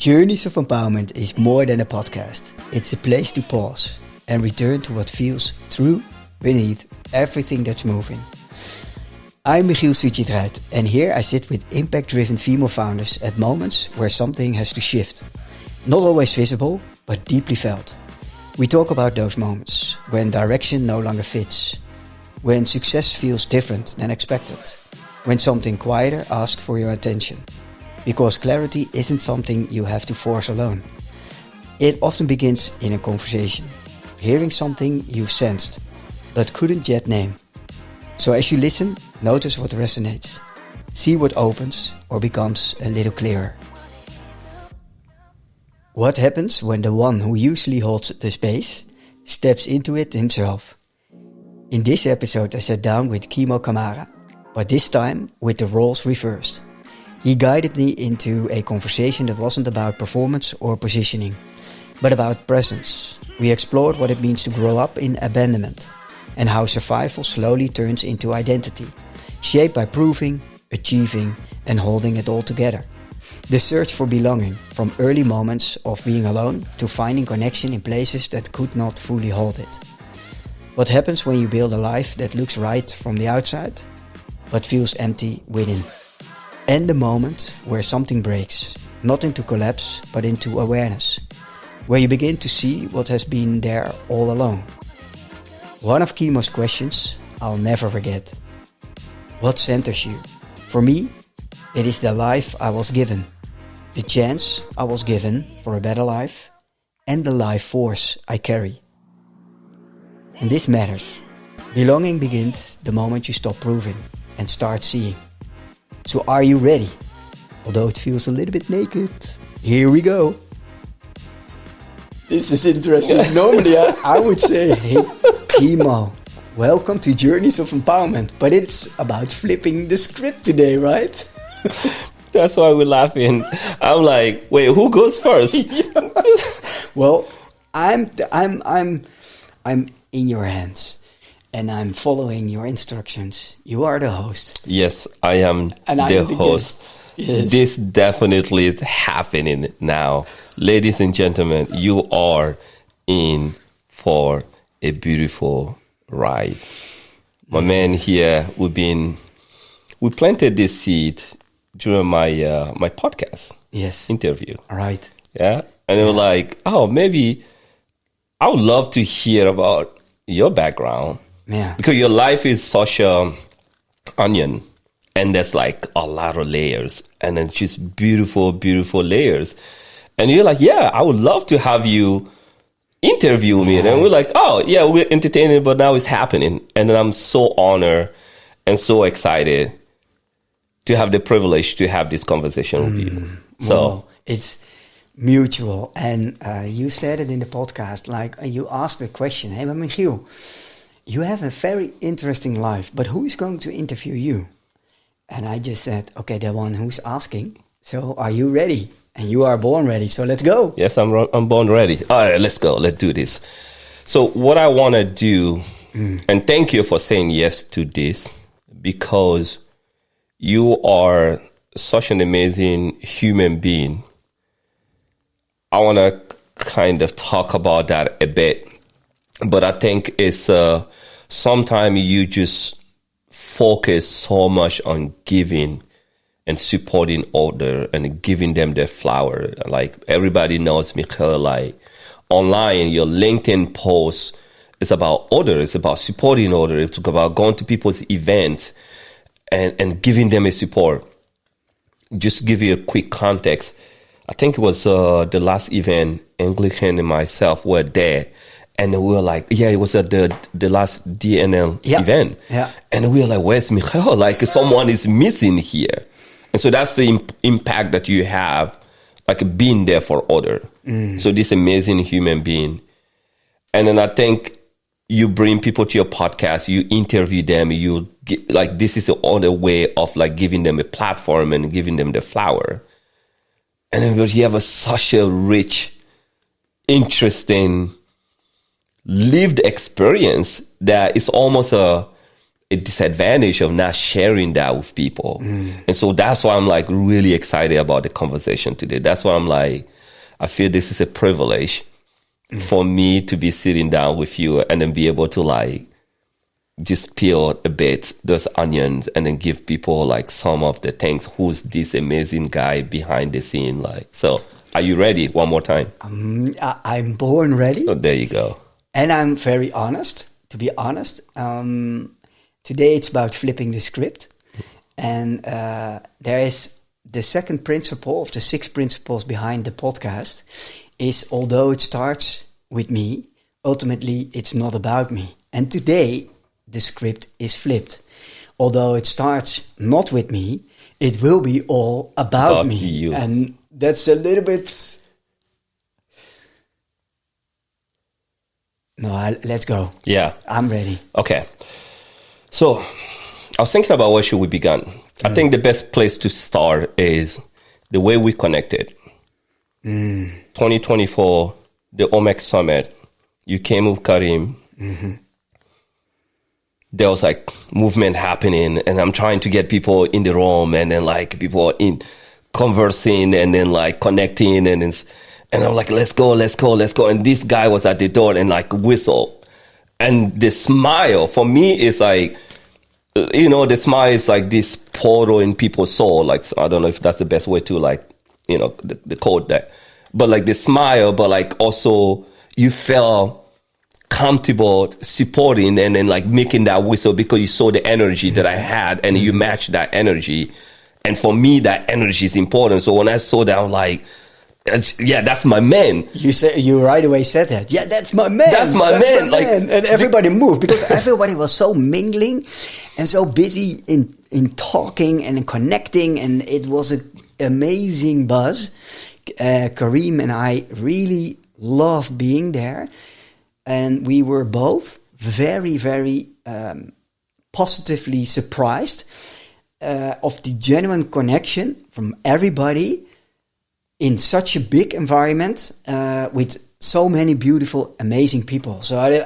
Journeys of Empowerment is more than a podcast. It's a place to pause and return to what feels true beneath everything that's moving. I'm Michiel Sujeet Reith, and here I sit with impact-driven female founders at moments where something has to shift. Not always visible, but deeply felt. We talk about those moments when direction no longer fits, when success feels different than expected, when something quieter asks for your attention. Because clarity isn't something you have to force alone. It often begins in a conversation, hearing something you've sensed, but couldn't yet name. So as you listen, notice what resonates. See what opens or becomes a little clearer. What happens when the one who usually holds the space steps into it himself? In this episode I sat down with Kemo Camara, but this time with the roles reversed. He guided me into a conversation that wasn't about performance or positioning, but about presence. We explored what it means to grow up in abandonment and how survival slowly turns into identity, shaped by proving, achieving, and holding it all together. The search for belonging, from early moments of being alone to finding connection in places that could not fully hold it. What happens when you build a life that looks right from the outside, but feels empty within? And the moment where something breaks, not into collapse, but into awareness, where you begin to see what has been there all along. One of Kemo's questions I'll never forget. What centers you? For me, it is the life I was given, the chance I was given for a better life, and the life force I carry. And this matters. Belonging begins the moment you stop proving and start seeing. So are you ready? Although it feels a little bit naked. Here we go. This is interesting. Normally I would say, hey, Kemo, welcome to Journeys of Empowerment. But it's about flipping the script today, right? That's why we're laughing. I'm like, wait, who goes first? Well, I'm in your hands. And I'm following your instructions. You are the host. Yes, I am the host. Yes. This definitely is happening now. Ladies and gentlemen, you are in for a beautiful ride. My man here, we planted this seed during my podcast. Yes. Interview. All right. Yeah. And they were like, oh, maybe I would love to hear about your background. Yeah. Because your life is such a onion, and there's like a lot of layers, and it's just beautiful, beautiful layers. And you're like, yeah, I would love to have you interview me. And we're like, oh, yeah, we're entertaining, but now it's happening. And then I'm so honored and so excited to have the privilege to have this conversation with you. So well, it's mutual. And you said it in the podcast, like you asked the question, hey, but Michiel, you have a very interesting life, but who is going to interview you? And I just said, okay, the one who's asking. So are you ready? And you are born ready. So let's go. Yes, I'm born ready. All right, let's go. Let's do this. So what I want to do, and thank you for saying yes to this, because you are such an amazing human being. I want to kind of talk about that a bit. But I think it's sometimes you just focus so much on giving and supporting others and giving them their flower. Like everybody knows, Michiel, like online, your LinkedIn post is about others, it's about supporting others, it's about going to people's events and giving them a support. Just give you a quick context. I think it was the last event, Anglican and myself were there. And we were like, yeah, it was at the last DNL event. Yeah. And we were like, where's Michiel? Like someone is missing here. And so that's the impact that you have, like being there for others. So this amazing human being. And then I think you bring people to your podcast, you interview them, you get, like, this is the other way of like giving them a platform and giving them the flower. And then you have such a rich, interesting, lived experience that it's almost a disadvantage of not sharing that with people. And so that's why I'm like really excited about the conversation today. That's why I'm like, I feel this is a privilege for me to be sitting down with you and then be able to like just peel a bit those onions and then give people like some of the things. Who's this amazing guy behind the scene? Like, so are you ready? One more time. I'm born ready. Oh, there you go. And I'm very honest, to be honest. Today it's about flipping the script. And there is the second principle of the 6 principles behind the podcast is, although it starts with me, ultimately it's not about me. And today the script is flipped. Although it starts not with me, it will be all about me. You. And that's a little bit... No, let's go. Yeah. I'm ready. Okay. So I was thinking about where should we begin. I think the best place to start is the way we connected. 2024, the OMEC Summit. You came with Karim. There was like movement happening, and I'm trying to get people in the room, and then like people in conversing, and then like connecting, and I'm like, let's go. And this guy was at the door and like whistle, and the smile for me is like, the smile is like this portal in people's soul. Like, I don't know if that's the best way to like, the code that, but like the smile, but like also you felt comfortable supporting and then like making that whistle because you saw the energy that I had and you matched that energy. And for me, that energy is important. So when I saw that, I'm like, yeah, that's my man. You right away said that. Yeah, that's my man. That's my man. Like, and everybody moved because everybody was so mingling and so busy in talking and in connecting, and it was an amazing buzz. Karim and I really loved being there, and we were both very, very positively surprised of the genuine connection from everybody in such a big environment with so many beautiful, amazing people. So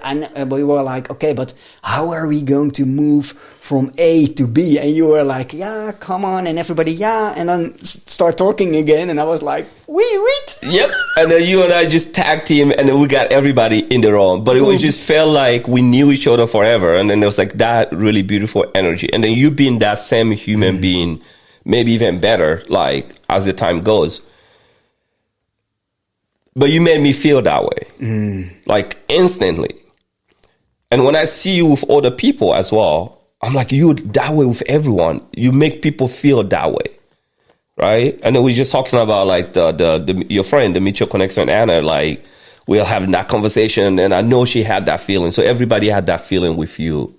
we were like, okay, but how are we going to move from A to B? And you were like, yeah, come on. And everybody, yeah. And then start talking again. And I was like, wait. Yep. And then you and I just tag team, and then we got everybody in the room. But it just felt like we knew each other forever. And then there was like that really beautiful energy. And then you being that same human being, maybe even better, like as the time goes. But you made me feel that way, like instantly. And when I see you with other people as well, I'm like, you that way with everyone. You make people feel that way, right? And then we're just talking about like your friend, the mutual connection, Anna. Like we're having that conversation, and I know she had that feeling. So everybody had that feeling with you,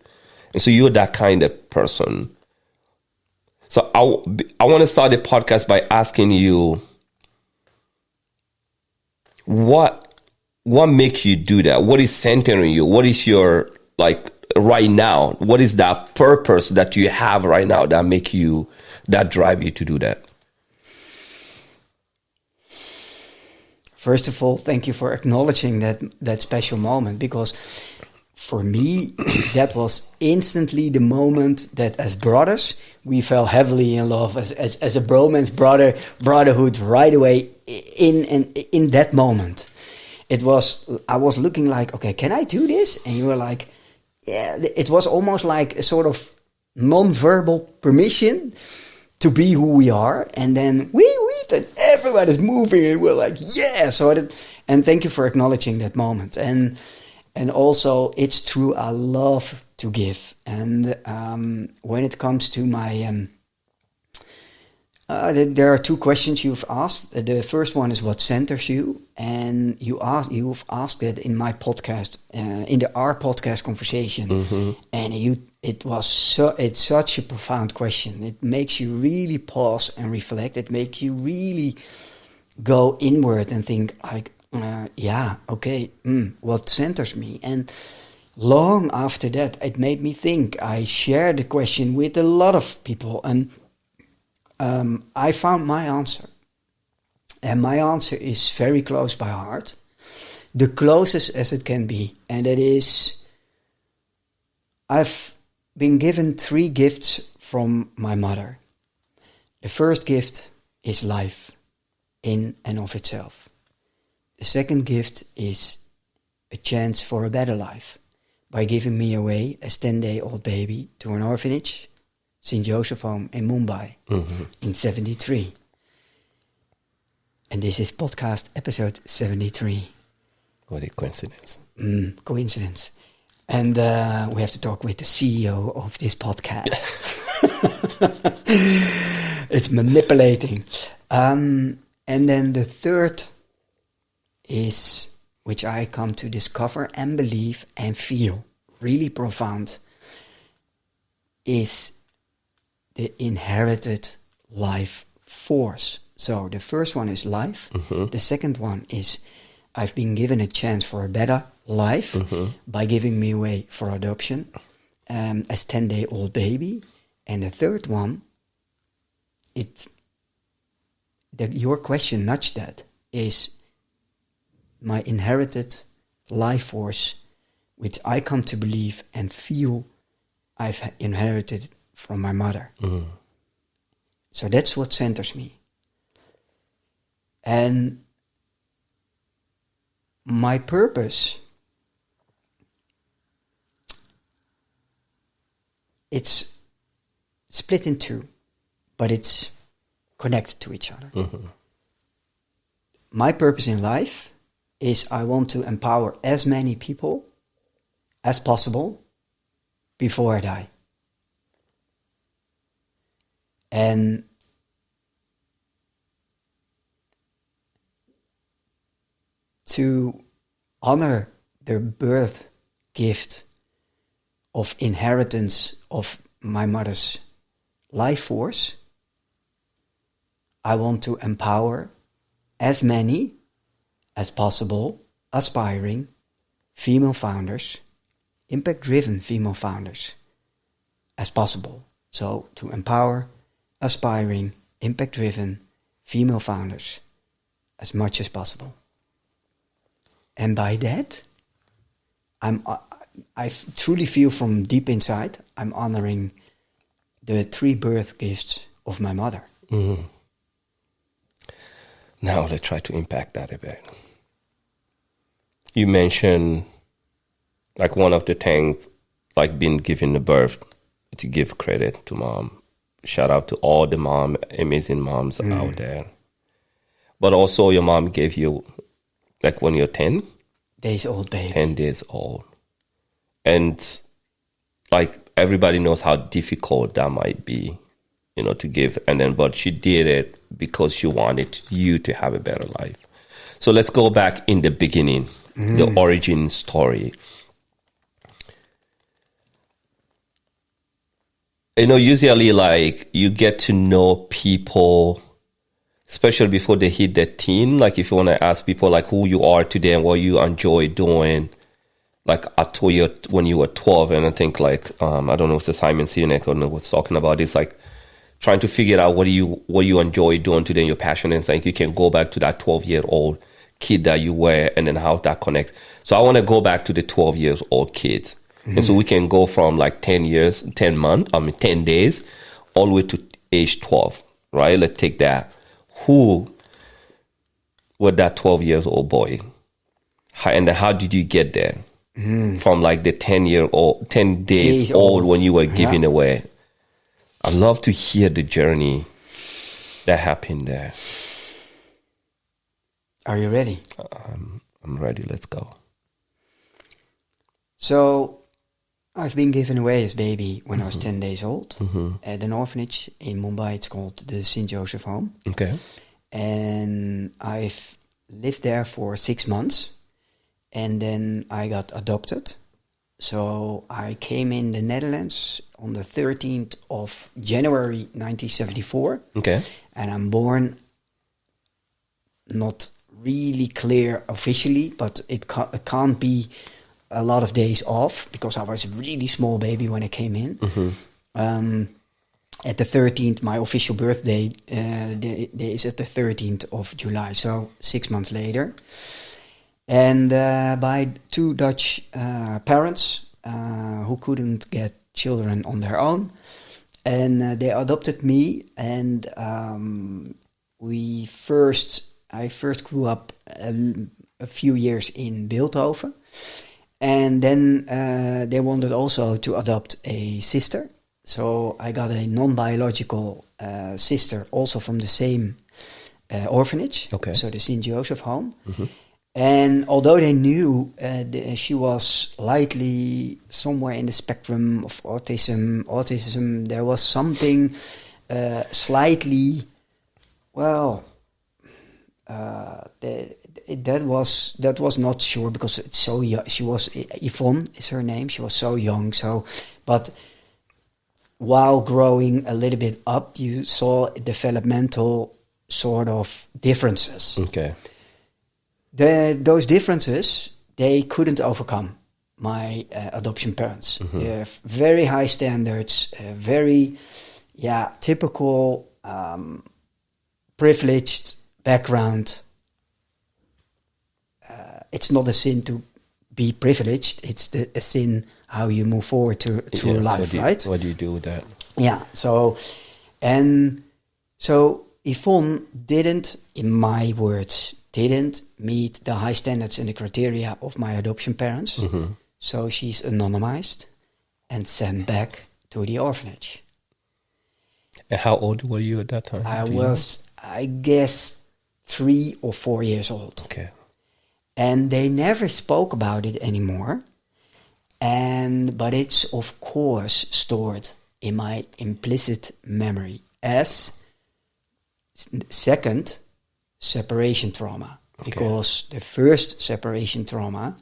and so you're that kind of person. So I want to start the podcast by asking you, what makes you do that? What is centering you? What is your, like, right now? What is that purpose that you have right now that drive you to do that? First of all, thank you for acknowledging that special moment, because for me, that was instantly the moment that as brothers, we fell heavily in love as a bromance brotherhood right away in that moment. I was looking like, okay, can I do this? And you were like, yeah, it was almost like a sort of non-verbal permission to be who we are. And then and everybody's moving and we're like, yeah. And thank you for acknowledging that moment. And also, it's true, I love to give. And when it comes to my... there are 2 questions you've asked. The first one is what centers you? And you've asked it in my podcast, in our podcast conversation. And it's such a profound question. It makes you really pause and reflect. It makes you really go inward and think like, what centers me? And long after that, it made me think. I shared the question with a lot of people, and I found my answer. And my answer is very close by heart, the closest as it can be. And it is, I've been given 3 gifts from my mother. The first gift is life in and of itself. The second gift is a chance for a better life by giving me away as 10-day-old baby to an orphanage, St. Joseph Home in Mumbai in 73. And this is podcast episode 73. What a coincidence. Coincidence. And we have to talk with the CEO of this podcast. It's manipulating. And then the third is, which I come to discover and believe and feel really profound, is the inherited life force. So the first one is life. The second one is I've been given a chance for a better life by giving me away for adoption as 10-day-old baby. And the third one, your question nudged that, is my inherited life force, which I come to believe and feel I've inherited from my mother. So that's what centers me. And my purpose, it's split in two, but it's connected to each other. My purpose in life is I want to empower as many people as possible before I die. And to honor the birth gift of inheritance of my mother's life force, I want to empower as many as possible aspiring female founders, impact-driven female founders as possible. So to empower aspiring, impact-driven female founders as much as possible. And by that, I truly feel from deep inside, I'm honoring the 3 birth gifts of my mother. Now let's try to impact that a bit. You mentioned like one of the things, like being given the birth, to give credit to mom. Shout out to all the amazing moms out there. But also your mom gave you, like when you're 10 days old, baby. 10 days old. And like everybody knows how difficult that might be, to give. And then, but she did it because she wanted you to have a better life. So let's go back in the beginning, the origin story. Usually like you get to know people, especially before they hit their teen. Like if you want to ask people like who you are today and what you enjoy doing, like I told you when you were 12, and I think like, I don't know, it's Simon Sinek or was talking about, it's like trying to figure out what you enjoy doing today and your passion. And it's like you can go back to that 12-year-old kid that you were and then how that connect. So I want to go back to the 12-year-old kids. And so we can go from like 10 days, all the way to age 12, right? Let's take that. Who was that 12-year-old boy? And then how did you get there? From like the 10 days old when you were giving away. I'd love to hear the journey that happened there. Are you ready? I'm ready. Let's go. So I've been given away as baby when I was 10 days old at an orphanage in Mumbai. It's called the St. Joseph Home. Okay. And I've lived there for 6 months. And then I got adopted. So I came in the Netherlands on the 13th of January 1974. Okay. And I'm born, not really clear officially, but it can't be a lot of days off because I was a really small baby when I came in. At the 13th, my official birthday is at the 13th of July, so 6 months later. And by 2 Dutch parents who couldn't get children on their own. And they adopted me, and I first grew up a few years in Beeldhoven. And then they wanted also to adopt a sister. So I got a non-biological sister, also from the same orphanage. Okay. So the St. Joseph home. Mm-hmm. And although they knew she was lightly somewhere in the spectrum of autism, there was something slightly, well, that was not sure, because it's so young. She was, Yvonne is her name. She was so young. But while growing a little bit up, you saw developmental sort of differences. Okay. Those differences, they couldn't overcome my adoption parents. Mm-hmm. They have very high standards, very, typical privileged background. It's not a sin to be privileged. It's a sin how you move forward through life, right? What do you do with that? Yeah. So Yvonne didn't, in my words, meet the high standards and the criteria of my adoption parents. Mm-hmm. So she's anonymized and sent back to the orphanage. And how old were you at that time? I guess 3 or 4 years old. Okay. And they never spoke about it anymore. But it's of course stored in my implicit memory as second separation trauma. Okay. Because the first separation trauma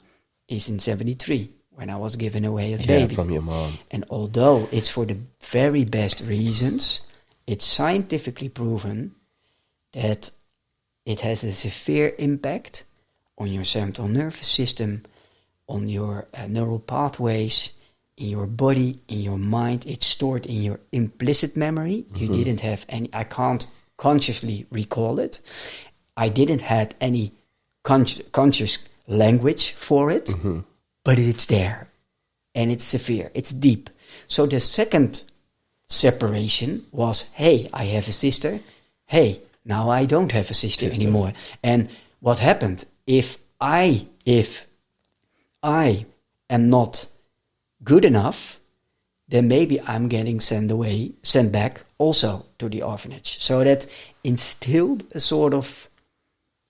is in 1973, when I was given away as baby. From your mom. And although it's for the very best reasons, it's scientifically proven that it has a severe impact on your central nervous system, on your neural pathways, in your body, in your mind. It's stored in your implicit memory. Mm-hmm. You didn't have any, I can't consciously recall it. I didn't have any conscious language for it, mm-hmm. but it's there. And it's severe, it's deep. So the second separation was, hey, I have a sister. Hey, now I don't have a sister anymore. And what happened? If I am not good enough, then maybe I'm getting sent back also to the orphanage. So that instilled a sort of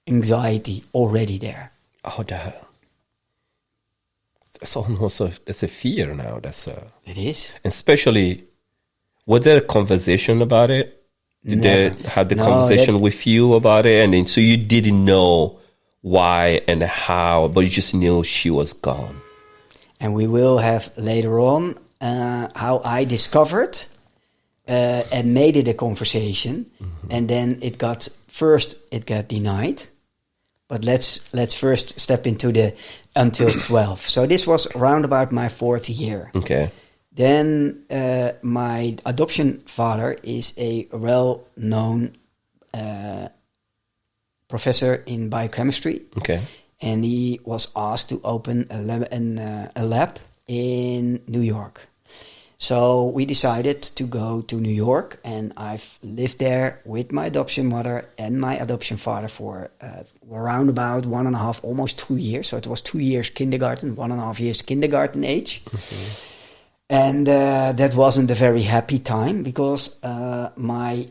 anxiety already there. Oh, that's almost that's a fear now. It is. And especially, was there a conversation about it? Did they have the conversation with you about it? And then, so you didn't know why and how, but you just knew she was gone. And we will have later on how I discovered and made it a conversation. Mm-hmm. And then it got denied. But let's first step into the until 12. So this was around about my 4th year. Okay. Then my adoption father is a well-known professor in biochemistry. Okay. And he was asked to open a lab in New York. So we decided to go to New York, and I've lived there with my adoption mother and my adoption father for around about 1.5, almost 2 years. So it was 2 years kindergarten, 1.5 years kindergarten age. Mm-hmm. And that wasn't a very happy time, because my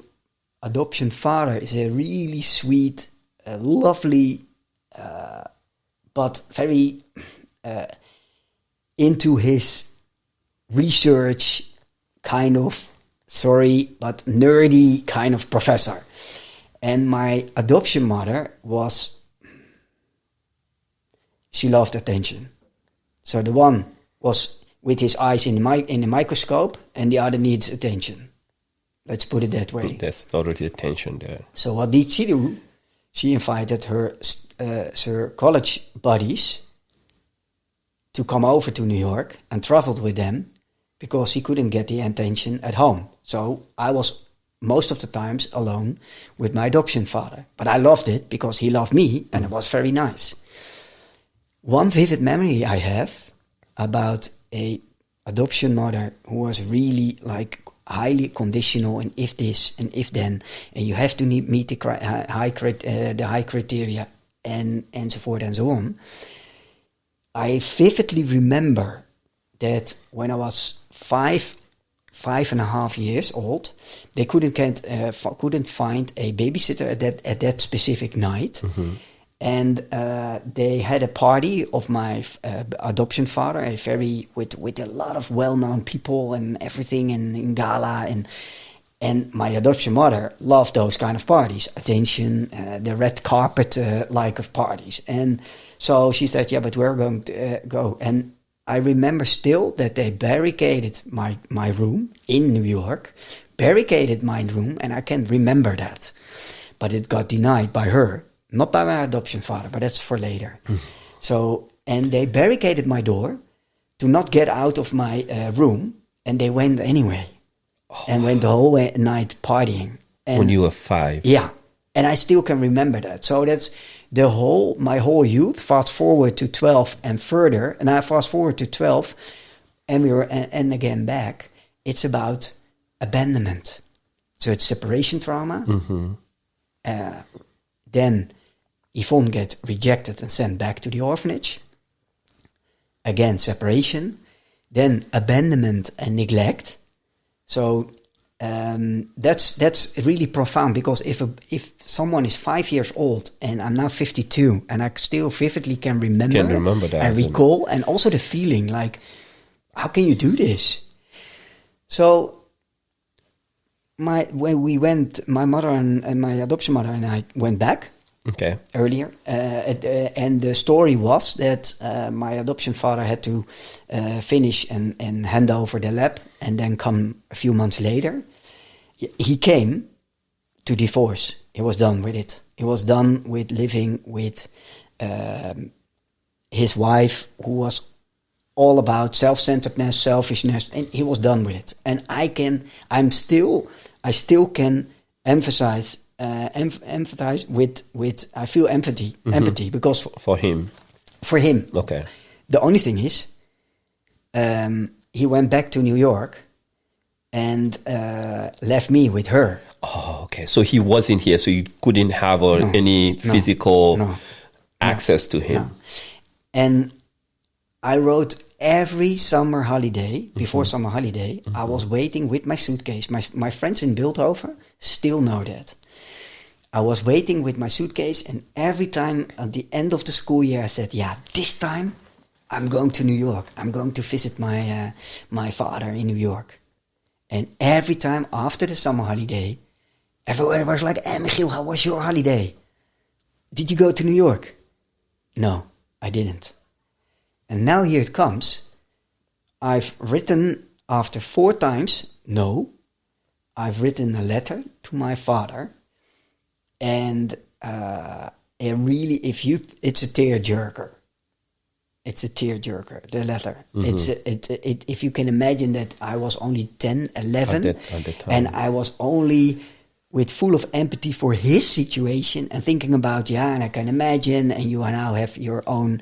adoption father is a really sweet, lovely, but very into his research kind of, but nerdy kind of professor. And my adoption mother she loved attention. So the one was with his eyes in the microscope, and the other needs attention. Let's put it that way. That's already attention there. So what did she do? She invited her college buddies to come over to New York and traveled with them, because he couldn't get the attention at home. So I was most of the times alone with my adoption father. But I loved it because he loved me, and it was very nice. One vivid memory I have about a adoption mother who was really like highly conditional, and if this and if then, and you have to meet the high criteria and so forth and so on. I vividly remember that when I was 5.5 years old, they couldn't find a babysitter at that specific night. Mm-hmm. And they had a party of my adoption father, with a lot of well-known people and everything, and in gala, and my adoption mother loved those kind of parties, attention, the red carpet like of parties. And so she said, yeah, but we're going to go. And I remember still that they barricaded my room in New York, and I can remember that. But it got denied by her. Not by my adoption father, but that's for later. So, and they barricaded my door to not get out of my room, and they went anyway, and went the whole night partying. And when you were 5? Yeah, and I still can remember that. So that's my whole youth. Fast forward to 12 and further, and I fast forward to 12, and and again back. It's about abandonment. So it's separation trauma. Mm-hmm. Then Yvonne gets rejected and sent back to the orphanage. Again, separation. Then abandonment and neglect. So that's really profound, because if someone is 5 years old and I'm now 52 and I still vividly can remember that and recall, and also the feeling like, how can you do this? So when we went, my mother and my adoption mother and I went back. Okay. Earlier, and the story was that my adoption father had to finish and hand over the lab, and then come a few months later. He came to divorce. He was done with it. He was done with living with his wife, who was all about self-centeredness, selfishness, and he was done with it. And I still can empathize with. I feel empathy because for him. Okay. The only thing is, he went back to New York and left me with her. Oh, okay. So he wasn't here, so you couldn't have any physical access to him. No. And I wrote every summer holiday, before summer holiday, I was waiting with my suitcase. My friends in Bilthoven still know that. I was waiting with my suitcase, and every time at the end of the school year, I said, yeah, this time I'm going to New York. I'm going to visit my father in New York. And every time after the summer holiday, everyone was like, hey, Michiel, how was your holiday? Did you go to New York? No, I didn't. And now here it comes. I've written, after 4 times, no, I've written a letter to my father. And it really, it's a tearjerker. It's a tearjerker, the letter. Mm-hmm. If you can imagine that I was only 10, 11, at the time. And I was only full of empathy for his situation and thinking about, and I can imagine, and you now have your own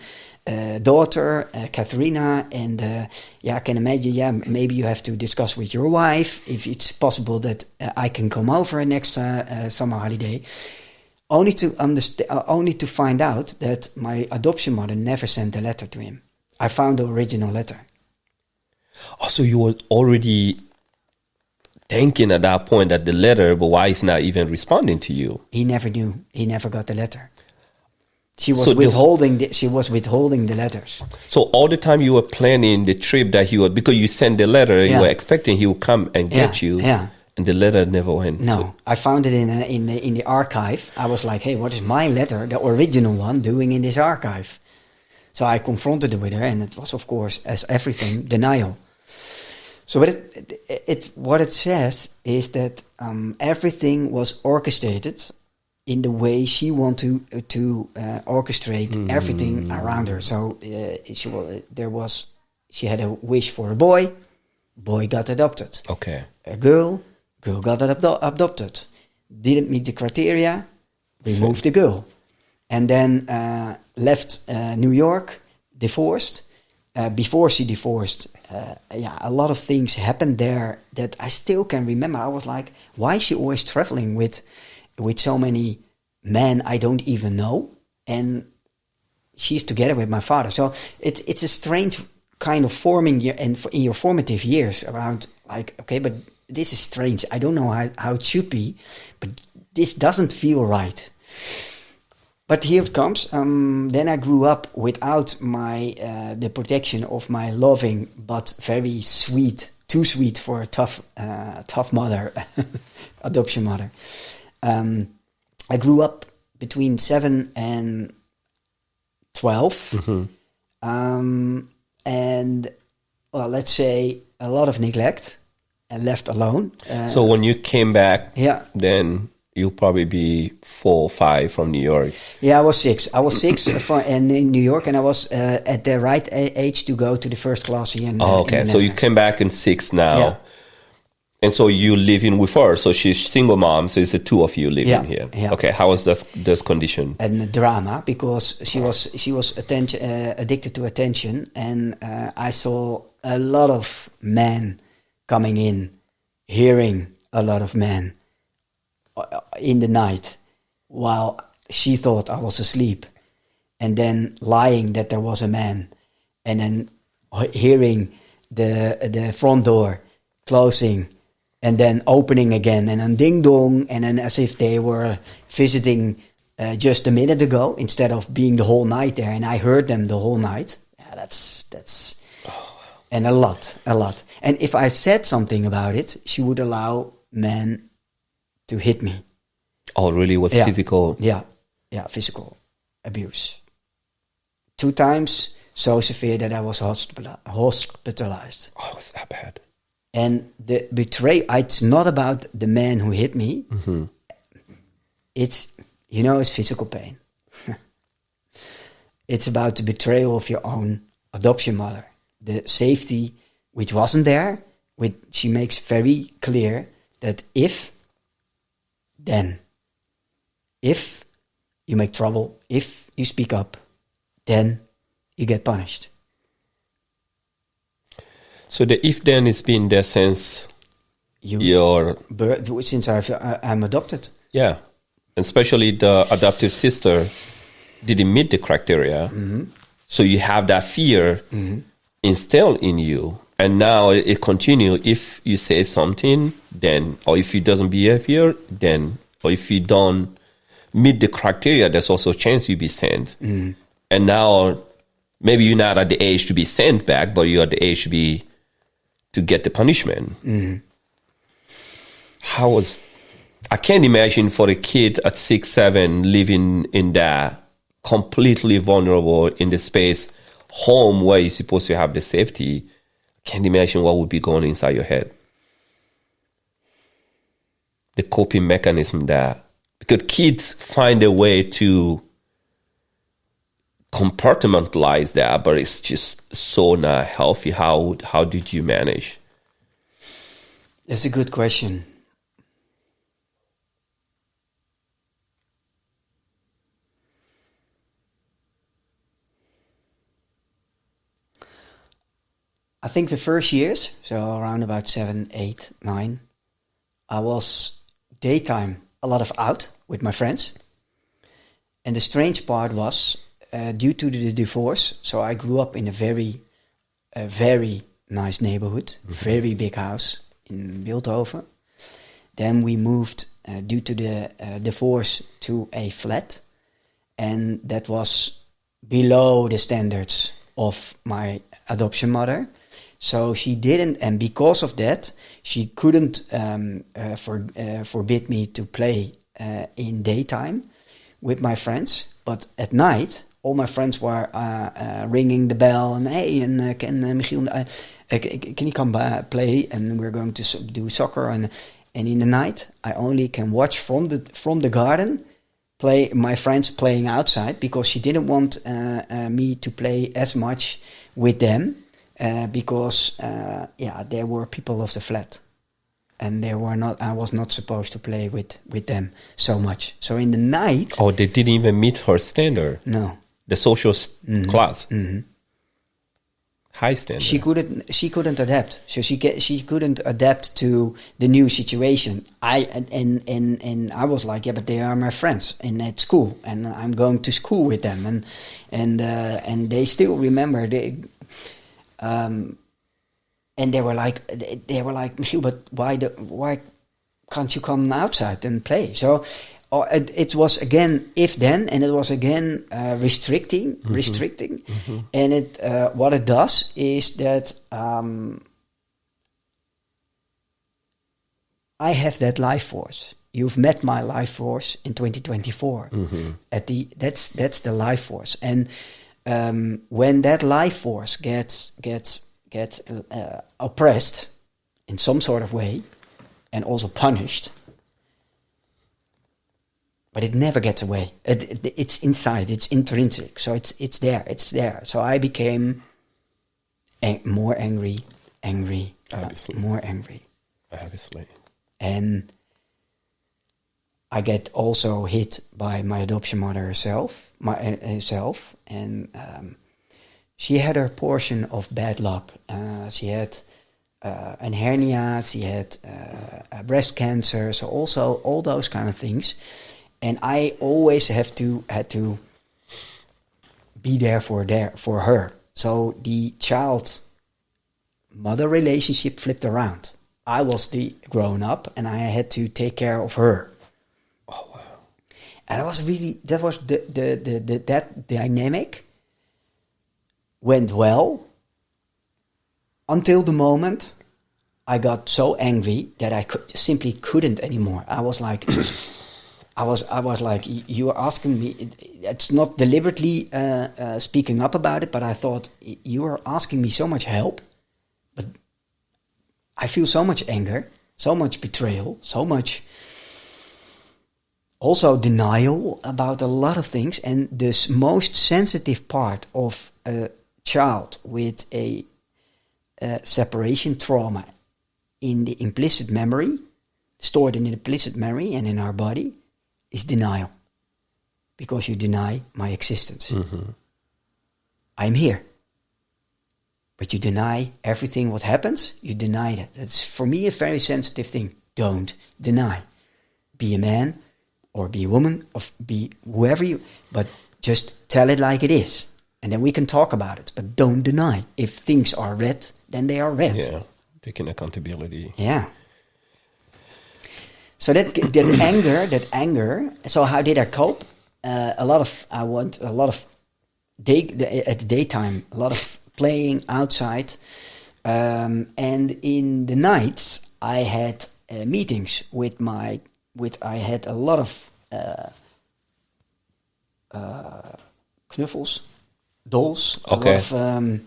daughter, Katharina, and I can imagine, maybe you have to discuss with your wife if it's possible that I can come over next summer holiday. Only to find out that my adoption mother never sent a letter to him. I found the original letter. Oh, so you were already thinking at that point that the letter, but why is not even responding to you? He never knew. He never got the letter. She was withholding the letters. So all the time you were planning the trip that because you sent the letter, you were expecting he would come and get you. Yeah. And the letter never went. No, so. I found it in the archive. I was like, hey, what is my letter, the original one, doing in this archive? So I confronted her with her, and it was, of course, as everything, denial. So what it says is that everything was orchestrated in the way she wanted to orchestrate everything around her. So she had a wish for a boy got adopted. Okay. A girl got adopted. Didn't meet the criteria, removed the girl. And then left New York, divorced. Before she divorced, a lot of things happened there that I still can remember. I was like, why is she always traveling with so many men I don't even know? and she's together with my father. So it's a strange kind of forming in your formative years around like, okay, but this is strange. I don't know how it should be, but this doesn't feel right. But here it comes. Then I grew up without the protection of my loving but very sweet, too sweet for a tough mother, adoption mother. I grew up between 7 and 12. Mm-hmm. And, well, let's say a lot of neglect and left alone. So when you came back, then you'll probably be 4 or 5 from New York. Yeah, I was 6. I was 6 in New York, and I was at the right age to go to the first class here in okay. In the so you came back in 6 now. Yeah. And so you living with her. So she's single mom, so it's the 2 of you living here. Yeah. Okay, how was this condition? And the drama, because she was addicted to attention, and I saw a lot of men coming in, hearing a lot of men in the night while she thought I was asleep, and then lying that there was a man, and then hearing the front door closing and then opening again, and then ding dong, and then as if they were visiting just a minute ago instead of being the whole night there, and I heard them the whole night. Yeah, that's and a lot. And if I said something about it, she would allow men to hit me. Oh, really? Was physical? Yeah, physical abuse. 2 times, so severe that I was hospitalized. Oh, it was that bad. And the betrayal, it's not about the man who hit me. Mm-hmm. It's physical pain. It's about the betrayal of your own adoption mother. The safety, which wasn't there, she makes very clear that if you make trouble, if you speak up, then you get punished. So the if-then has been there since since I'm adopted. Yeah, and especially the adoptive sister didn't meet the criteria. Mm-hmm. So you have that fear instilled in you. And now it continues. If you say something, then, or if it doesn't behave here, then, or if you don't meet the criteria, there's also a chance you'll be sent. Mm-hmm. And now maybe you're not at the age to be sent back, but you're at the age to get the punishment. Mm-hmm. I can't imagine for a kid at 6, 7 living in that completely vulnerable in the space home where you're supposed to have the safety. I can't imagine what would be going inside your head. The coping mechanism there. Because kids find a way to compartmentalize that, but it's just so not healthy. How did you manage? That's a good question. I think the first years, so around about 7, 8, 9, I was daytime a lot of out with my friends. And the strange part was, due to the divorce, so I grew up in a very nice neighborhood, very big house in Wildhoven. Then we moved, due to the divorce, to a flat. And that was below the standards of my adoption mother. So she didn't, and because of that, she couldn't forbid me to play in daytime with my friends. But at night, all my friends were ringing the bell and, hey, and can Michiel, can you come play? And we're going to do soccer. And in the night, I only can watch from the garden, play my friends playing outside, because she didn't want me to play as much with them. Because there were people of the flat, and they were not. I was not supposed to play with them so much. So in the night, they didn't even meet her standard. No, the social class. Mm-hmm. high standard. She couldn't adapt. So she couldn't adapt to the new situation. And I was like, yeah, but they are my friends at school, and I'm going to school with them, and they still remember and they were like, Michiel, but why can't you come outside and play? So it was again if then, and it was again restricting, Mm-hmm. and it what it does is that I have that life force. You've met my life force in 2024. Mm-hmm. That's the life force, and when that life force gets oppressed in some sort of way, and also punished, but it never gets away. It's inside. It's intrinsic. So it's there. It's there. So I became more angry, more angry. Obviously. And I get also hit by my adoption mother herself, and she had her portion of bad luck. She had an hernia. She had breast cancer. So also all those kind of things. And I always had to be there for her. So the child-mother relationship flipped around. I was the grown-up, and I had to take care of her. Oh wow! And that dynamic went well until the moment I got so angry that I simply couldn't anymore. I was like. I was like, you are asking me, it's not deliberately speaking up about it, but I thought, you are asking me so much help, but I feel so much anger, so much betrayal, so much also denial about a lot of things. And this most sensitive part of a child with a separation trauma in the implicit memory, stored in the implicit memory and in our body, is denial, because you deny my existence. Mm-hmm. I'm here, but you deny everything what happens. You deny that. That's for me a very sensitive thing. Don't deny. Be a man, or be a woman, or be whoever you. But just tell it like it is, and then we can talk about it. But don't deny. If things are red, then they are red. Yeah, taking accountability. Yeah. So that anger. So how did I cope? At the daytime, a lot of playing outside, and in the nights I had meetings I had a lot of knuffels, dolls, Okay. a lot of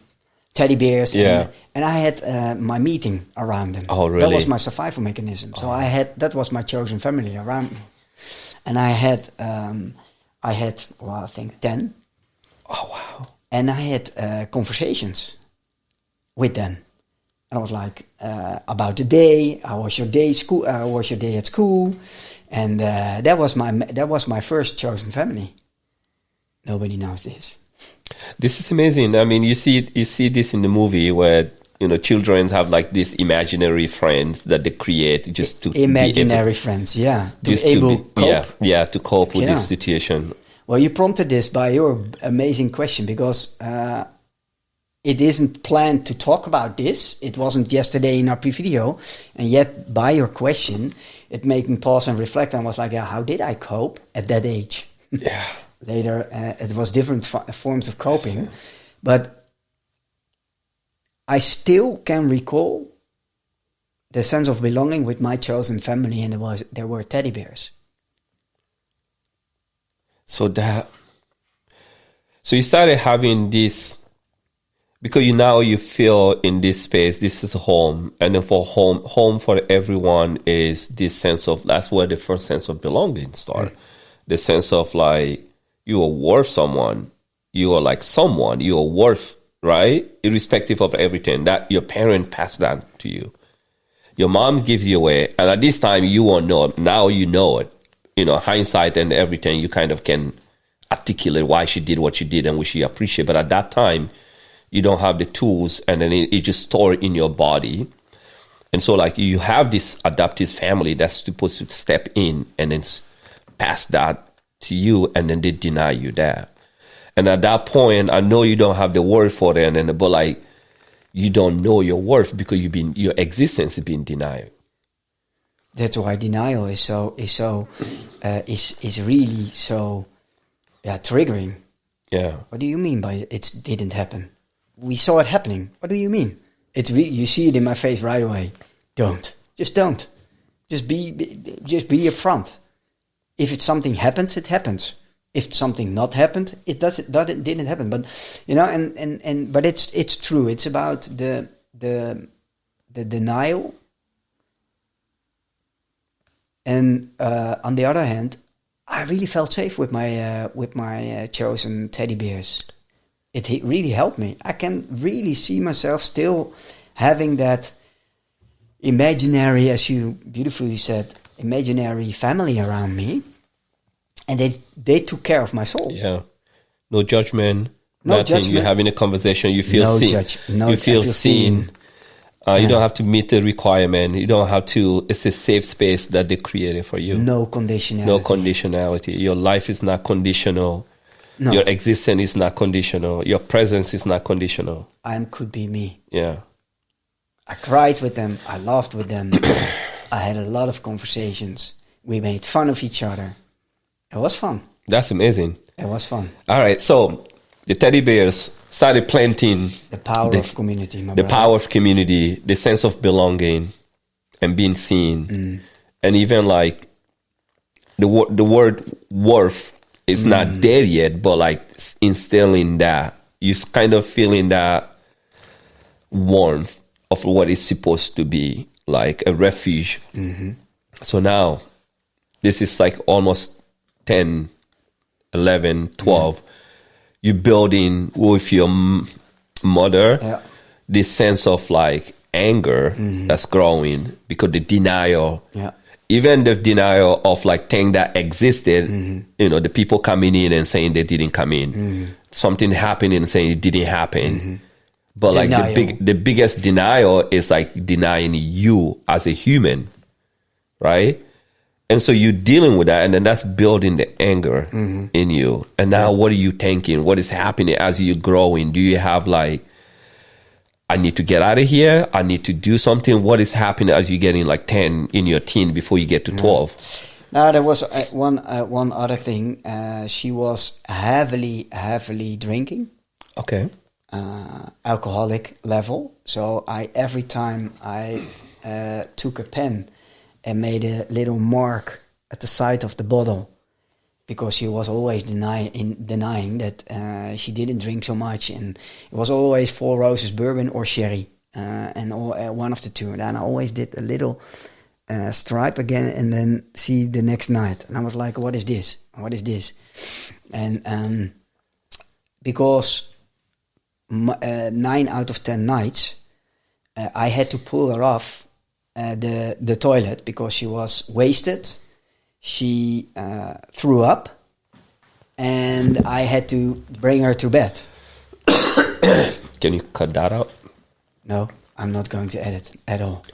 teddy bears, Yeah. and I had my meeting around them. Oh, really? That was my survival mechanism. So that was my chosen family around me, and I had I think 10. Oh wow! And I had conversations with them. And I was like about the day. How was your day? How was your day at school? And that was my first chosen family. Nobody knows this. This is amazing. I mean, you see this in the movie where children have like these imaginary friends that they create just to imaginary friends, yeah, to cope with this situation. Well, you prompted this by your amazing question, because it isn't planned to talk about this. It wasn't yesterday in our pre-video, and yet by your question, it made me pause and reflect. And was like, yeah, how did I cope at that age? Yeah. Later, it was different forms of coping, but I still can recall the sense of belonging with my chosen family, and there were teddy bears. So you started having this, because you feel in this space, this is home, and then for home for everyone is this sense of, that's where the first sense of belonging starts. The sense of like, you are worth someone, you are like someone, you are worth, right? Irrespective of everything that your parent passed down to you. Your mom gives you away, and at this time you won't know it. Now you know it. Hindsight and everything, you kind of can articulate why she did what she did and which she appreciated. But at that time, you don't have the tools, and then it just stored in your body. And so like you have this adoptive family that's supposed to step in and then pass that to you, and then they deny you that. And at that point, I know you don't have the word for it, but like you don't know your worth because your existence is being denied. That's why denial is really so triggering. Yeah. What do you mean by it didn't happen? We saw it happening. What do you mean? You see it in my face right away. Don't. Just be upfront. If it's something happens, it happens. If something not happened, it didn't happen. But but it's true. It's about the denial. And on the other hand, I really felt safe with my chosen teddy bears. It really helped me. I can really see myself still having that imaginary, as you beautifully said, imaginary family around me, and they took care of my soul. Yeah, no judgment. No nothing. judgment. You're having a conversation. You feel No seen. No, you feel seen. You don't have to meet the requirement. You don't have to. It's a safe space that they created for you. No conditionality. No conditionality. Your life is not conditional. No. Your existence is not conditional. Your presence is not conditional. I could be me. Yeah. I cried with them. I laughed with them. I had a lot of conversations. We made fun of each other. It was fun. That's amazing. It was fun. All right. So the teddy bears started planting the power of community. The power of community, the sense of belonging and being seen. And even like the word worth is not there yet, but like instilling that, you kind of feeling that warmth of what is supposed to be like a refuge. So now this is like almost 10, 11, 12. You're building with your mother this sense of like anger that's growing because the denial, even the denial of like things that existed, the people coming in and saying they didn't come in, something happening and saying it didn't happen. But denial. Like the biggest denial is like denying you as a human, right? And so you're dealing with that, and then that's building the anger in you. And now what are you thinking? What is happening as you're growing? Do you have like, I need to get out of here? I need to do something? What is happening as you're getting like 10 in your teen before you get to 12? Now, there was one other thing. She was heavily drinking. Okay. Alcoholic level. So every time I took a pen and made a little mark at the side of the bottle, because she was always denying that she didn't drink so much, and it was always Four Roses bourbon or sherry, and one of the two. And then I always did a little stripe again, and then see the next night, and I was like, "What is this? What is this?" And because 9 out of 10 nights, I had to pull her off the toilet because she was wasted. She threw up, and I had to bring her to bed. Can you cut that out? No, I'm not going to edit at all.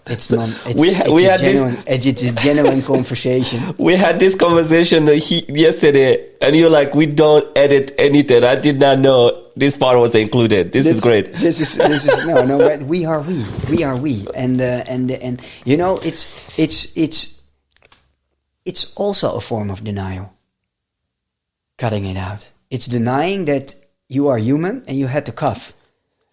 It's not. It's a genuine conversation. We had this conversation yesterday, and you're like, "We don't edit anything." I did not know this part was included. This is great. This is no. But we are we, and it's also a form of denial. Cutting it out. It's denying that you are human and you had to cough.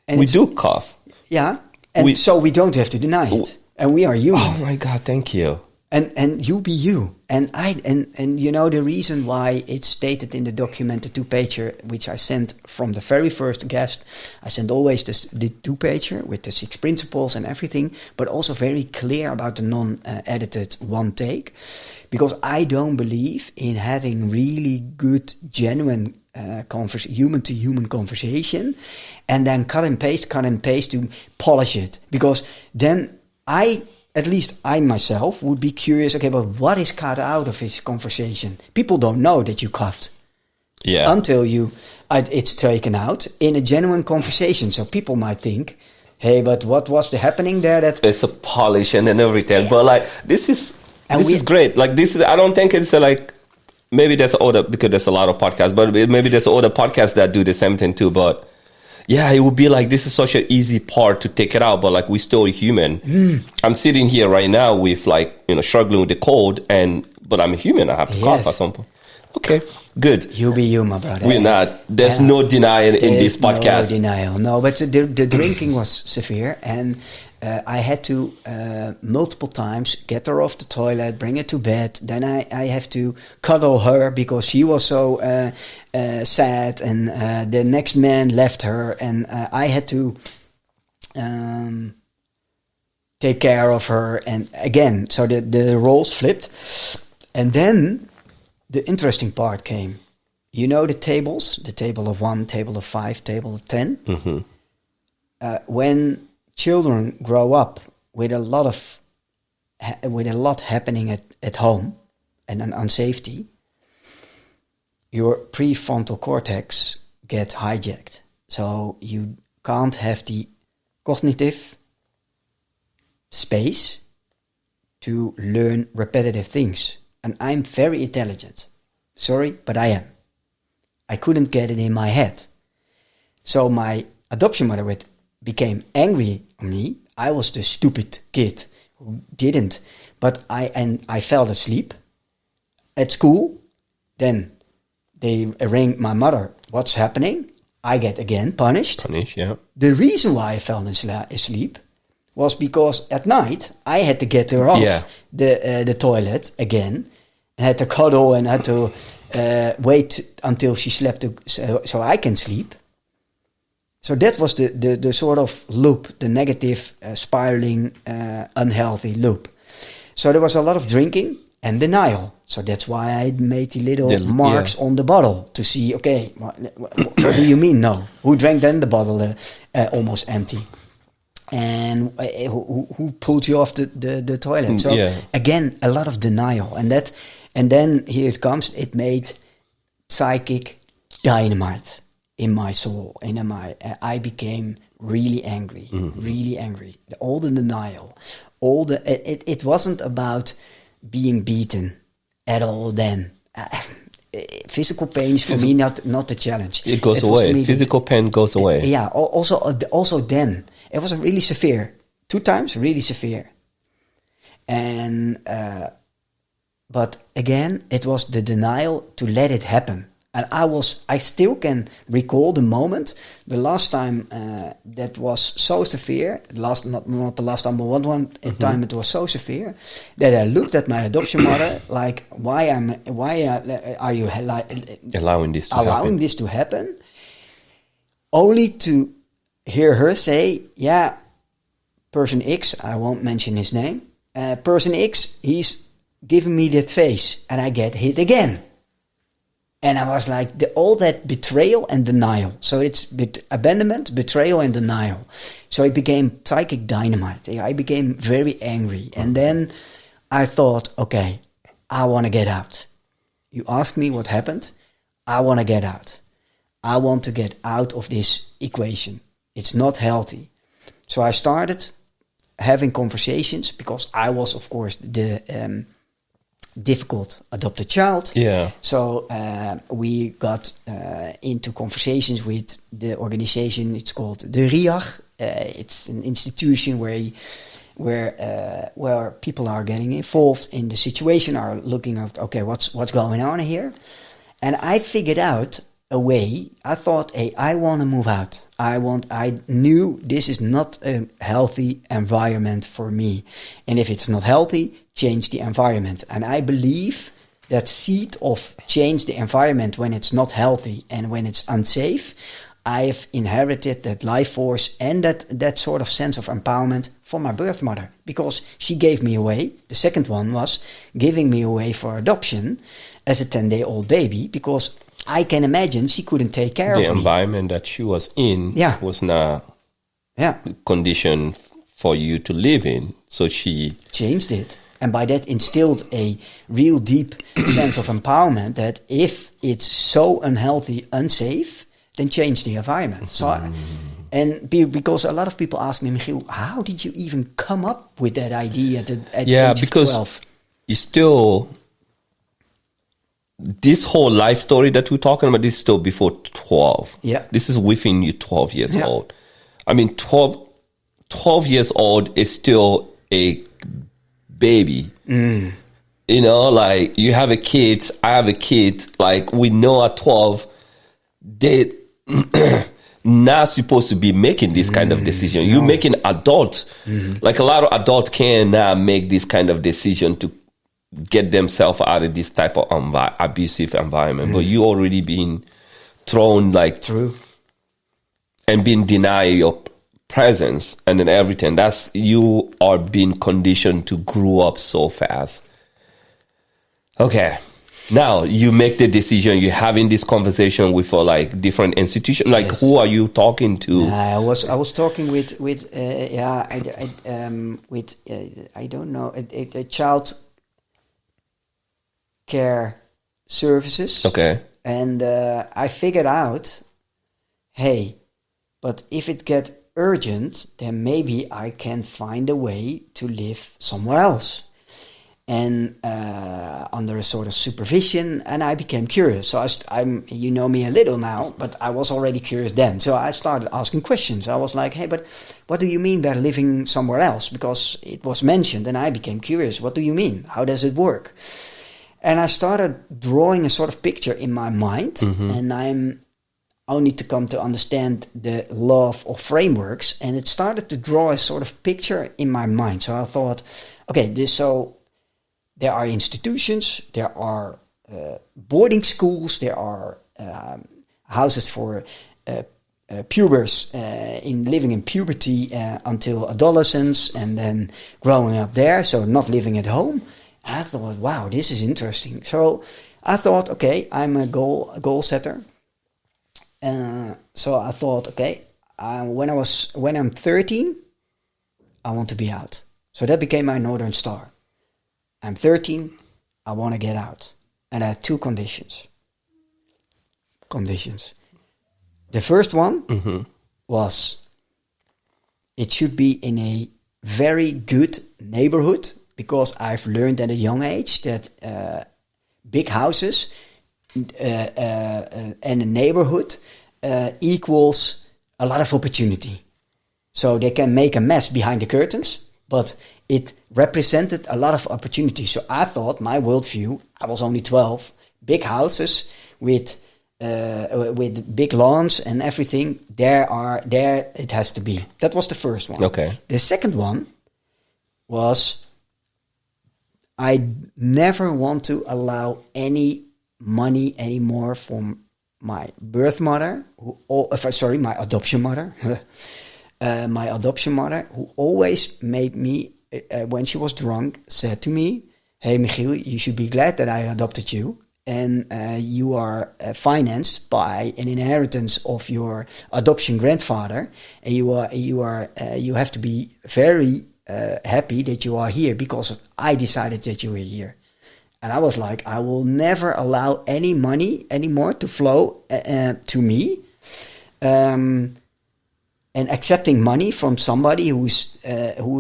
And we do cough. Yeah, and so we don't have to deny it. And we are human. Oh my God, thank you. And you be you. And the reason why it's stated in the document, the 2-pager, which I sent from the very first guest, I sent always the 2-pager with the 6 principles and everything, but also very clear about the non-edited one take, because I don't believe in having really good, genuine human-to-human conversation, and then cut and paste to polish it, because then at least I myself would be curious, okay, but what is cut out of his conversation? People don't know that you coughed. Yeah. Until it's taken out in a genuine conversation. So people might think, hey, but what was the happening there? That it's a polish and everything. Yeah. But like this is great. Like this is, I don't think it's like, maybe there's other, because there's a lot of podcasts, but maybe there's other podcasts that do the same thing too. But yeah, it would be like, this is such an easy part to take it out, but like, we're still human. I'm sitting here right now with like, struggling with the cold, but I'm a human. I have to cough at some point. Okay, good. You be you, my brother. We're not. There's no denial in this podcast. No denial. No, but the drinking was severe, and I had to multiple times get her off the toilet, bring her to bed. Then I have to cuddle her because she was so sad, and the next man left her, and I had to take care of her. And again, so the roles flipped, and then the interesting part came. You know the tables, the table of 1, table of 5, table of 10. Mm-hmm. When children grow up with a lot happening at home and an unsafety, your prefrontal cortex gets hijacked. So you can't have the cognitive space to learn repetitive things. And I'm very intelligent. Sorry, but I am. I couldn't get it in my head. So my adoption mother became angry on me. I was the stupid kid who didn't. But I fell asleep at school. Then they arraigned my mother. What's happening? I get again punished. Yeah. The reason why I fell asleep was because at night I had to get her off the toilet again, and had to cuddle and had to wait until she slept so I can sleep. So that was the sort of loop, the negative, spiraling, unhealthy loop. So there was a lot of drinking and denial. So that's why I made the little marks on the bottle to see, okay, what do you mean no? Who drank then the bottle almost empty? And who pulled you off the toilet? So again, a lot of denial. And then here it comes, it made psychic dynamite in my soul. I became really angry, really angry. All the denial, it wasn't about being beaten at all then. Physical pain is for me not the challenge. It goes away. Physical pain goes away. Yeah, also then. It was really severe. 2 times, really severe. And but again, it was the denial to let it happen. And I still can recall the moment, the last time that was so severe, not the last time, but one time it was so severe, that I looked at my adoption mother like, why are you allowing this to happen? Only to hear her say, yeah, person X, I won't mention his name, person X, he's giving me that face, and I get hit again. And I was like, all that betrayal and denial. So it's abandonment, betrayal, and denial. So it became psychic dynamite. I became very angry. And then I thought, okay, I want to get out. You ask me what happened. I want to get out. I want to get out of this equation. It's not healthy. So I started having conversations because I was, of course, the difficult adopted child. Yeah. So we got into conversations with the organization. It's called the RIAG. It's an institution where people are getting involved in the situation, are looking at, okay, what's going on here. And I figured out a way. I thought, hey, I want to move out. I knew this is not a healthy environment for me. And if it's not healthy, change the environment. And I believe that seed of change the environment when it's not healthy and when it's unsafe, I've inherited that life force and that sort of sense of empowerment from my birth mother, because she gave me away. The second one was giving me away for adoption as a 10-day-old baby, because I can imagine she couldn't take care of me. The environment that she was in was not conditioned for you to live in. So she changed it. And by that instilled a real deep sense of empowerment that if it's so unhealthy, unsafe, then change the environment. So, because a lot of people ask me, Michiel, how did you even come up with that idea at the age of 12? You still, this whole life story that we're talking about, this is still before 12. Yeah. This is within you 12 years old. I mean, 12 years old is still a baby. You know, like you have a kid, I have a kid, like we know at 12, they not supposed to be making this kind of decision. You're making adult. Like a lot of adults can now make this kind of decision to get themselves out of this type of abusive environment. But you already been thrown like... True. And being denied your presence and then everything. That's, you are being conditioned to grow up so fast. Okay. Now you make the decision. You're having this conversation with like different institutions. Like who are you talking to? I was talking with I don't know, a child care services. Okay. And I figured out, hey, but if it gets urgent, then maybe I can find a way to live somewhere else. And under a sort of supervision, and I became curious. So I'm, you know me a little now, but I was already curious then. So I started asking questions. I was like, hey, but what do you mean by living somewhere else? Because it was mentioned, and I became curious. What do you mean? How does it work? And I started drawing a sort of picture in my mind, and I'm only to come to understand the law of frameworks, and it started to draw a sort of picture in my mind. So I thought, okay, there are institutions, there are boarding schools, there are houses for pubers living in puberty until adolescence, and then growing up there, so not living at home. And I thought, wow, this is interesting. So I thought, okay, I'm a goal setter. So I thought, okay, when I'm 13, I want to be out. So that became my Northern Star. I'm 13, I want to get out. And I had two conditions. The first one was, it should be in a very good neighborhood, because I've learned at a young age that big houses and a neighborhood equals a lot of opportunity. So they can make a mess behind the curtains, but it represented a lot of opportunity. So I thought, my worldview, I was only 12, big houses with big lawns and everything, there it has to be. That was the first one. Okay. The second one was, I never want to allow any money anymore from my birth mother, my adoption mother, who always made me, when she was drunk, said to me, hey, Michiel, you should be glad that I adopted you. And you are financed by an inheritance of your adoption grandfather. And you have to be very happy that you are here, because I decided that you were here. And I was like, I will never allow any money anymore to flow to me. And accepting money from somebody who's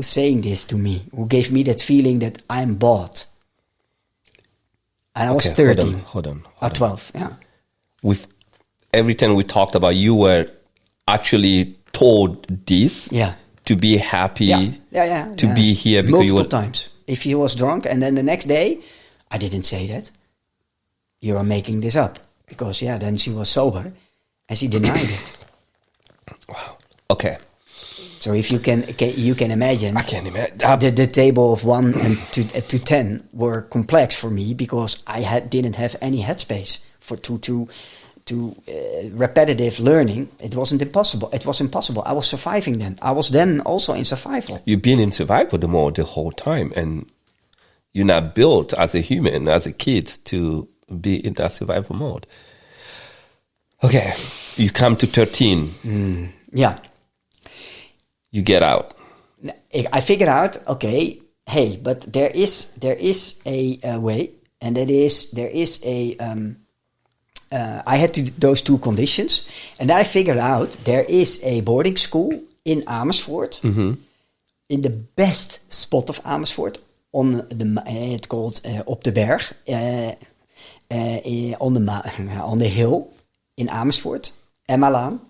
saying this to me, who gave me that feeling that I'm bought. And I was 13. Hold on. 12, yeah. With everything we talked about, you were actually told this to be happy, to be here. Because multiple times. If he was drunk, and then the next day, I didn't say that. You are making this up. Because, then she was sober, and she denied it. Wow. Okay. So if you can imagine, I can imagine the table of 1 and to 10 were complex for me, because I didn't have any headspace for to repetitive learning. It wasn't impossible. It was impossible. I was surviving then. I was then also in survival. You've been in survival mode the whole time, and you're not built as a human, as a kid, to be in that survival mode. Okay, you come to 13. Yeah. You get out. I figured out, okay, hey, but there is a way, and that is, there is a I had those two conditions. And I figured out there is a boarding school in Amersfoort. In the best spot of Amersfoort. It's called Op de Berg. On the hill in Amersfoort. Emmalaan.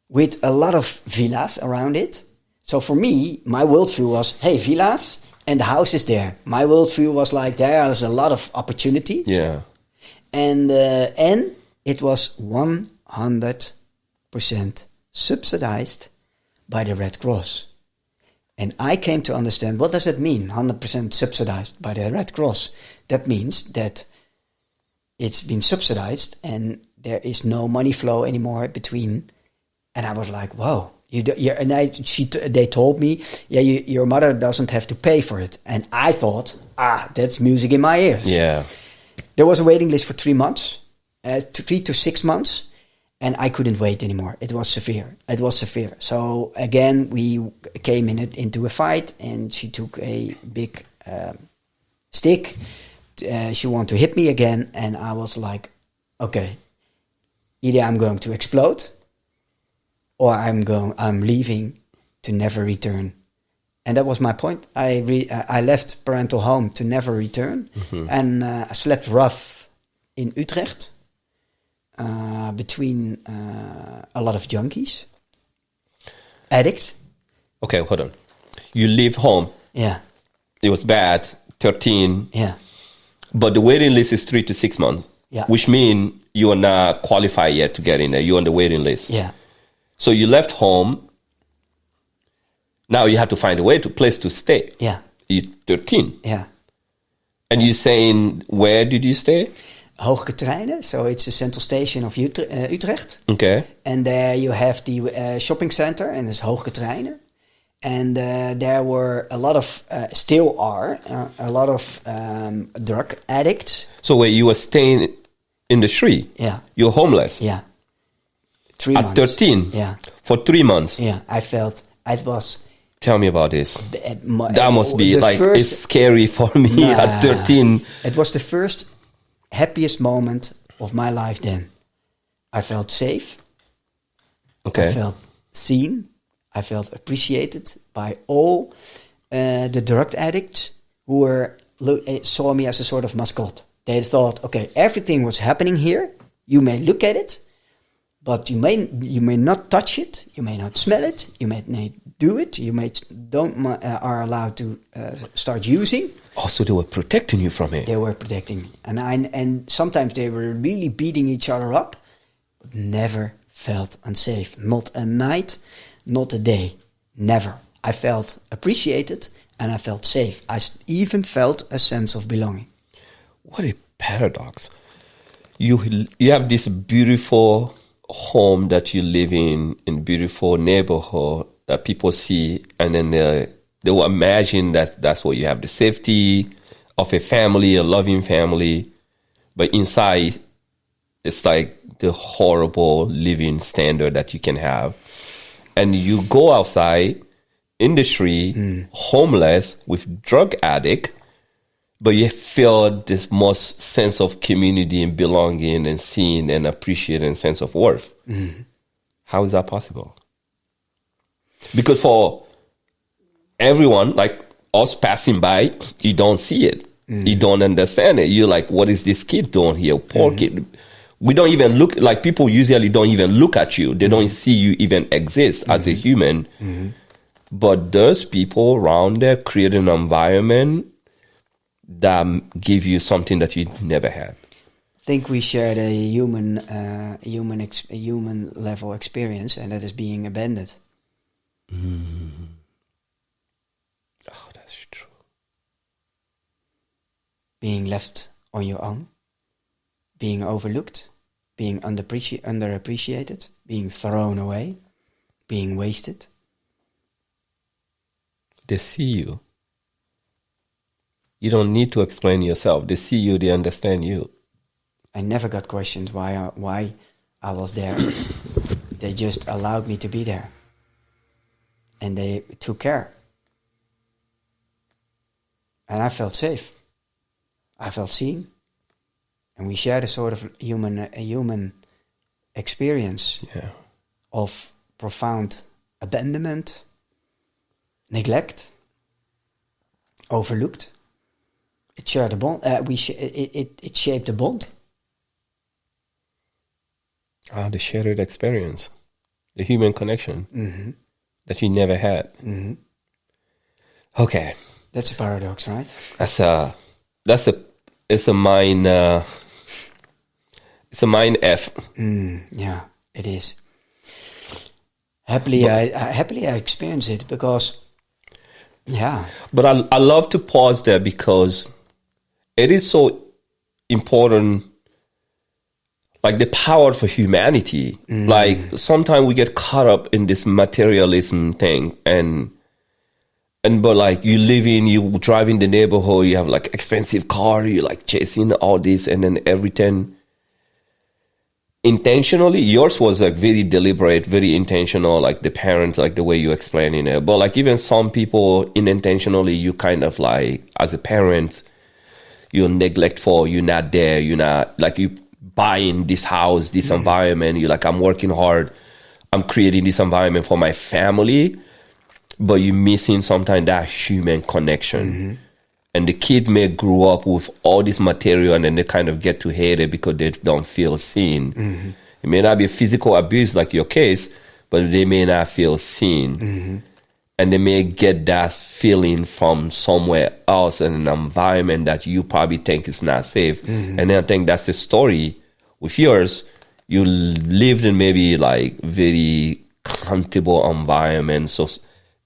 With a lot of villas around it. So for me, my worldview was, hey, villas and the house is there. My worldview was like, there's a lot of opportunity. Yeah. And it was 100% subsidized by the Red Cross. And I came to understand, what does it mean, 100% subsidized by the Red Cross? That means that it's been subsidized and there is no money flow anymore between. And I was like, wow. They told me, your mother doesn't have to pay for it. And I thought, that's music in my ears. Yeah. There was a waiting list for 3 months, 3 to 6 months, and I couldn't wait anymore. It was severe. So again, we came into a fight, and she took a big stick. She wanted to hit me again, and I was like, okay, either I'm going to explode, or I'm leaving to never return. And that was my point. I left parental home to never return. And I slept rough in Utrecht between a lot of junkies, addicts. Okay, hold on. You leave home. Yeah. It was bad, 13. Yeah. But the waiting list is 3 to 6 months. Yeah. Which means you are not qualified yet to get in there. You're on the waiting list. Yeah. So you left home. Now you have to find a place to stay. Yeah. You're 13. Yeah. And you're saying, where did you stay? Hooggetreinen. So it's the central station of Utrecht. Okay. And there you have the shopping center, and it's Hooggetreinen. And there were a lot of, still are, a lot of drug addicts. So where you were staying in the street? Yeah. You're homeless? Yeah. 3 At months. 13? Yeah. For 3 months? Yeah. I felt it was... Tell me about this. That must be it's scary for me at 13. It was the first happiest moment of my life then. I felt safe. Okay. I felt seen. I felt appreciated by all the drug addicts who saw me as a sort of mascot. They thought, okay, everything was happening here. You may look at it, but you may not touch it. You may not smell it. You may not do it. You may are allowed to start using. Also, they were protecting you from it. They were protecting me, and sometimes they were really beating each other up, but never felt unsafe. Not a night, not a day, never. I felt appreciated and I felt safe. I even felt a sense of belonging. What a paradox! You have this beautiful home that you live in beautiful neighborhood that people see, and then they will imagine that that's where you have the safety of a family, a loving family, but inside it's like the horrible living standard that you can have. And you go outside in the street, homeless with drug addict, but you feel this most sense of community and belonging and seen and appreciated and sense of worth. How is that possible? Because for everyone, like us passing by, you don't see it. You don't understand it. You're like, what is this kid doing here? Poor kid. We don't even look, like people usually don't even look at you. They don't see you even exist as a human. But those people around there create an environment that give you something that you never had. I think we shared a human level experience, and that is being abandoned. Oh, that's true. Being left on your own, being overlooked, being underappreciated, being thrown away, being wasted. They see you. You don't need to explain yourself. They see you, they understand you. I never got questioned why I was there. They just allowed me to be there. And they took care. And I felt safe. I felt seen. And we shared a sort of human experience of profound abandonment, neglect, overlooked. It shared a bond. It shaped a bond. The shared experience, the human connection that you never had. Mm-hmm. Okay, that's a paradox, right? It's a mind F. Yeah, it is. Happily, I experience it because, yeah. But I love to pause there because it is so important. Like the power for humanity. Like sometimes we get caught up in this materialism thing but like you drive in the neighborhood, you have like expensive car, you like chasing all this and then everything. Intentionally, yours was like very deliberate, very intentional, like the parents, like the way you explaining it. But like even some people unintentionally, you kind of like, as a parent, you're neglectful, you're not there, you're not like you buying this house, this environment. You're like, I'm working hard. I'm creating this environment for my family. But you're missing sometimes that human connection. And the kid may grow up with all this material and then they kind of get to hate it because they don't feel seen. It may not be physical abuse like your case, but they may not feel seen. And they may get that feeling from somewhere else in an environment that you probably think is not safe. And then I think that's the story with yours. You lived in maybe like very comfortable environment. So,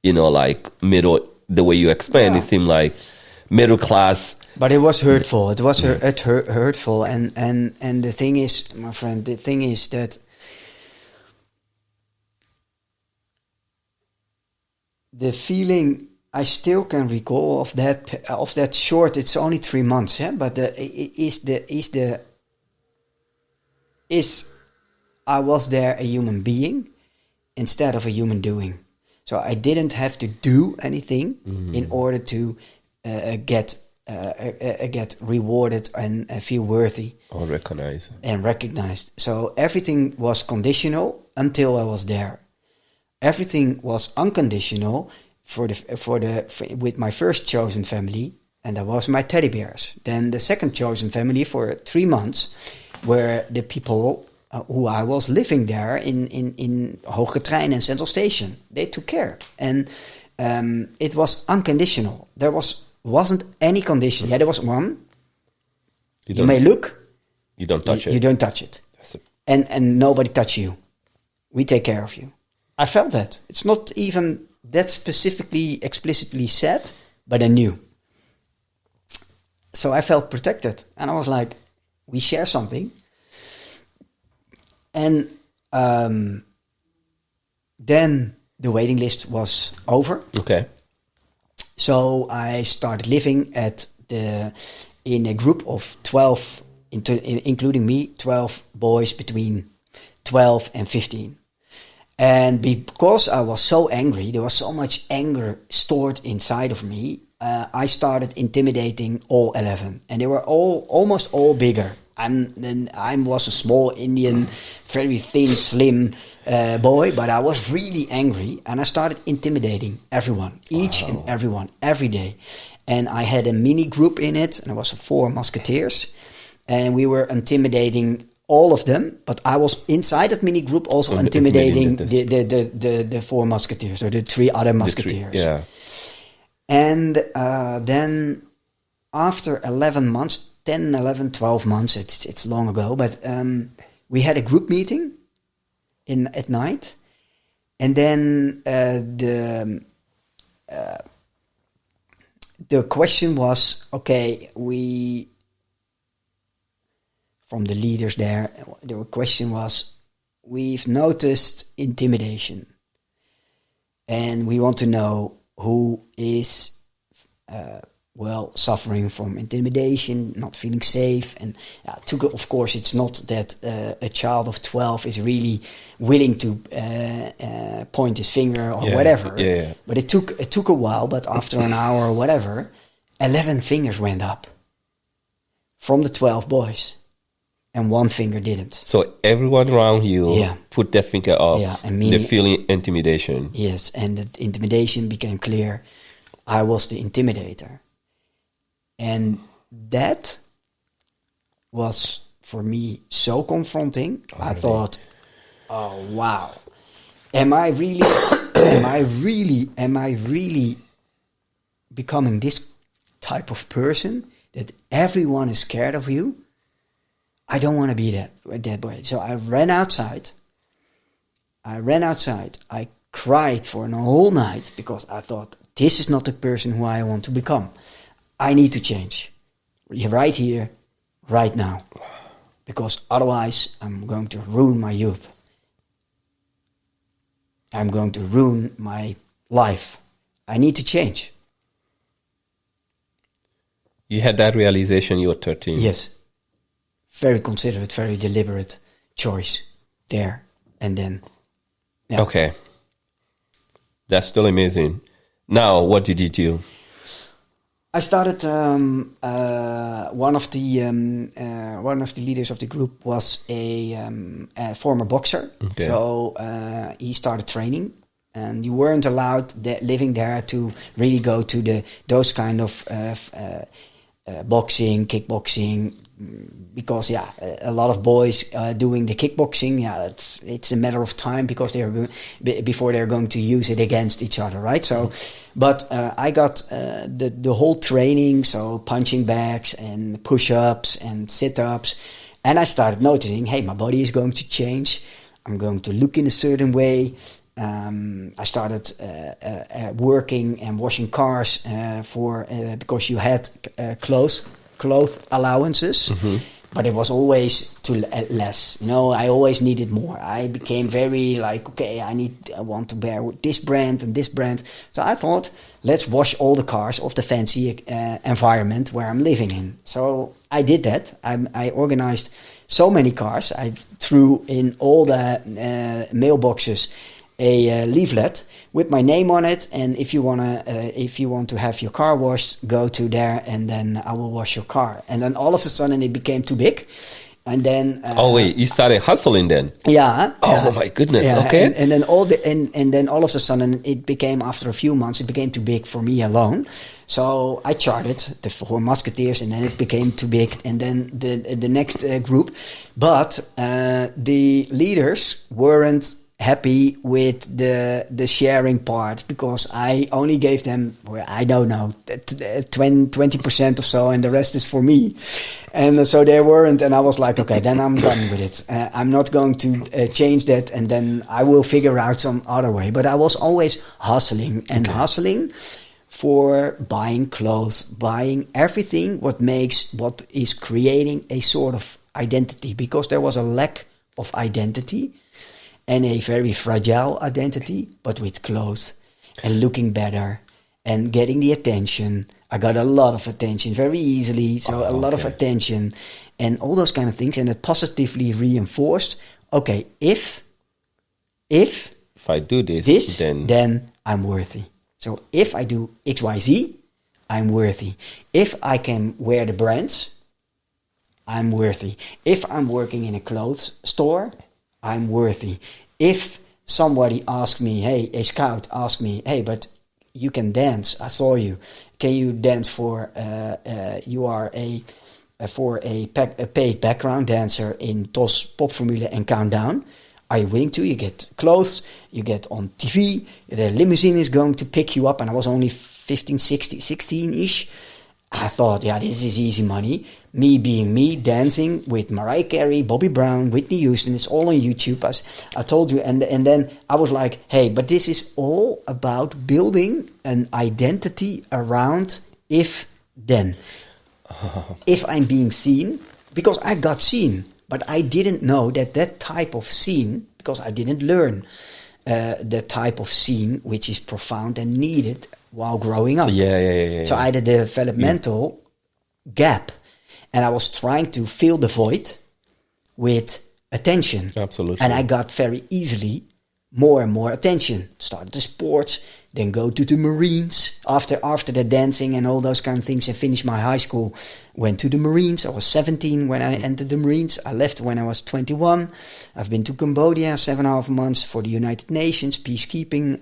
like the way you explained, it seemed like middle class. But it was hurtful. It was hurtful. And the thing is, my friend, that the feeling I still can recall of that short. It's only 3 months, but I was there a human being instead of a human doing. So I didn't have to do anything in order to get rewarded and feel worthy or recognized. So everything was conditional until I was there. Everything was unconditional with my first chosen family, and that was my teddy bears. Then the second chosen family for 3 months were the people who I was living there in Hoge Trein and Central Station. They took care, and it was unconditional. There wasn't any condition. Yeah, there was one. You may look. You don't touch it. You don't touch it. And nobody touch you. We take care of you. I felt that. It's not even that specifically, explicitly said, but I knew. So I felt protected. And I was like, we share something. And then the waiting list was over. Okay. So I started living in a group of 12, including me, 12 boys between 12 and 15. And because I was so angry, there was so much anger stored inside of me, I started intimidating all 11. And they were almost all bigger. And then I was a small Indian, very thin, slim boy, but I was really angry. And I started intimidating everyone, each and everyone, every day. And I had a mini group in it, and it was 4 musketeers. And we were intimidating all of them, but I was inside that mini group also intimidating the 4 musketeers, or the 3 other musketeers. Yeah. And then after 11 months, 10, 11, 12 months, it's long ago, but we had a group meeting at night, and then the question was, okay, from the leaders there, the question was, we've noticed intimidation, and we want to know who is suffering from intimidation, not feeling safe. And of course, it's not that a child of 12 is really willing to point his finger or whatever. Yeah. But it took a while. But after an hour or whatever, 11 fingers went up from the 12 boys. and one finger didn't. So everyone around you put their finger up. Yeah, and me, they're feeling intimidation. Yes, and the intimidation became clear. I was the intimidator. And that was, for me, so confronting. Oh, I thought, oh, wow. Am I really becoming this type of person that everyone is scared of you? I don't want to be that way. So I ran outside. I cried for a whole night because I thought, this is not the person who I want to become. I need to change. Right here, right now. Because otherwise, I'm going to ruin my youth. I'm going to ruin my life. I need to change. You had that realization you were 13? Yes. Very considerate, very deliberate choice there and then. Yeah. Okay. That's still amazing. Now, what did you do? I started. One of the leaders of the group was a former boxer. Okay. So he started training, and you weren't allowed living there to really go to those kind of boxing, kickboxing. Because a lot of boys doing the kickboxing, it's a matter of time because before they're going to use it against each other, right? So, but I got the whole training, so punching bags and push-ups and sit-ups, and I started noticing, hey, my body is going to change. I'm going to look in a certain way. I started working and washing cars because you had clothes allowances, but it was always too less. I always needed more. I became very like, okay, I want to wear this brand and this brand. So I thought, let's wash all the cars of the fancy environment where I'm living in. So I did that. I organized so many cars. I threw in all the mailboxes a leaflet with my name on it, and if you want to have your car washed, go to there, and then I will wash your car. And then all of a sudden it became too big, and then you started hustling then? Yeah. Oh my goodness. Yeah, okay. And then then all of a sudden it became, after a few months, it became too big for me alone. So I charted the 4 Musketeers, and then it became too big, and then the next group, but the leaders weren't happy with the sharing part, because I only gave them, I don't know, 20% or so, and the rest is for me. And so they weren't, and I was like, okay, then I'm done with it. I'm not going to change that, and then I will figure out some other way. But I was always hustling hustling for buying clothes, buying everything what is creating a sort of identity, because there was a lack of identity. And a very fragile identity, but with clothes and looking better and getting the attention. I got a lot of attention very easily, so a lot of attention and all those kind of things. And it positively reinforced, okay, if I do this, then I'm worthy. So if I do XYZ, I'm worthy. If I can wear the brands, I'm worthy. If I'm working in a clothes store, I'm worthy. If somebody asks me, hey, a scout asked me, hey, but you can dance. I saw you. Can you dance for? You are a paid background dancer in TOS, Popformule and Countdown. Are you willing to? You get clothes. You get on TV. The limousine is going to pick you up. And I was only 15, 16-ish. I thought, this is easy money. Me being me, dancing with Mariah Carey, Bobby Brown, Whitney Houston. It's all on YouTube, as I told you. And then I was like, hey, but this is all about building an identity around if-then. If I'm being seen, because I got seen. But I didn't know that type of scene, because I didn't learn the type of scene which is profound and needed while growing up. So I had a developmental gap, and I was trying to fill the void with attention. Absolutely. And I got very easily more and more attention. Started the sports, then go to the Marines. After the dancing and all those kind of things, and finished my high school, went to the Marines. I was 17 when I entered the Marines. I left when I was 21. I've been to Cambodia 7.5 months for the United Nations, peacekeeping,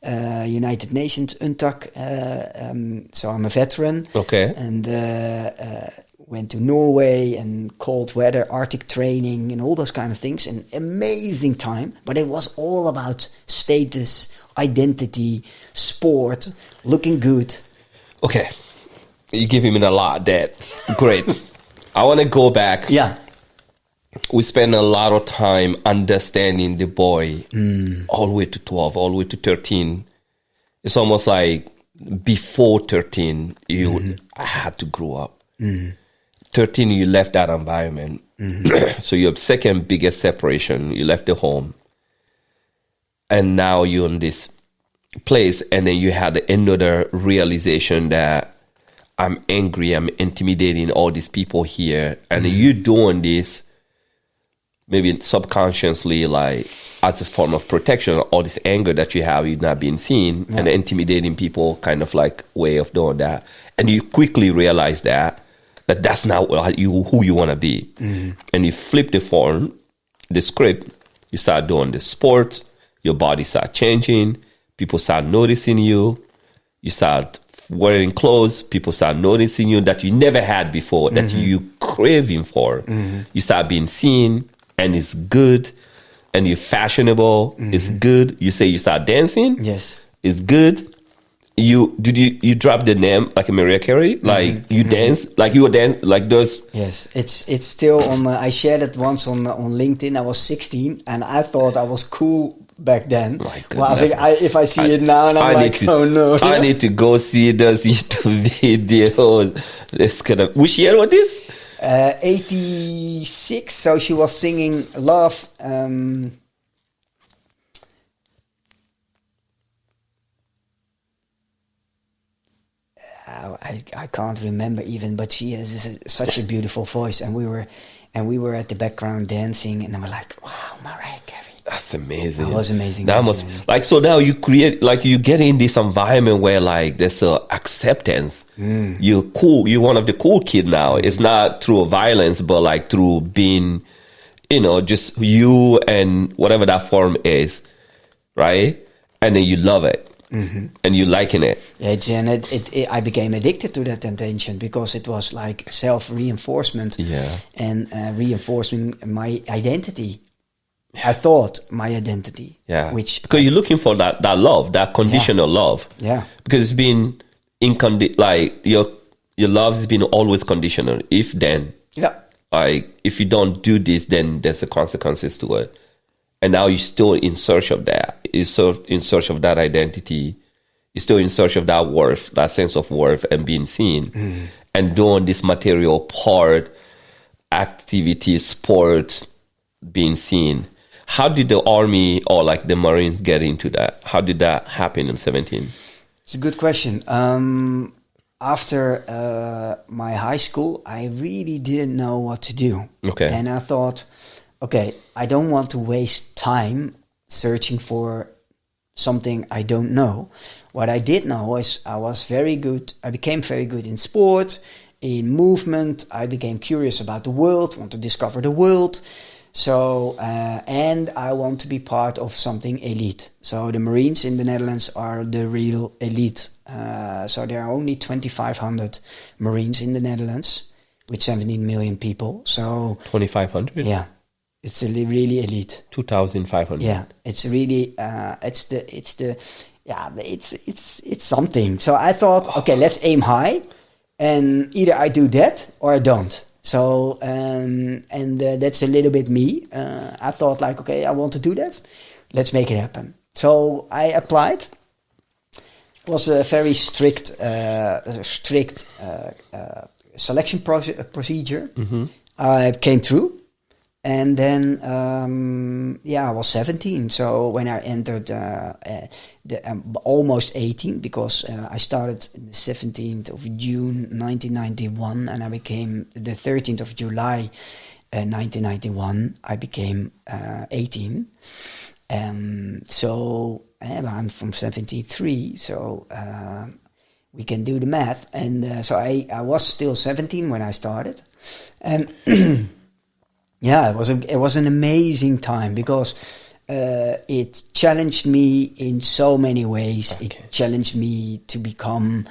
United Nations, UNTAC. So I'm a veteran. Okay. And went to Norway and cold weather, Arctic training and all those kind of things. An amazing time. But it was all about status, identity, sport, looking good. Okay. You're giving me a lot, Dad. Great. I want to go back. Yeah. We spend a lot of time understanding the boy all the way to 12, all the way to 13. It's almost like before 13, I had to grow up. 13, you left that environment. So your second biggest separation, you left the home. And now you're in this place, and then you had another realization that I'm angry, I'm intimidating all these people here. And you're doing this maybe subconsciously, like as a form of protection, all this anger that you have, you're not being seen, and intimidating people, kind of like way of doing that. And you quickly realize that that's not who you want to be. And you flip the form, the script, you start doing the sport, your body start changing, people start noticing you, you start wearing clothes, people start noticing you that you never had before, that you craving for. You start being seen, and it's good, and you're fashionable, it's good. You say you start dancing, Yes. it's good. You drop the name like a Mariah Carey, like you dance, like you were dance, like those. Yes, it's still on. I shared it once on LinkedIn. I was 16, and I thought I was cool back then. Well, I think if I see it now, and I'm like, oh no, I need to go see those YouTube videos. This kind of, which year was this? 86. So she was singing "Love." I can't remember even, but she has such a beautiful voice, and we were at the background dancing, and I was like, wow, Mariah Carey. That's amazing. That was amazing. That must like, so now you create, like, you get in this environment where like there's a acceptance. You're cool. You're one of the cool kid now. It's not through violence, but like through being, just you and whatever that form is, right? And then you love it. And you liking it. Yeah, I became addicted to that attention because it was like self-reinforcement and reinforcing my identity. I thought my identity. Yeah. Because you're looking for that love, that conditional love. Yeah. Because it's been like your love has been always conditional. If then. Yeah. Like if you don't do this, then there's a consequences to it. And now you're still in search of that. You're still in search of that identity. You're still in search of that worth, that sense of worth and being seen. And doing this material part, activity, sport, being seen. How did the army or like the Marines get into that? How did that happen in 17? It's a good question. After my high school, I really didn't know what to do. Okay. And I thought, okay, I don't want to waste time searching for something I don't know. What I did know is I became very good in sport, in movement. I became curious about the world, want to discover the world. So, and I want to be part of something elite. So the Marines in the Netherlands are the real elite. So there are only 2,500 Marines in the Netherlands with 17 million people. So 2,500? Yeah. It's really elite. 2,500. Yeah, it's really it's something. So I thought, okay, let's aim high, and either I do that or I don't. So that's a little bit me. I thought like, okay, I want to do that. Let's make it happen. So I applied. It was a very strict selection procedure. I came through. And then, I was 17. So when I entered, almost 18, because I started on the 17th of June 1991, and I became the 13th of July 1991. I became 18, So I'm from 73, so we can do the math. And so I was still 17 when I started. And yeah, it was an amazing time because it challenged me in so many ways. Okay. It challenged me to become,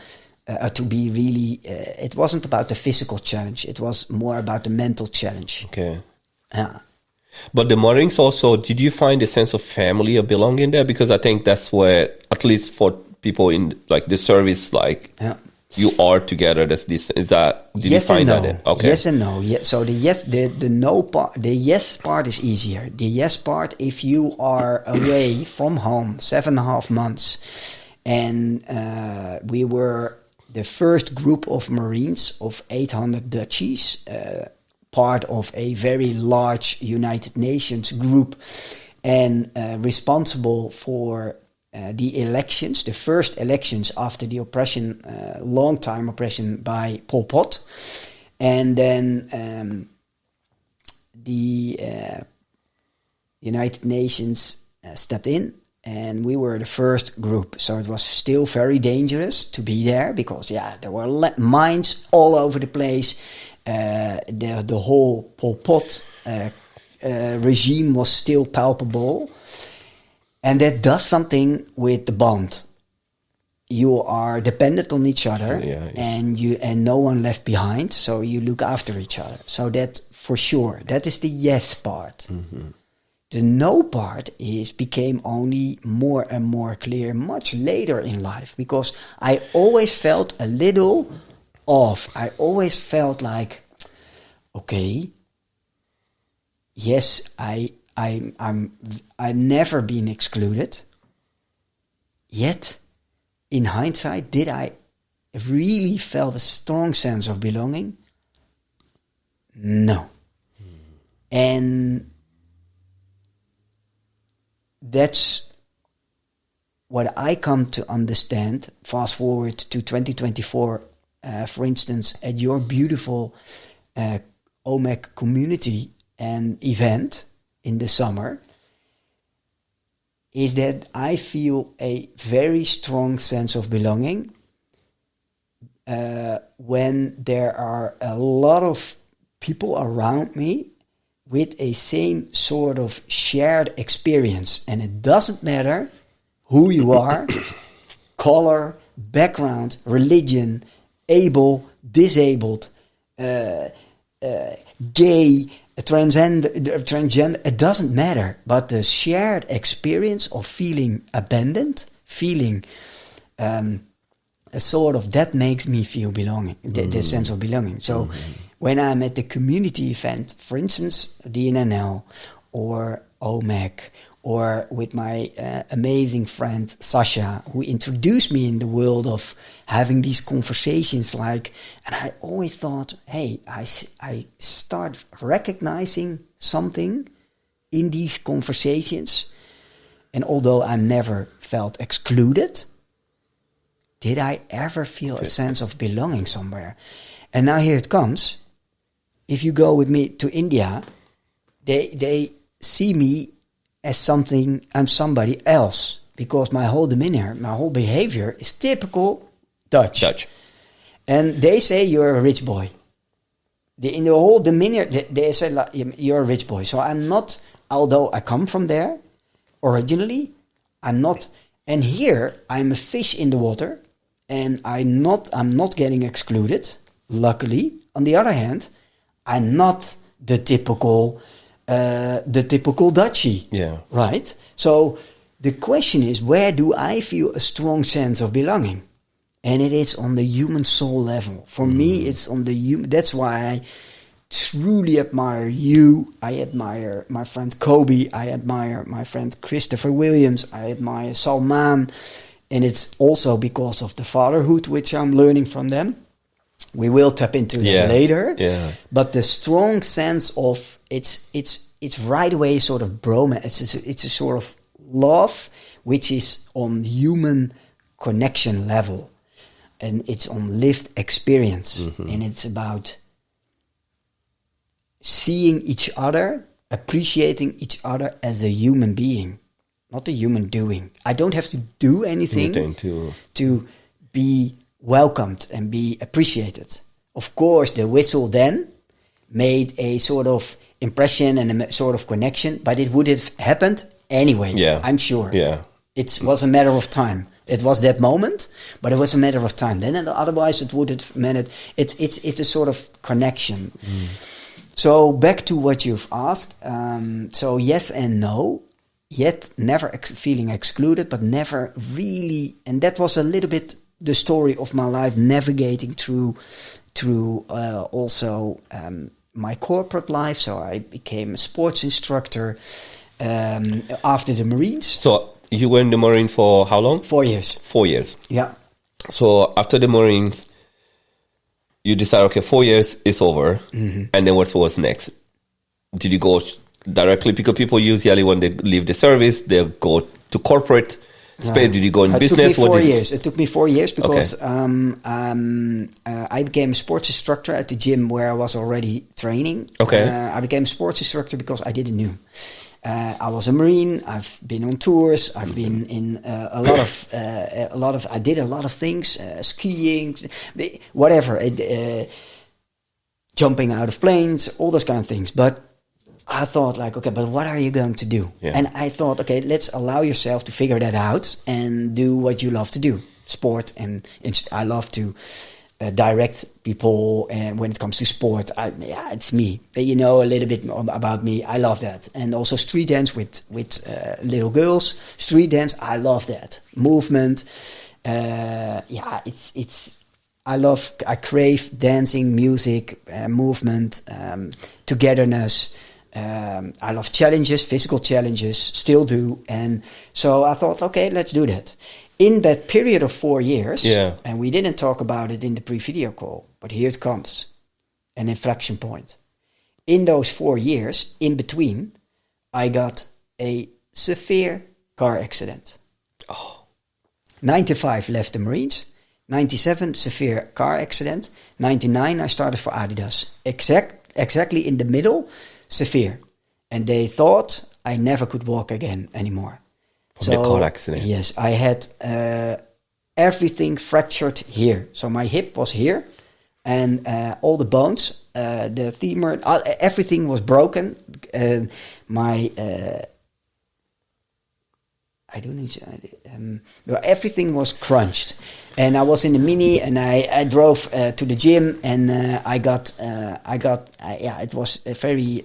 to be really, it wasn't about the physical challenge. It was more about the mental challenge. Okay. Yeah. But the mornings also, did you find a sense of family or belonging there? Because I think that's where, at least for people in like the service, like you are together. That's this. Is that? Did yes you find and no. that? Okay. Yes and no. Yeah. So the no part, the yes part is easier. The yes part, if you are away from home 7.5 months, and we were the first group of Marines of 800 Dutchies. Part of a very large United Nations group and responsible for the elections, the first elections after the oppression, long-time oppression by Pol Pot. And then the United Nations stepped in and we were the first group. So it was still very dangerous to be there because, there were mines all over the place. The whole Pol Pot regime was still palpable, and that does something with the bond. You are dependent on each other, and no one left behind. So you look after each other. So that for sure, that is the yes part. Mm-hmm. The no part became only more and more clear much later in life because I always felt a little off. I always felt like, okay, yes, I've never been excluded. Yet, in hindsight, did I really felt a strong sense of belonging? No. And that's what I come to understand. Fast forward to 2024, for instance, at your beautiful OMEC community and event in the summer, is that I feel a very strong sense of belonging when there are a lot of people around me with a same sort of shared experience. And it doesn't matter who you are, color, background, religion, able, disabled, gay, transgender, it doesn't matter. But the shared experience of feeling abandoned, feeling a sort of, that makes me feel belonging, the sense of belonging. So when I'm at the community event, for instance, DNNL or OMEC, or with my amazing friend Sasha, who introduced me in the world of having these conversations, and I always thought, hey, I start recognizing something in these conversations, and although I never felt excluded, did I ever feel a sense of belonging somewhere? And now here it comes. If you go with me to India, they see me as something, I'm somebody else, because my whole demeanor, my whole behavior is typical Dutch. And they say you're a rich boy. In the whole demeanor, they say you're a rich boy. So I'm not, although I come from there originally, I'm not, and here I'm a fish in the water, and I'm not getting excluded, luckily. On the other hand, I'm not the typical Dutchie. Yeah. Right? So the question is, where do I feel a strong sense of belonging? And it is on the human soul level. For me, it's on the human. That's why I truly admire you. I admire my friend Kobe. I admire my friend Christopher Williams. I admire Salman. And it's also because of the fatherhood, which I'm learning from them. We will tap into that later. Yeah. But the strong sense of it's right away sort of bromance. It's a sort of love which is on human connection level, and it's on lived experience, and it's about seeing each other, appreciating each other as a human being, not the human doing. I don't have to do anything to be welcomed and be appreciated. Of course, the whistle then made a sort of impression and a sort of connection, but it would have happened anyway. Yeah. I'm sure. Yeah. It was a matter of time. It was that moment, but it was a matter of time. Then otherwise it would have meant it's a sort of connection. So back to what you've asked. So yes and no, yet never feeling excluded, but never really. And that was a little bit the story of my life, navigating through also my corporate life. So I became a sports instructor after the Marines. So you were in the Marine for how long? 4 years. 4 years. Yeah. So after the Marines, you decided, okay, 4 years is over. And then what was next? Did you go directly? Because people usually, when they leave the service, they go to corporate space. Did you go in business? It took me 4 years. It took me 4 years because I became a sports instructor at the gym where I was already training. Okay. I became a sports instructor because I didn't know. I was a Marine. I've been on tours. I've been in a lot of. I did a lot of things, skiing, whatever, jumping out of planes, all those kind of things. But I thought, like, okay, but what are you going to do? Yeah. And I thought, okay, let's allow yourself to figure that out and do what you love to do, sport, and I love to. Direct people, and when it comes to sport, it's me. You know a little bit more about me. I love that, and also street dance with little girls. Street dance, I love that movement. It's. I crave dancing, music, movement, togetherness. I love challenges, physical challenges, still do, and so I thought, okay, let's do that. In that period of 4 years, and we didn't talk about it in the pre-video call, but here it comes, an inflection point. In those 4 years, in between, I got a severe car accident. 95 left the Marines, 97 severe car accident, 99 I started for Adidas. Exactly in the middle, severe. And they thought I never could walk again anymore. From the car accident. Yes, I had everything fractured here. So my hip was here, and all the bones, the femur, everything was broken. Everything was crunched. And I was in the Mini, and I drove to the gym, and it was very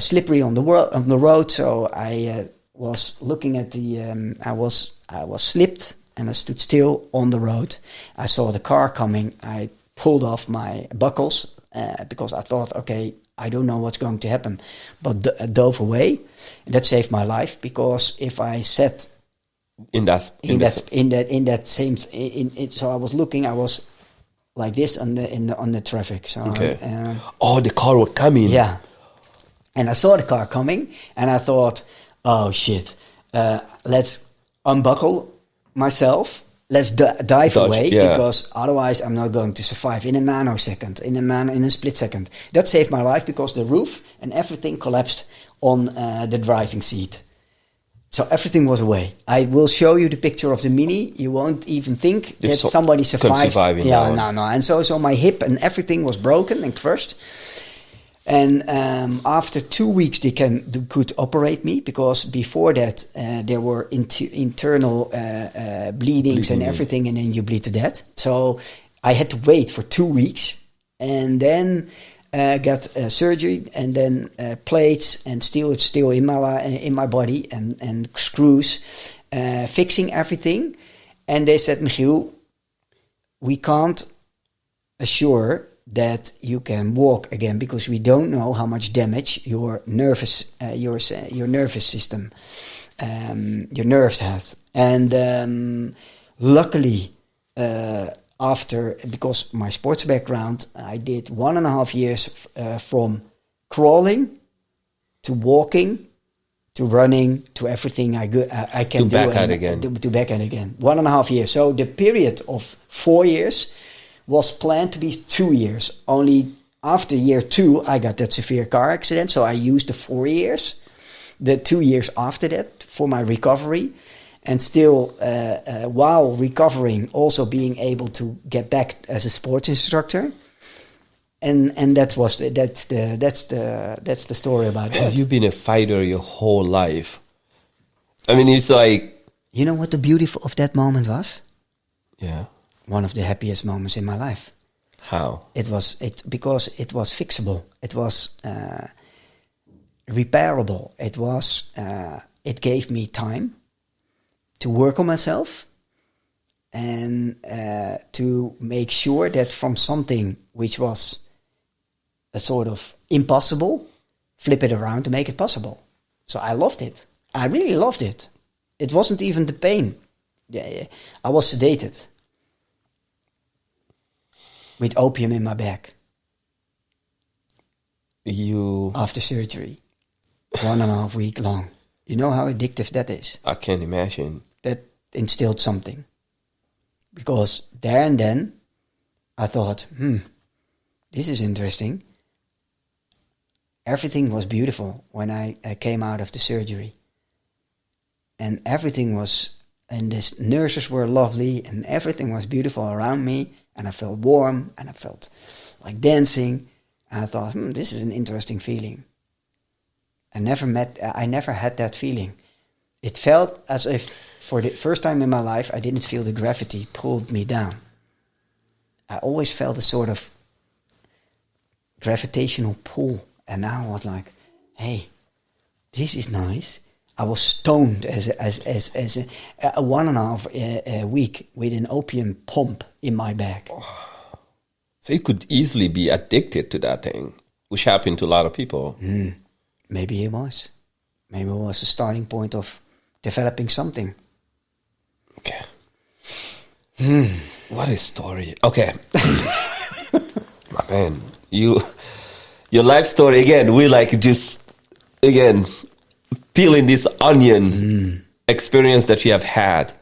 slippery on the road. So I was looking at I was slipped, and I stood still on the road. I saw the car coming. I pulled off my buckles because I thought, okay, I don't know what's going to happen, but dove away. And that saved my life, because if I sat so I was looking, I was like this on the traffic. So okay. The car was coming. Yeah, and I saw the car coming, and I thought, oh shit, let's unbuckle myself, let's dive away, because otherwise I'm not going to survive in a nanosecond, in a split second. That saved my life, because the roof and everything collapsed on the driving seat. So everything was away. I will show you the picture of the Mini. You won't even think that somebody survived. No. And so my hip and everything was broken and crushed. And after 2 weeks, they could operate me, because before that there were internal bleedings and everything, and then you bleed to death. So I had to wait for 2 weeks, and then got surgery, and then plates, and it's still in my body, and screws, fixing everything. And they said, Michiel, we can't assure that you can walk again, because we don't know how much damage your nervous system, your nerves has. And luckily, because my sports background, I did 1.5 years from crawling to walking to running to everything I can do. To backhand again. 1.5 years. So the period of 4 years was planned to be 2 years. Only after year 2, I got that severe car accident. So I used the 4 years. The 2 years after that, for my recovery, and still while recovering, also being able to get back as a sports instructor. And that's the story about that. You've been a fighter your whole life. I mean, it's like, you know what the beauty of that moment was? Yeah. One of the happiest moments in my life. How? Because it was fixable. It was repairable. It gave me time to work on myself and to make sure that from something which was a sort of impossible, flip it around to make it possible. So I loved it. I really loved it. It wasn't even the pain. Yeah. I was sedated with opium in my back. After surgery, 1.5 week long. You know how addictive that is? I can't imagine. That instilled something. Because there and then, I thought, this is interesting. Everything was beautiful when I came out of the surgery. And everything was, and the nurses were lovely, and everything was beautiful around me, and I felt warm, and I felt like dancing, and I thought, this is an interesting feeling. I never had that feeling. It felt as if, for the first time in my life, I didn't feel the gravity pulled me down. I always felt a sort of gravitational pull, and now I was like, hey, this is nice. I was stoned as a 1.5 week with an opium pump in my back. So you could easily be addicted to that thing, which happened to a lot of people. Maybe it was. Maybe it was a starting point of developing something. Okay. What a story. Okay. My man, your life story, again, we like just, again, peeling this onion experience that you have had.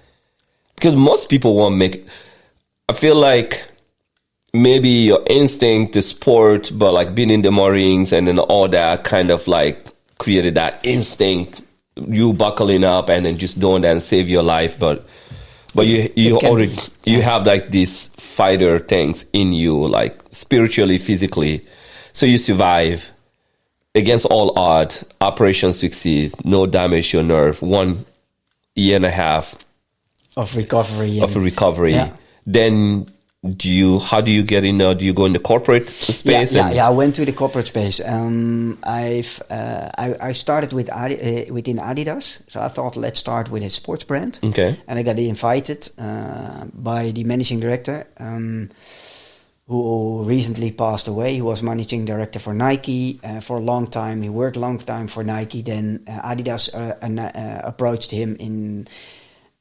Because most people won't make, I feel like maybe your instinct to sport, but like being in the Marines and then all that kind of like created that instinct, you buckling up and then just doing that and save your life. But you already, you have like these fighter things in you, like spiritually, physically. So you survive against all odds. Operation succeeds, no damage to your nerve. 1.5 years of recovery. Yeah. Then how do you get in? Do you go in the corporate space? Yeah. I went to the corporate space. I started within Adidas, so I thought let's start with a sports brand. Okay. And I got invited by the managing director, who recently passed away. He was managing director for Nike for a long time. He worked a long time for Nike. Then Adidas approached him in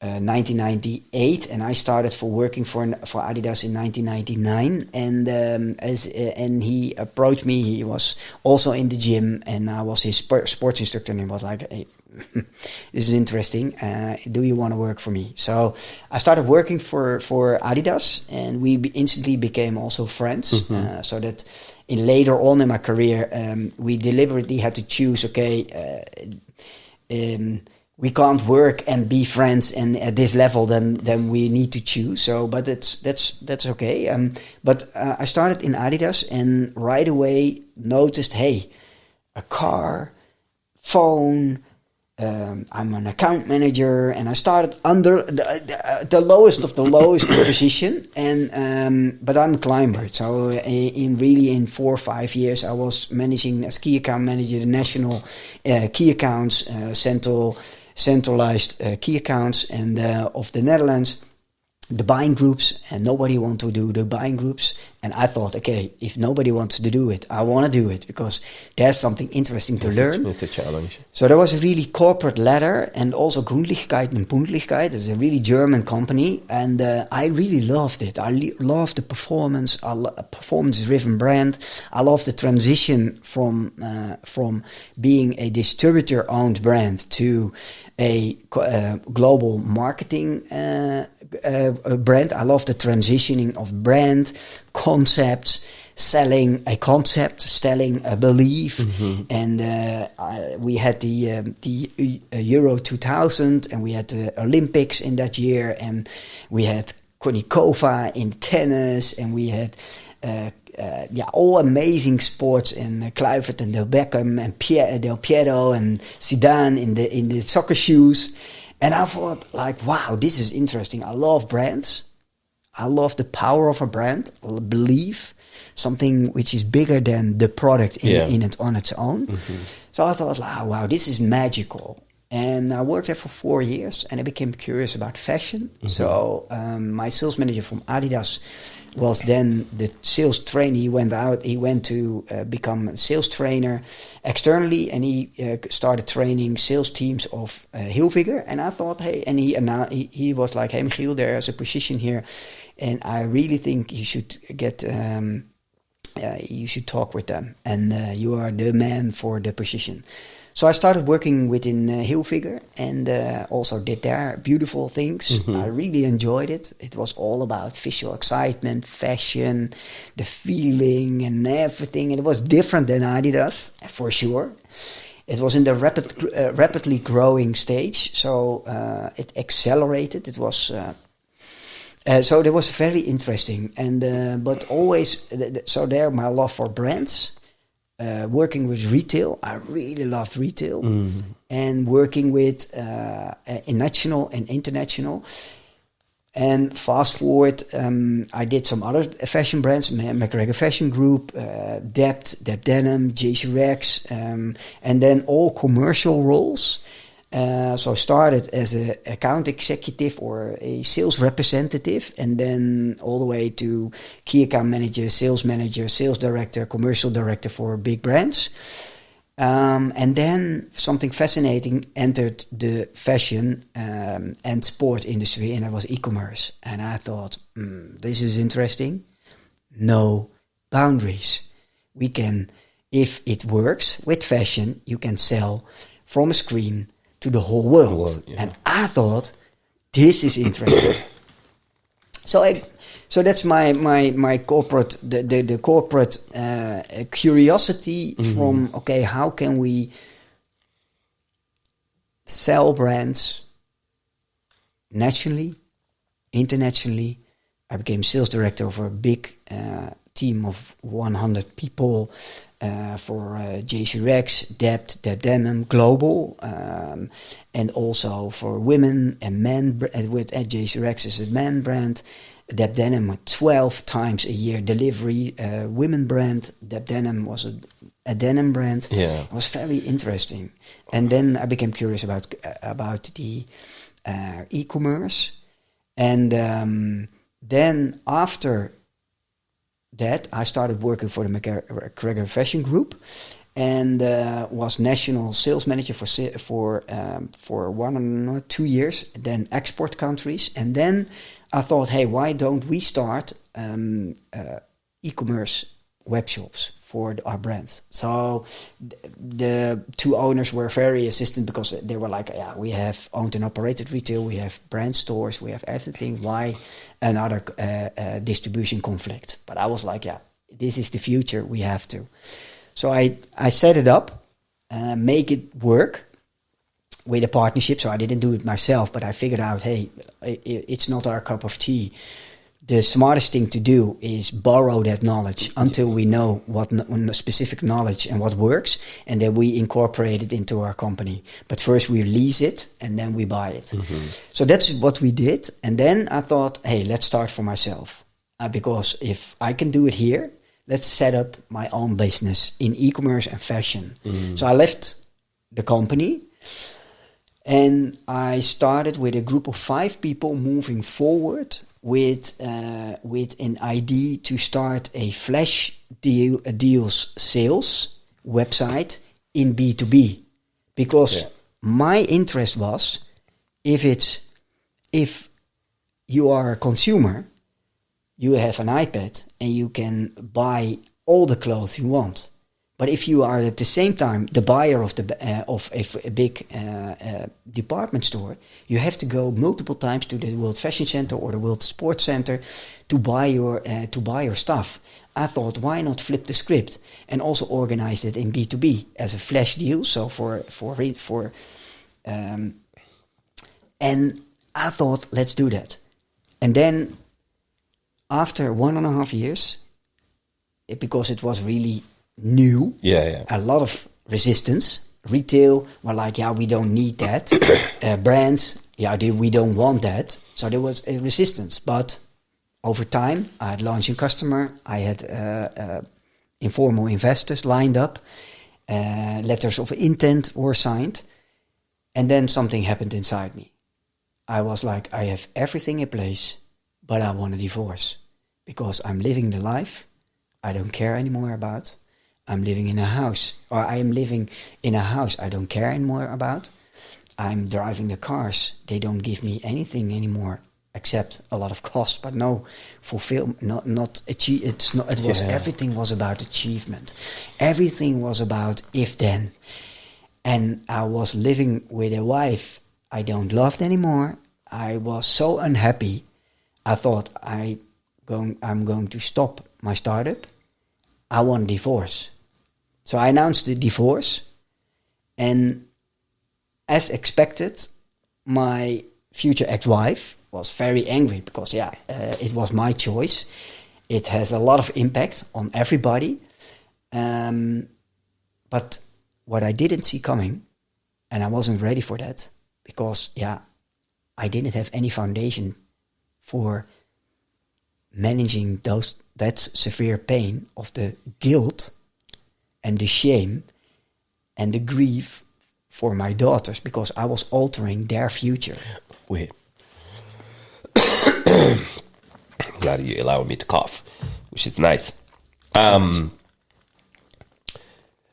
1998, and I started working for Adidas in 1999. And he approached me. He was also in the gym, and I was his sports instructor. And he was like, "Hey, this is interesting. Do you want to work for me?" So I started working for Adidas, and we instantly became also friends. So that later on in my career, we deliberately had to choose. We can't work and be friends, and at this level, then we need to choose. So, but that's okay. But I started in Adidas, and right away noticed, hey, a car, phone. I'm an account manager, and I started under the lowest of the lowest position. And but I'm a climber, so in 4 or 5 years, I was managing as key account manager the national key accounts, centralized key accounts, and of the Netherlands, the buying groups, and nobody wanted to do the buying groups. And I thought, okay, if nobody wants to do it, I want to do it, because there's something interesting to learn. It's a challenge. So there was a really corporate ladder, and also Gründlichkeit and Pünktlichkeit. It's a really German company, and I really loved it. I loved the performance, a performance-driven brand. I loved the transition from being a distributor-owned brand to a global marketing brand. I love the transitioning of brand concepts, selling a concept, selling a belief. And we had the Euro 2000, and we had the Olympics in that year, and we had Konikova in tennis, and we had all amazing sports, and Kluivert and Del Beckham and Del Piero and Zidane in the soccer shoes. And I thought, like, wow, this is interesting. I love brands. I love the power of a brand, belief, something which is bigger than the product in it on its own. So I thought, wow, this is magical. And I worked there for 4 years, and I became curious about fashion. So my sales manager from Adidas was then the sales trainee. He went out. He went to become a sales trainer externally, and he started training sales teams of Hilfiger. And I thought, hey, and he was like, hey, Michiel, there's a position here, and I really think you should get. You should talk with them, and you are the man for the position. So I started working within Hilfiger, and also did there beautiful things. I really enjoyed it. It was all about visual excitement, fashion, the feeling and everything. And it was different than Adidas, for sure. It was in the rapidly growing stage, so it accelerated. It was... so that was very interesting. And but always... So there, my love for brands... working with retail, I really loved retail, and working with national and international. And fast forward, I did some other fashion brands, McGregor Fashion Group, Deb Denim, JC Rex, and then all commercial roles. So I started as an account executive or a sales representative, and then all the way to key account manager, sales director, commercial director for big brands. And then something fascinating entered the fashion and sport industry, and that was e-commerce. And I thought, this is interesting. No boundaries. We can, if it works with fashion, you can sell from a screen to the whole world. And I thought, this is interesting. So that's my corporate, the corporate curiosity from, okay, how can we sell brands nationally, internationally? I became sales director of a big team of 100 people, for JC Rex, Deb Denim, global, and also for women and men. With JC Rex is a men brand, Deb Denim 12 times a year delivery, women brand. Deb Denim was a denim brand. Yeah, it was very interesting. And then I became curious about the e-commerce, and then after that, I started working for the McGregor Fashion Group, and was national sales manager for 1 or 2 years. Then export countries, and then I thought, hey, why don't we start e-commerce web shops for our brands? So the two owners were very assistant, because they were like, yeah, we have owned and operated retail, we have brand stores, we have everything. Why another distribution conflict? But I was like, yeah, this is the future. We have to. So I set it up, make it work with a partnership. So I didn't do it myself, but I figured out, hey, it's not our cup of tea. The smartest thing to do is borrow that knowledge until we know what specific knowledge and what works, and then we incorporate it into our company. But first we lease it, and then we buy it. So that's what we did. And then I thought, hey, let's start for myself. Because if I can do it here, let's set up my own business in e-commerce and fashion. So I left the company, and I started with a group of 5 people moving forward with an idea to start a flash deals sales website in B2B, because my interest was, if you are a consumer, you have an iPad and you can buy all the clothes you want, But if you are at the same time the buyer of a big department store, you have to go multiple times to the World Fashion Center or the World Sports Center to buy your stuff. I thought, why not flip the script and also organize it in B2B as a flash deal? So and I thought, let's do that. And then after 1.5 years, because it was really new, a lot of resistance. Retail were like, we don't need that. Brands, we don't want that. So there was a resistance. But over time, I had launching customer. I had informal investors lined up. Letters of intent were signed. And then something happened inside me. I was like, I have everything in place, but I want a divorce. Because I'm living the life I don't care anymore about. I'm living in a house. Or I am living in a house I don't care anymore about. I'm driving the cars. They don't give me anything anymore except a lot of cost, but no fulfillment, not achieve. Everything was about achievement. Everything was about if then. And I was living with a wife I don't love anymore. I was so unhappy. I thought I'm going to stop my startup. I want a divorce. So I announced the divorce. And as expected, my future ex-wife was very angry because, it was my choice. It has a lot of impact on everybody. But what I didn't see coming, and I wasn't ready for that, because, I didn't have any foundation for managing that severe pain of the guilt and the shame and the grief for my daughters, because I was altering their future. Wait. Glad you allowed me to cough, which is nice.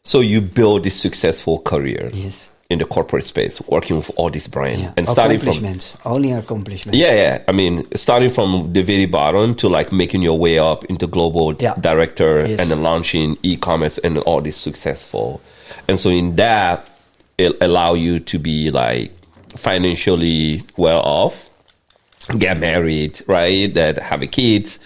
So you build this successful career. Yes. In the corporate space, working with all these brands, and starting from only accomplishments. I mean, starting from the very bottom to like making your way up into global director, and then launching e-commerce and all this successful. And so in that, it allow you to be like financially well off, get married, right? That have a kids,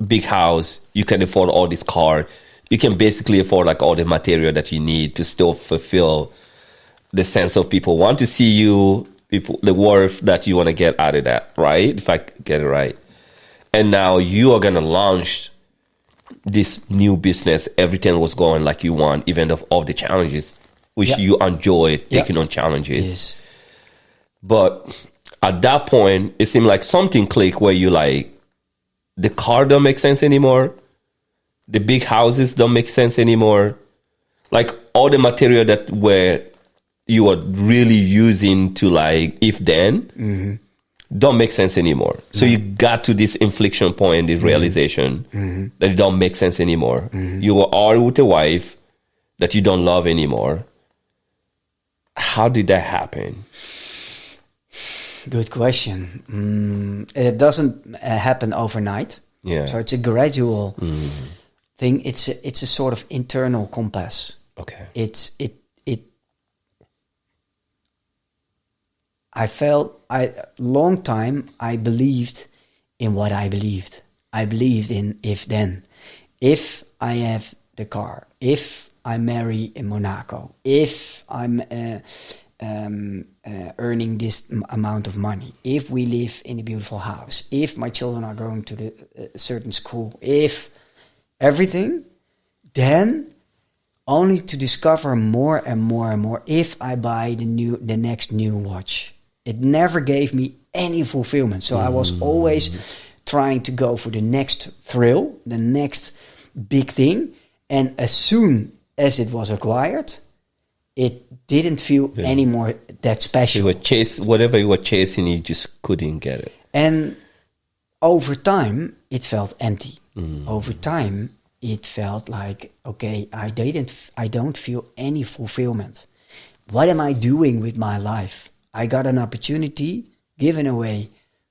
big house, you can afford all this car, you can basically afford like all the material that you need to still fulfill the sense of people want to see you, people, the worth that you want to get out of that, right? If I get it right. And now you are going to launch this new business. Everything was going like you want, even of all the challenges, which you enjoyed taking on challenges. Yes. But at that point, it seemed like something clicked where you like, the car don't make sense anymore. The big houses don't make sense anymore. Like all the material that were you are really using to like if then don't make sense anymore. So you got to this inflection point, this realization that it don't make sense anymore. You are with a wife that you don't love anymore. How did that happen? Good question. It doesn't happen overnight. Yeah. So it's a gradual thing. It's a sort of internal compass. Okay. I felt long time I believed in what I believed. I believed in if then. If I have the car, if I marry in Monaco, if I'm earning this amount of money, if we live in a beautiful house, if my children are going to the certain school, if everything, then only to discover more and more and more if I buy the next new watch. It never gave me any fulfillment. So I was always trying to go for the next thrill, the next big thing. And as soon as it was acquired, it didn't feel anymore that special. You were whatever you were chasing, you just couldn't get it. And over time, it felt empty. Over time, it felt like, okay, I don't feel any fulfillment. What am I doing with my life? I got an opportunity given away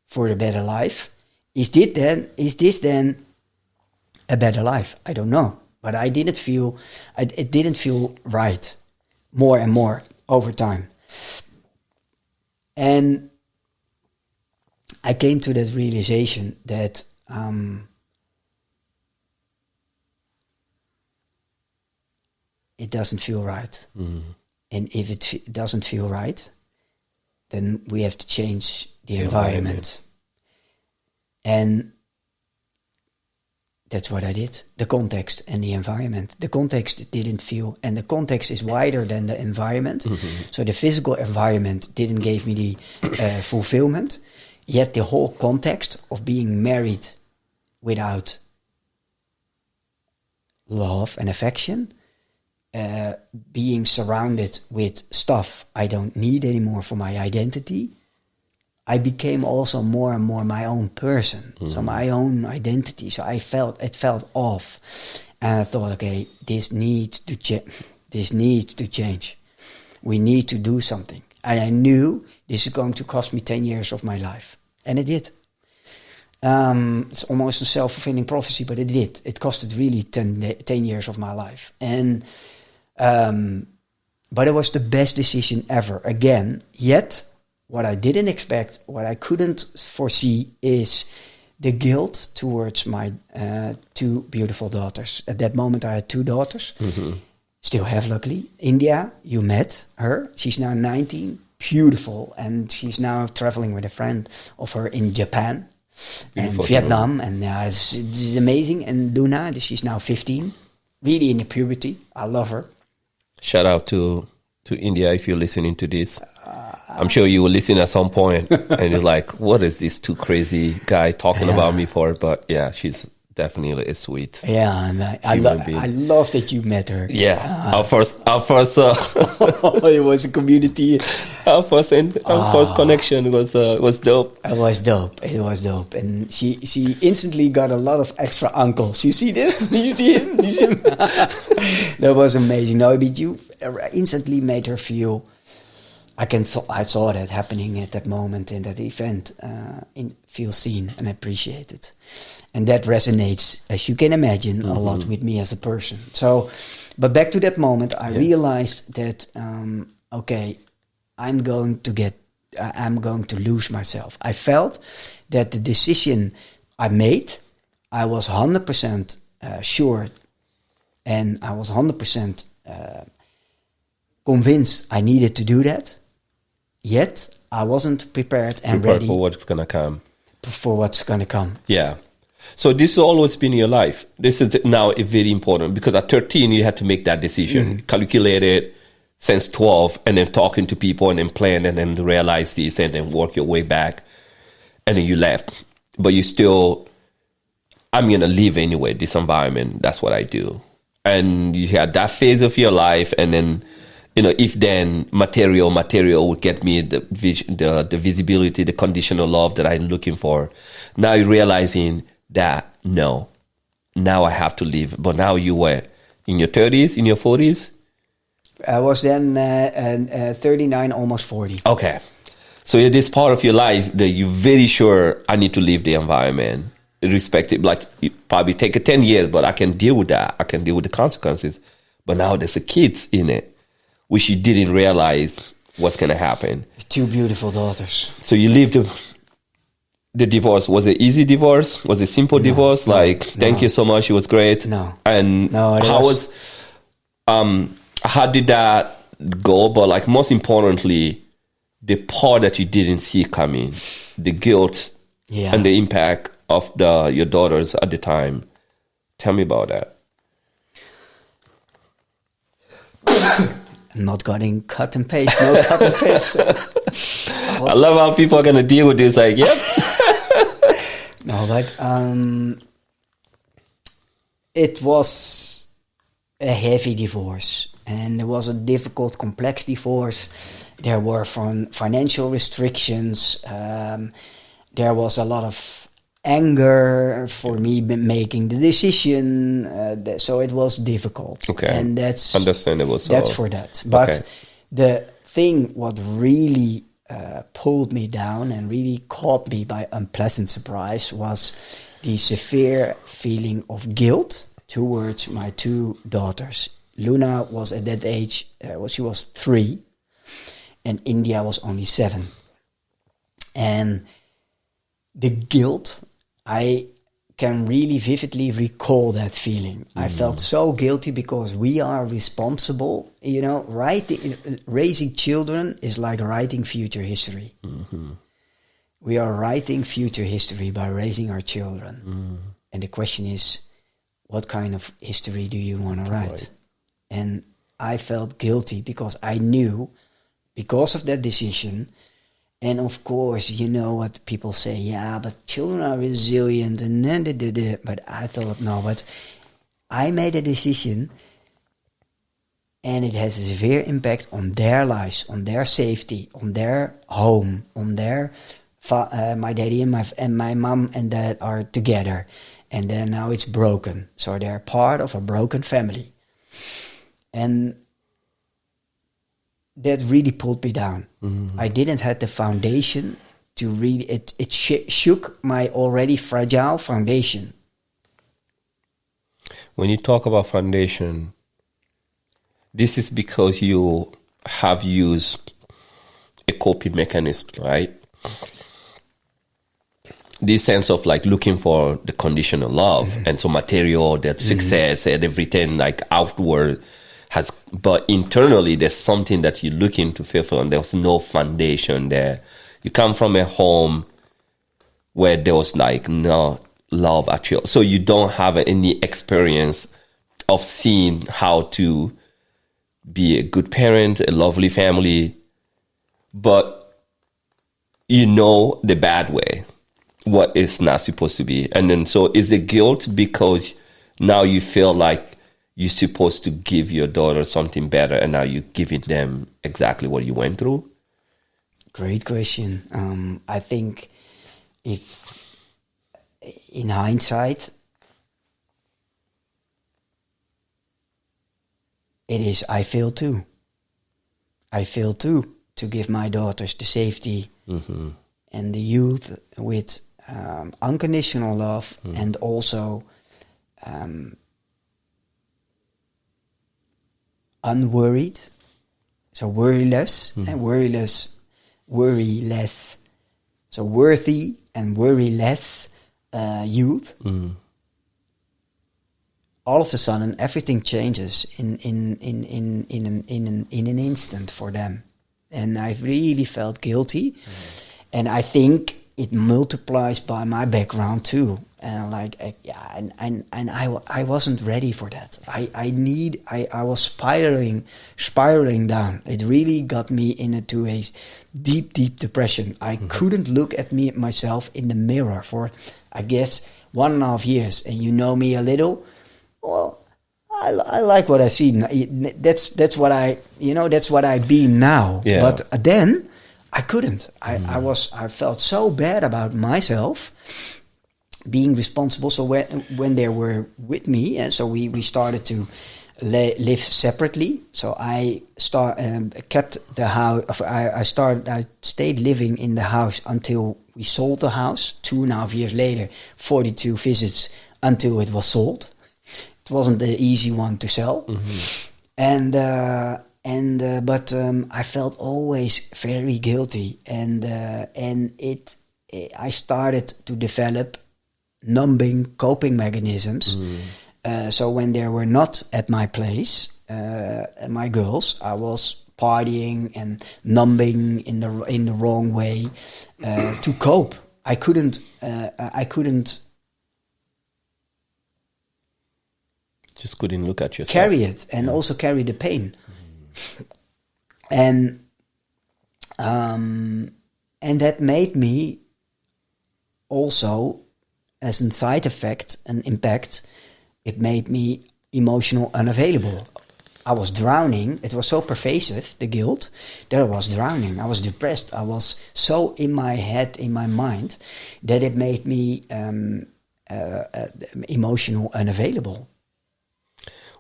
for a better life. Is this then a better life? I don't know. But it didn't feel right more and more over time. And I came to that realization that it doesn't feel right. And if it doesn't feel right, then we have to change the environment. And that's what I did. The context and the environment. The context didn't feel, and the context is wider than the environment. So the physical environment didn't give me the fulfillment. Yet the whole context of being married without love and affection, being surrounded with stuff I don't need anymore for my identity, I became also more and more my own person. So my own identity. So it felt off. And I thought, okay, this needs to change. We need to do something. And I knew this is going to cost me 10 years of my life. And it did. It's almost a self-fulfilling prophecy, but it did. It costed really 10 years of my life. And but it was the best decision ever. Again, yet what I didn't expect, what I couldn't foresee, is the guilt towards my 2 beautiful daughters. At that moment, I had 2 daughters. Still have, luckily. India, you met her. She's now 19, beautiful, and she's now traveling with a friend of her in Japan and Vietnam, and it's amazing. And Luna, she's now 15, really in the puberty. I love her. Shout out to India if you're listening to this. I'm sure you will listen at some point and you're like, what is this 2 crazy guy talking about me for? But yeah, she's definitely a sweet. Yeah, and I love that you met her. Yeah, our first it was a community. Our first connection was dope. It was dope. And she instantly got a lot of extra uncles. You see this? You see him? That was amazing. No, but you instantly made her feel. I saw that happening at that moment in that event. Feel seen and appreciated. And that resonates, as you can imagine, a lot with me as a person. So, but back to that moment, I realized that, okay, I'm going to lose myself. I felt that the decision I made, I was 100% sure, and I was 100% convinced I needed to do that. Yet, I wasn't prepared ready for what's going to come. For what's going to come. Yeah. So this has always been in your life. This is now very important because at 13 you had to make that decision, calculate it since 12, and then talking to people and then plan and then realize this and then work your way back, and then you left. But you still, I'm going to live anyway, this environment. That's what I do. And you had that phase of your life, and then, if then material would get me the visibility, the conditional love that I'm looking for. Now you're realizing that, no, now I have to leave. But now you were in your 30s, in your 40s? I was then 39, almost 40. Okay. So it is part of your life that you're very sure I need to leave the environment. Irrespective, like it probably take 10 years, but I can deal with that. I can deal with the consequences. But now there's a kids in it, which you didn't realize what's going to happen. 2 beautiful daughters. So you lived the divorce. Was it easy divorce? Was it simple divorce? Thank you so much. It was great. No. And how did that go? But most importantly, the part that you didn't see coming, the guilt and the impact of your daughters at the time. Tell me about that. Not getting cut and paste. No cut and paste. I love how people are going to deal with this. Yep. No, but it was a heavy divorce. And it was a difficult, complex divorce. There were financial restrictions. There was a lot of anger for me making the decision. So it was difficult. Okay. And that's understandable. So. That's for that. But the thing what really pulled me down and really caught me by unpleasant surprise was the severe feeling of guilt towards my two daughters. Luna was at that age, she was 3, and India was only 7. And the guilt, I can really vividly recall that feeling. I felt so guilty because we are responsible. You know, raising children is like writing future history. We are writing future history by raising our children. And the question is, what kind of history do you want to write? Right. And I felt guilty because I knew, because of that decision, and of course, you know what people say, yeah, but children are resilient, and then but I thought, no, but I made a decision, and it has a severe impact on their lives, on their safety, on their home, on their, my daddy and my mom and dad are together, and then now it's broken, so they're part of a broken family. And that really pulled me down. I didn't have the foundation to really, it shook my already fragile foundation. When you talk about foundation, this is because you have used a coping mechanism, right? This sense of like looking for the conditional love and so material, that success and everything like outward has, but internally there's something that you're looking to fulfill, and there's no foundation there. You come from a home where there was like no love at all, so you don't have any experience of seeing how to be a good parent, a lovely family, but you know the bad way, what is not supposed to be. And then so is it guilt because now you feel like you're supposed to give your daughter something better, and now you're giving them exactly what you went through? Great question. I think if, in hindsight, it is, I failed too. I failed too to give my daughters the safety and the youth with unconditional love, and also unworried, so worryless, and worry less, so worthy and worry less youth. All of a sudden, everything changes in an instant for them, and I really felt guilty, and I think it multiplies by my background too. And and I wasn't ready for that. I was spiraling down. It really got me into a deep depression. I couldn't look at myself in the mirror for, I guess, 1.5 years. And you know me a little. Well, I like what I see. That's what that's what I be now. Yeah. But then I couldn't. I felt so bad about myself being responsible. So when they were with me, and so we started to live separately. So I kept the house. I stayed living in the house until we sold the house. 2.5 years later, 42 visits until it was sold. It wasn't the easy one to sell, but I felt always very guilty, and I started to develop numbing coping mechanisms. So when they were not at my place, my girls, I was partying and numbing in the wrong way to cope. I couldn't just couldn't look at yourself, carry it, and also carry the pain. And that made me also, as a side effect, an impact, it made me emotional unavailable. I was drowning. It was so pervasive, the guilt, that I was drowning. I was depressed. I was so in my head, in my mind, that it made me emotional unavailable.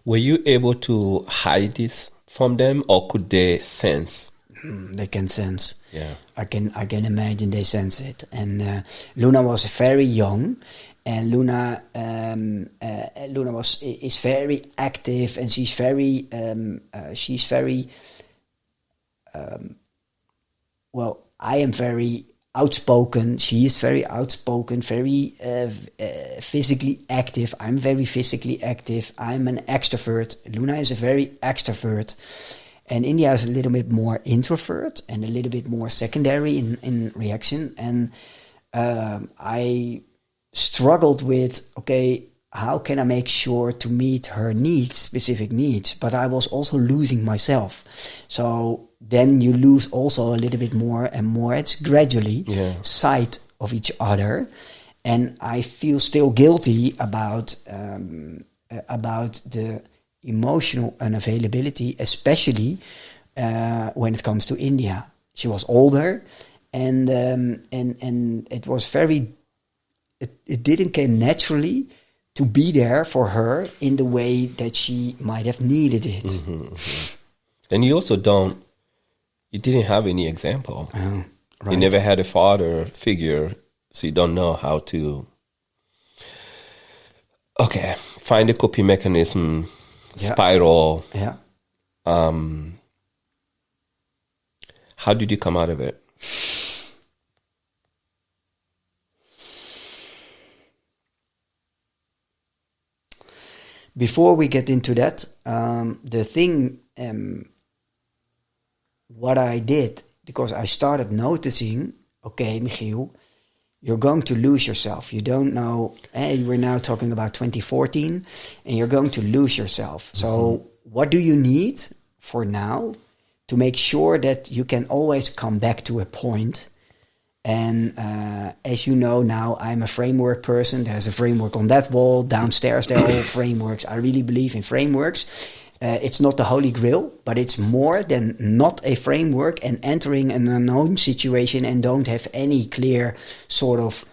Were you able to hide this from them, or could they sense? They can sense. Yeah, I can imagine they sense it. And Luna was very young, And Luna is very active, and she's very well. I am very outspoken. She is very outspoken, very physically active. I'm very physically active. I'm an extrovert. Luna is a very extrovert. And India is a little bit more introvert and a little bit more secondary in reaction. And I struggled with, okay, how can I make sure to meet her needs, specific needs? But I was also losing myself. So then you lose also a little bit more and more. It's gradually sight of each other. And I feel still guilty about the emotional unavailability, especially when it comes to India. She was older, and it was very. It didn't come naturally to be there for her in the way that she might have needed it. Mm-hmm. And you also you didn't have any example. Oh, right. You never had a father figure, so you don't know how to, find a coping mechanism, spiral. Yeah. How did you come out of it? Before we get into that, the thing, what I did, because I started noticing, okay, Michiel, you're going to lose yourself. You don't know, we're now talking about 2014, and you're going to lose yourself. Mm-hmm. So what do you need for now to make sure that you can always come back to a point? And as you know now, I'm a framework person. There's a framework on that wall. Downstairs, there are all frameworks. I really believe in frameworks. It's not the holy grail, but it's more than not a framework and entering an unknown situation and don't have any clear sort of,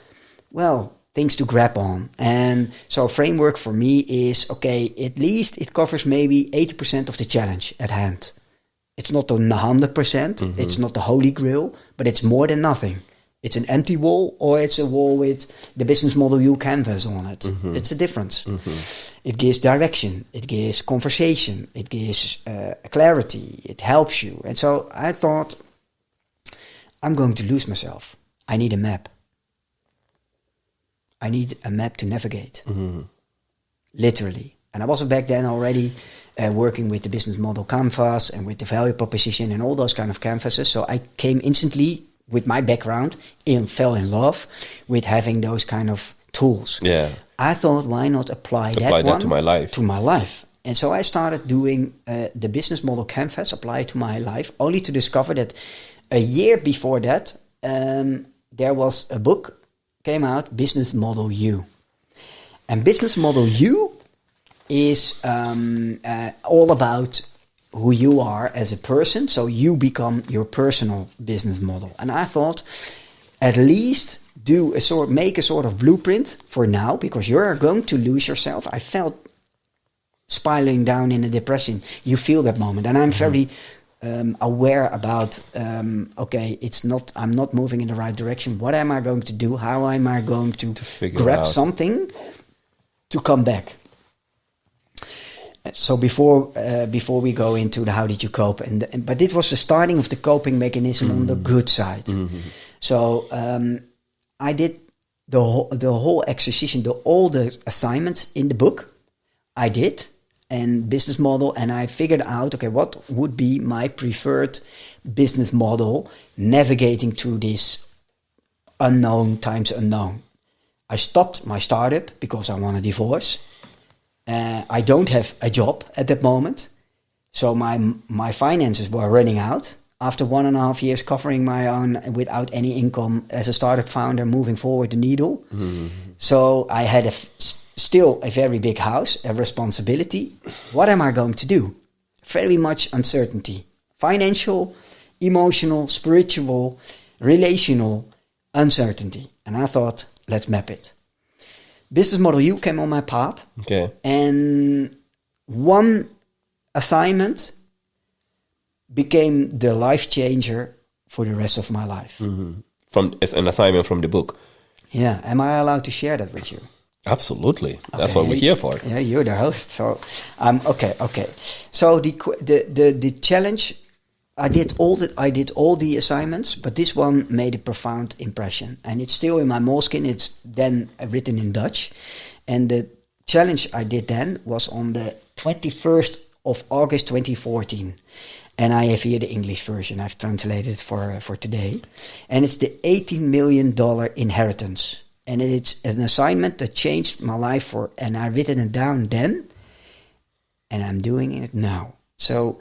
things to grab on. And so framework for me is, okay, at least it covers maybe 80% of the challenge at hand. It's not the 100%. Mm-hmm. It's not the holy grail, but it's more than nothing. It's an empty wall, or it's a wall with the business model you canvas on it. Mm-hmm. It's a difference. Mm-hmm. It gives direction. It gives conversation. It gives clarity. It helps you. And so I thought, I'm going to lose myself. I need a map. I need a map to navigate. Mm-hmm. Literally. And I was back then already working with the business model canvas and with the value proposition and all those kind of canvases. So I came instantly, with my background, fell in love with having those kind of tools. Yeah, I thought, why not apply that to my life? And so I started doing the business model canvas, apply to my life, only to discover that a year before that, there was a book came out, Business Model U. And Business Model U is all about who you are as a person, so you become your personal business model. And I thought, at least make a sort of blueprint for now, because you're going to lose yourself. I felt spiraling down in a depression. You feel that moment, and I'm very aware about. I'm not moving in the right direction. What am I going to do? How am I going to grab something to come back? So before we go into the how did you cope, but it was the starting of the coping mechanism on the good side. Mm-hmm. So I did the whole exercise, all the assignments in the book. I did, and business model, and I figured out, okay, what would be my preferred business model navigating through this unknown times unknown. I stopped my startup because I want a divorce. I don't have a job at that moment, so my finances were running out after 1.5 years covering my own without any income as a startup founder, moving forward the needle. Mm-hmm. So I had still a very big house, a responsibility. What am I going to do? Very much uncertainty, financial, emotional, spiritual, relational uncertainty. And I thought, let's map it. Business Model U came on my path. Okay. And one assignment became the life changer for the rest of my life. Mm-hmm. As an assignment from the book. Yeah. Am I allowed to share that with you? Absolutely. That's what we're here for. Yeah, you're the host. So, okay. So the challenge, I did all the assignments, but this one made a profound impression, and it's still in my moleskin. It's then written in Dutch, and the challenge I did then was on the 21st of August 2014. And I have here the English version. I've translated it for today. And it's the $18 million inheritance. And it's an assignment that changed my life and I've written it down then. And I'm doing it now. So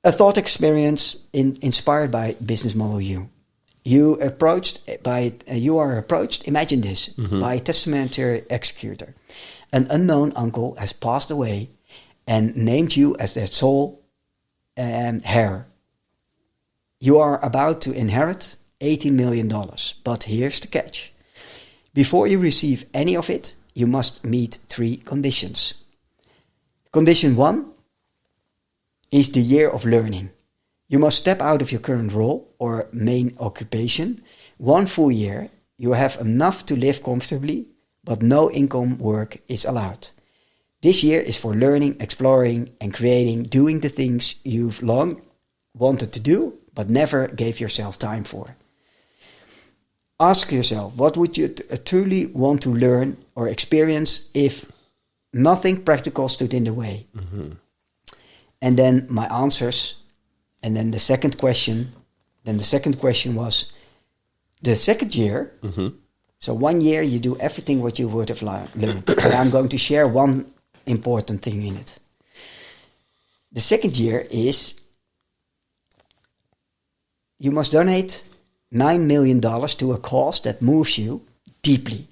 a thought experience inspired by Business Model U. You are approached, imagine this, by a testamentary executor. An unknown uncle has passed away and named you as their sole heir. You are about to inherit $18 million, but here's the catch. Before you receive any of it, you must meet 3 conditions. Condition 1 is the year of learning. You must step out of your current role or main occupation. 1 full year, you have enough to live comfortably, but no income work is allowed. This year is for learning, exploring, and creating, doing the things you've long wanted to do, but never gave yourself time for. Ask yourself, what would you truly want to learn or experience if nothing practical stood in the way? And then my answers, and then the second question was, the second year, so 1 year you do everything what you would have learned. And I'm going to share one important thing in it. The second year is you must donate $9 million to a cause that moves you deeply.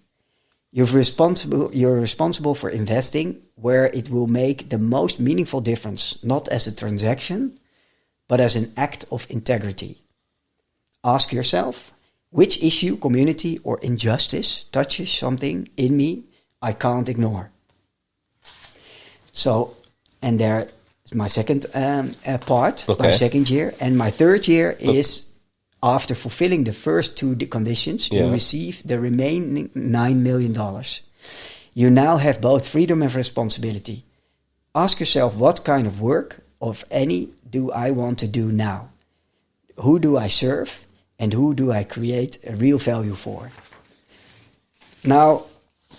You're responsible for investing where it will make the most meaningful difference, not as a transaction, but as an act of integrity. Ask yourself, which issue, community, or injustice touches something in me I can't ignore? So, and there is my second part, my second year. And my third year is, after fulfilling the first 2 conditions, you receive the remaining $9 million. You now have both freedom and responsibility. Ask yourself, what kind of work, of any, do I want to do now? Who do I serve? And who do I create a real value for? Now,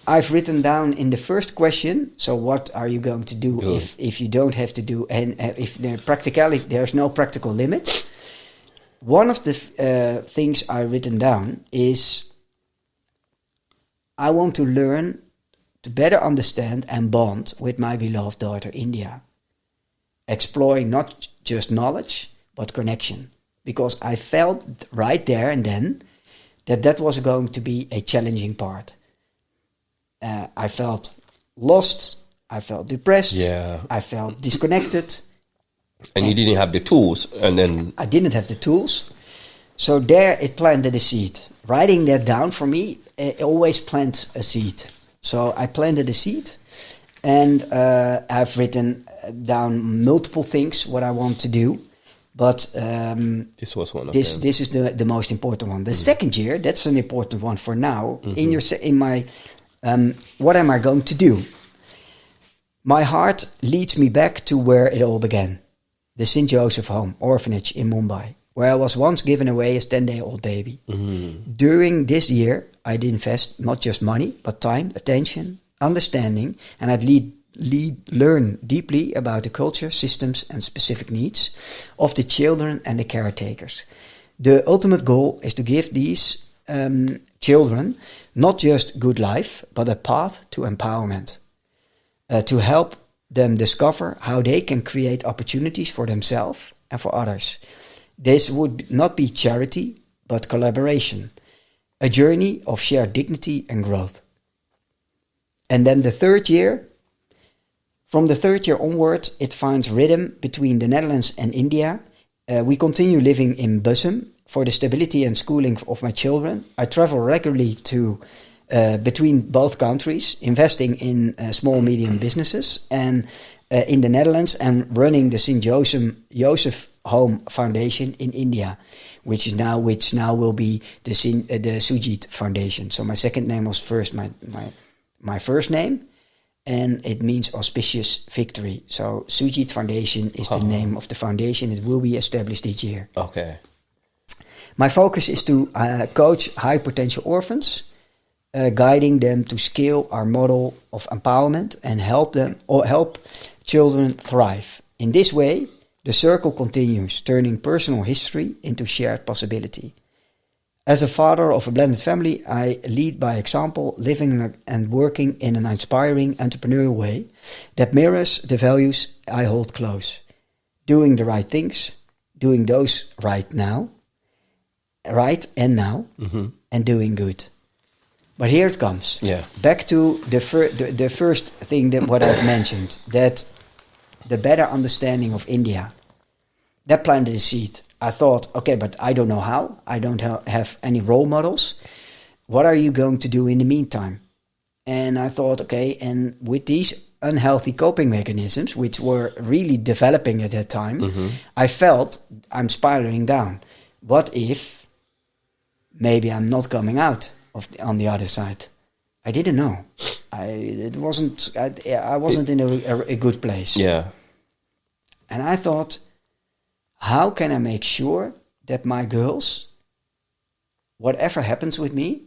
I've written down in the first question, so what are you going to do if you don't have to do, and if there's no practical limit. One of the things I've written down is I want to learn to better understand and bond with my beloved daughter, India. Exploring not just knowledge, but connection. Because I felt right there and then that was going to be a challenging part. I felt lost, I felt depressed, I felt disconnected. And you didn't have the tools, and then... I didn't have the tools. So there it planted a seed. Writing that down for me, it always plants a seed. So I planted a seed, and I've written down multiple things what I want to do. But this was one of them. This is the most important one. The second year, that's an important one for now. In my what am I going to do? My heart leads me back to where it all began, the St. Joseph Home Orphanage in Mumbai, where I was once given away as 10-day-old baby. During this year, I'd invest not just money, but time, attention, understanding, and I'd learn deeply about the culture, systems, and specific needs of the children and the caretakers. The ultimate goal is to give these children not just good life, but a path to empowerment, to help them discover how they can create opportunities for themselves and for others. This would not be charity, but collaboration, a journey of shared dignity and growth. And then the third year, from the third year onwards, it finds rhythm between the Netherlands and India. We continue living in Bussum for the stability and schooling of my children. I travel regularly to between both countries, investing in small, medium businesses, and in the Netherlands, and running the St. Joseph Home Foundation in India, which now will be the Sujeet Foundation. So my second name was first my my first name, and it means auspicious victory. So Sujeet Foundation is the name of the foundation. It will be established this year. Okay. My focus is to coach high potential orphans, guiding them to scale our model of empowerment and help children thrive. In this way, the circle continues, turning personal history into shared possibility. As a father of a blended family, I lead by example, living and working in an inspiring entrepreneurial way that mirrors the values I hold close. Doing the right things, doing those right and now, and doing good. But here it comes. Yeah. Back to the first thing that what I've mentioned, that the better understanding of India, that planted a seed. I thought, okay, but I don't know how. I don't have any role models. What are you going to do in the meantime? And I thought, okay, and with these unhealthy coping mechanisms, which were really developing at that time, I felt I'm spiraling down. What if maybe I'm not coming out on the other side? I didn't know. I wasn't in a good place. Yeah. And I thought, how can I make sure that my girls, whatever happens with me,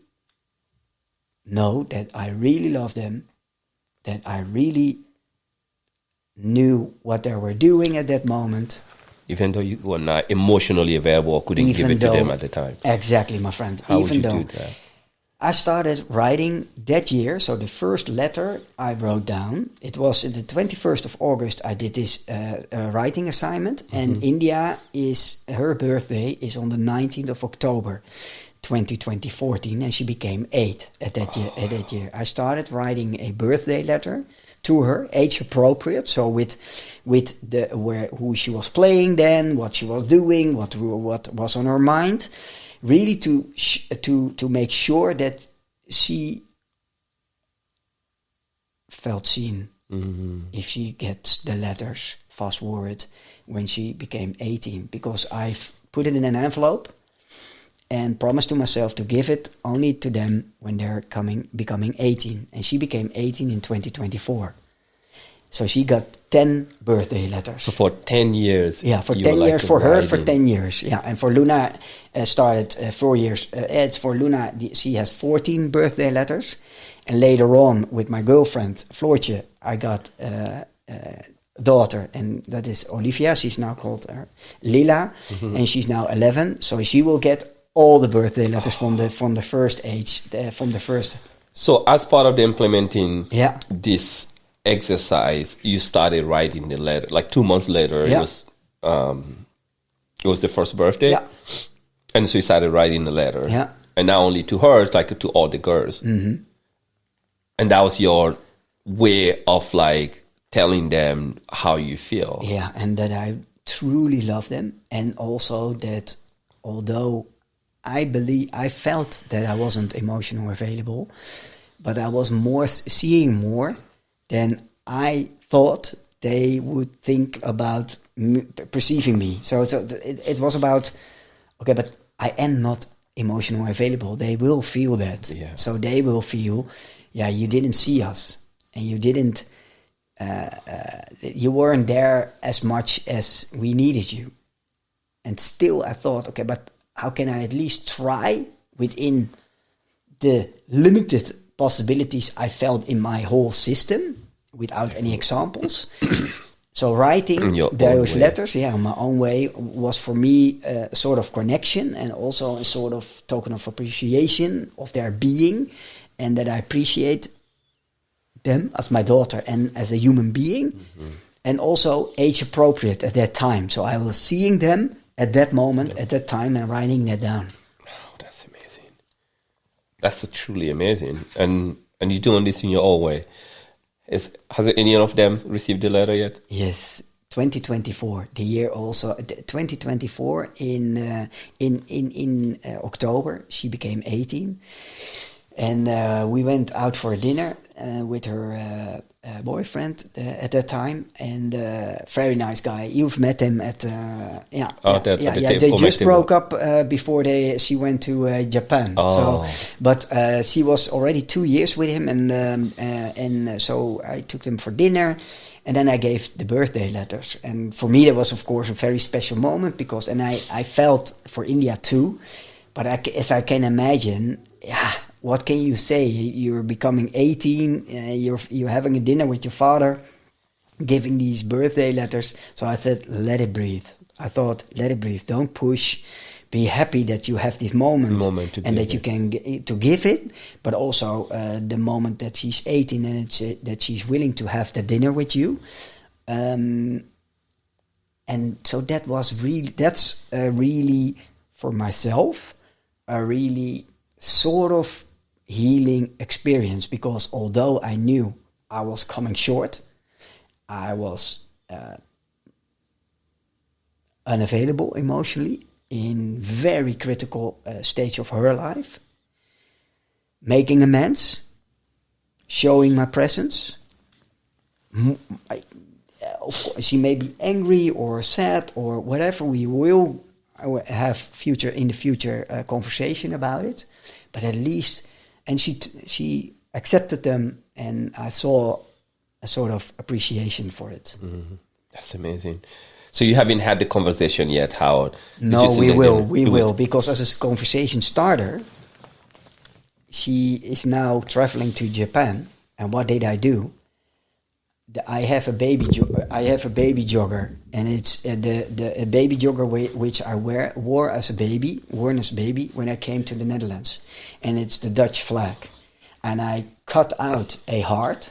know that I really love them, that I really knew what they were doing at that moment. Even though you were not emotionally available or couldn't give it to them at the time. Exactly, my friend. How would you do that? I started writing that year, so the first letter I wrote down, it was the 21st of August I did this writing assignment, and India her birthday is on the 19th of October 2014, and she became 8 at that year. I started writing a birthday letter to her, age appropriate, so with who she was playing then, what she was doing, what was on her mind. Really to make sure that she felt seen. If she gets the letters, fast forward, when she became 18. Because I've put it in an envelope and promised to myself to give it only to them when they're becoming 18. And she became 18 in 2024. So she got 10 birthday letters. So for 10 years. Yeah, for 10 years for her, for 10 years. Yeah, and for Luna, started 4 years. For Luna, she has 14 birthday letters. And later on, with my girlfriend, Floortje, I got a daughter. And that is Olivia. She's now called Lila. And she's now 11. So she will get all the birthday letters from the first age, from the first. So as part of the implementing this exercise, you started writing the letter. Like 2 months later, it was the first birthday. Yeah. And so you started writing the letter. Yeah. And not only to her, it's like to all the girls. And that was your way of like telling them how you feel. Yeah, and that I truly love them. And also that although I felt that I wasn't emotionally available, but I was seeing more than I thought they would think about perceiving me. So it was about, okay, but I am not emotionally available. They will feel that. Yeah. So they will feel, you didn't see us. And you didn't, you weren't there as much as we needed you. And still I thought, okay, but how can I at least try within the limited possibilities I felt in my whole system without any examples. So writing those letters, in my own way, was for me a sort of connection and also a sort of token of appreciation of their being, and that I appreciate them as my daughter and as a human being, and also age appropriate at that time. So I was seeing them at that moment, at that time, and writing that down. Oh, that's amazing. That's truly amazing. And you're doing this in your own way. Has any of them received the letter yet? Yes, 2024. The year also 2024 in October she became 18, And we went out for dinner with her boyfriend at that time, and very nice guy. You've met him at They just broke up before she went to Japan. But she was already 2 years with him, and so I took them for dinner, and then I gave the birthday letters. And for me, that was of course a very special moment because, and I felt for India too. But as I can imagine, what can you say? You're becoming 18, you're having a dinner with your father, giving these birthday letters. So I said, let it breathe. I thought, let it breathe. Don't push. Be happy that you have this moment and that you can to give it. But also the moment that she's 18 and that she's willing to have the dinner with you. And so that's really for myself a really sort of healing experience, because although I knew I was coming short, I was unavailable emotionally in very critical stage of her life, making amends, showing my presence. Of course, she may be angry or sad or whatever. We will have in the future conversation about it, but at least. And she accepted them, and I saw a sort of appreciation for it. Mm-hmm. That's amazing. So you haven't had the conversation yet, Howard? No, we will, because as a conversation starter, she is now traveling to Japan. And what did I do? I have a baby jogger, and it's the baby jogger which I wore as a baby when I came to the Netherlands, and it's the Dutch flag, and I cut out a heart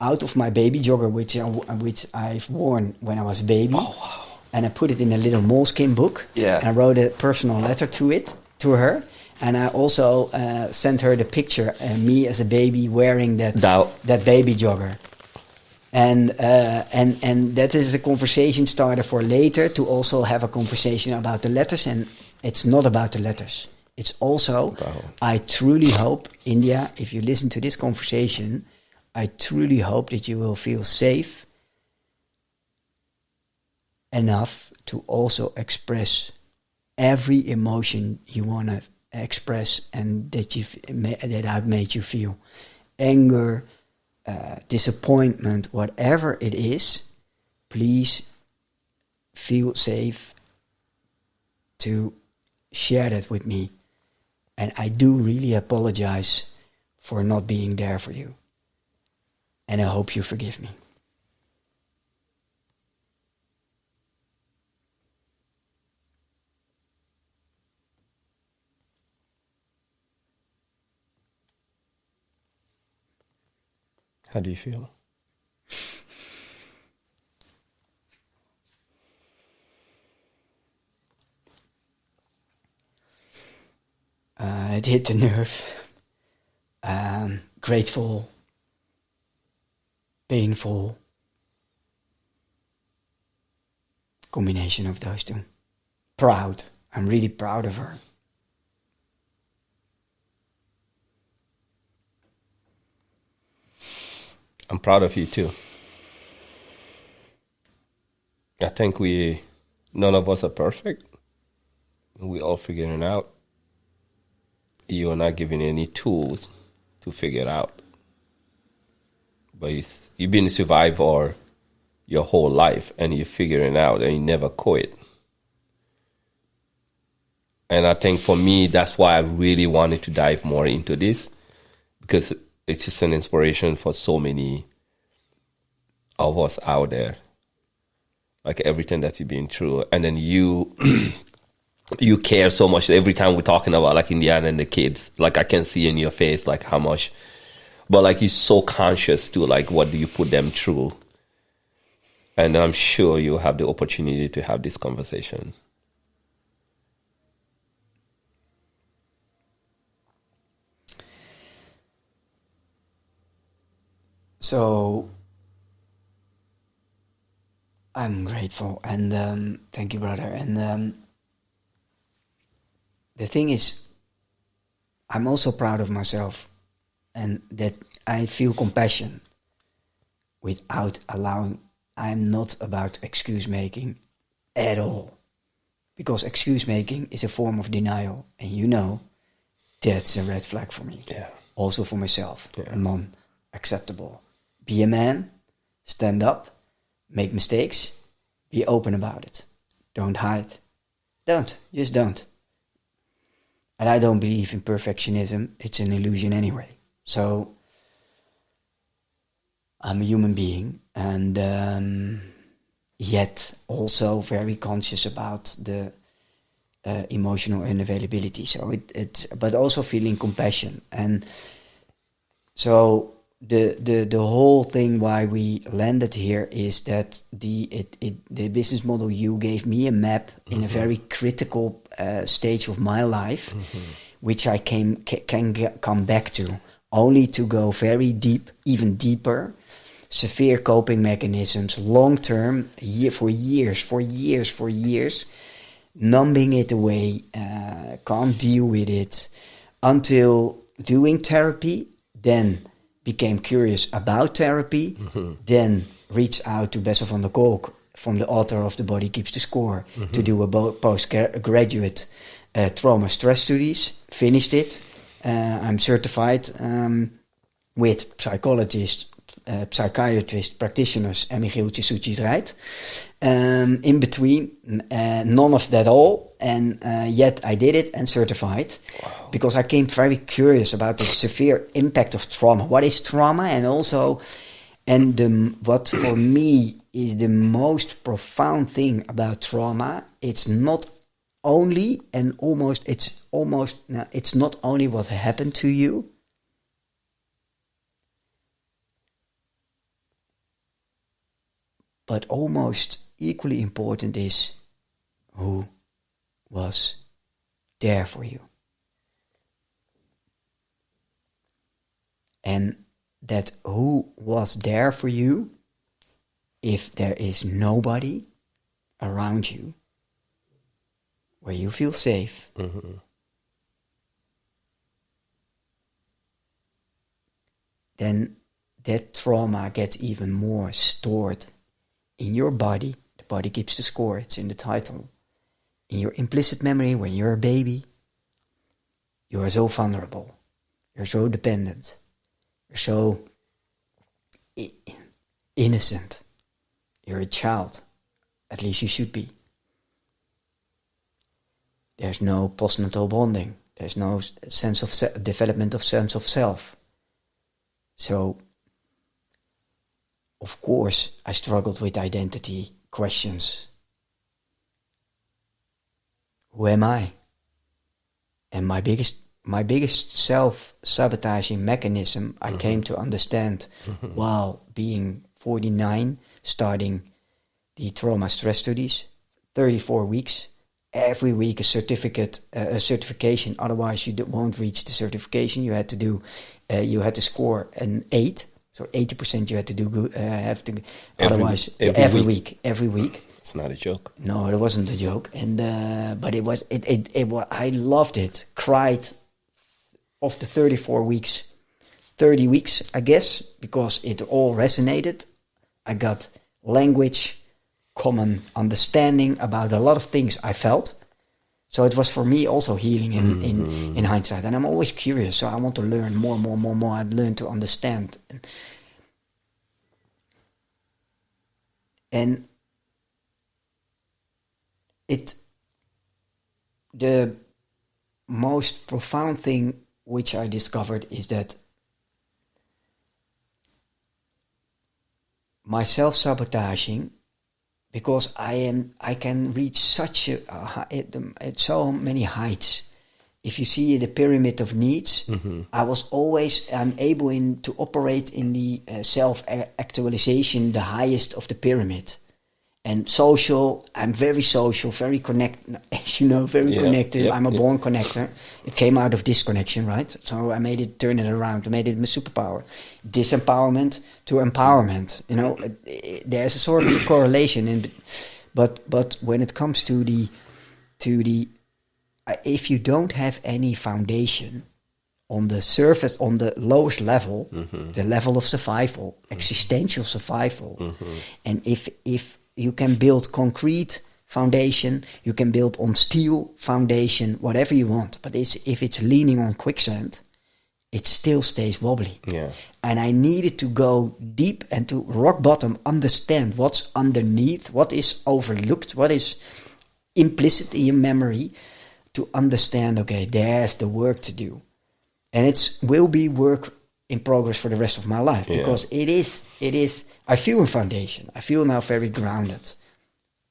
out of my baby jogger which I've worn when I was a baby. Oh, wow. And I put it in a little moleskin book. Yeah. And I wrote a personal letter to her. And I also sent her the picture me as a baby wearing that baby jogger. And that is a conversation starter for later, to also have a conversation about the letters. And it's not about the letters. It's also, I truly hope, India, if you listen to this conversation, I truly hope that you will feel safe enough to also express every emotion you want to express, and that I've made you feel. Anger, disappointment, whatever it is, please feel safe to share that with me. And I do really apologize for not being there for you. And I hope you forgive me. How do you feel? It hit the nerve. Grateful, painful, combination of those two. Proud. I'm really proud of her. I'm proud of you too. I think none of us are perfect. We all figuring it out. You are not given any tools to figure it out. But you've been a survivor your whole life, and you're figuring it out, and you never quit. And I think for me, that's why I really wanted to dive more into this, because it's just an inspiration for so many of us out there. Like everything that you've been through. And then you you care so much every time we're talking about like Indiana and the kids. Like I can see in your face like how much. But like you're so conscious to like what do you put them through. And I'm sure you'll have the opportunity to have this conversation. So I'm grateful, and thank you, brother. And the thing is, I'm also proud of myself, and that I feel compassion without allowing. I'm not about excuse making at all, because excuse making is a form of denial, and you know that's a red flag for me. Yeah. Also for myself, non-acceptable. Be a man, stand up, make mistakes, be open about it. Don't hide. Just don't. And I don't believe in perfectionism. It's an illusion anyway. So I'm a human being, and yet also very conscious about the emotional unavailability. So it's but also feeling compassion. And so the whole thing why we landed here is that the business model, you gave me a map in a very critical stage of my life, which I can come back to, only to go very deep, even deeper. Severe coping mechanisms, long term, for years, numbing it away, can't deal with it, until doing therapy, then became curious about therapy, then reached out to Bessel van der Kolk, from the author of The Body Keeps the Score, to do a postgraduate trauma stress studies, finished it. I'm certified with psychologists, psychiatrists, practitioners, and Michiel Sujeet Reith. In between, none of that all, and yet I did it and certified. Wow. Because I came very curious about the severe impact of trauma. What is trauma? And also, what for me is the most profound thing about trauma, it's not only it's not only what happened to you, but almost equally important is who was there for you. And that who was there for you, if there is nobody around you where you feel safe, then that trauma gets even more stored in your body. The body keeps the score, it's in the title. In your implicit memory, when you're a baby, you are so vulnerable, you're so dependent, you're so innocent, you're a child, at least you should be. There's no postnatal bonding, there's no sense of development of sense of self. So, of course, I struggled with identity questions. Who am I? And my biggest self-sabotaging mechanism I came to understand while being 49, starting the trauma stress studies, 34 weeks, every week a certification. Otherwise, you won't reach the certification. You had to score an 8. So 80% you had to do good. Otherwise, every week. It's not a joke. No, it wasn't a joke. And but it was. I loved it. Cried of the 34 weeks, 30 weeks, I guess, because it all resonated. I got language, common understanding about a lot of things I felt. So it was for me also healing in hindsight. And I'm always curious, so I want to learn more. I learn to understand. And the most profound thing which I discovered is that my self-sabotaging, because I can reach such so many heights. If you see the pyramid of needs, I'm able to operate in the self-actualization, the highest of the pyramid. And social, I'm very social, very connected, as you know, very connected. Yep, I'm a born connector. It came out of disconnection, right? So I turn it around, I made it my superpower. Disempowerment to empowerment, you know, there's a sort of correlation. But when it comes to the, if you don't have any foundation, on the surface, on the lowest level, the level of survival, existential survival. And if you can build concrete foundation, you can build on steel foundation, whatever you want. But if it's leaning on quicksand, it still stays wobbly. Yeah. And I needed to go deep and to rock bottom, understand what's underneath, what is overlooked, what is implicit in your memory, to understand, okay, there's the work to do. And it will be work in progress for the rest of my life, because it is, I feel a foundation. I feel now very grounded,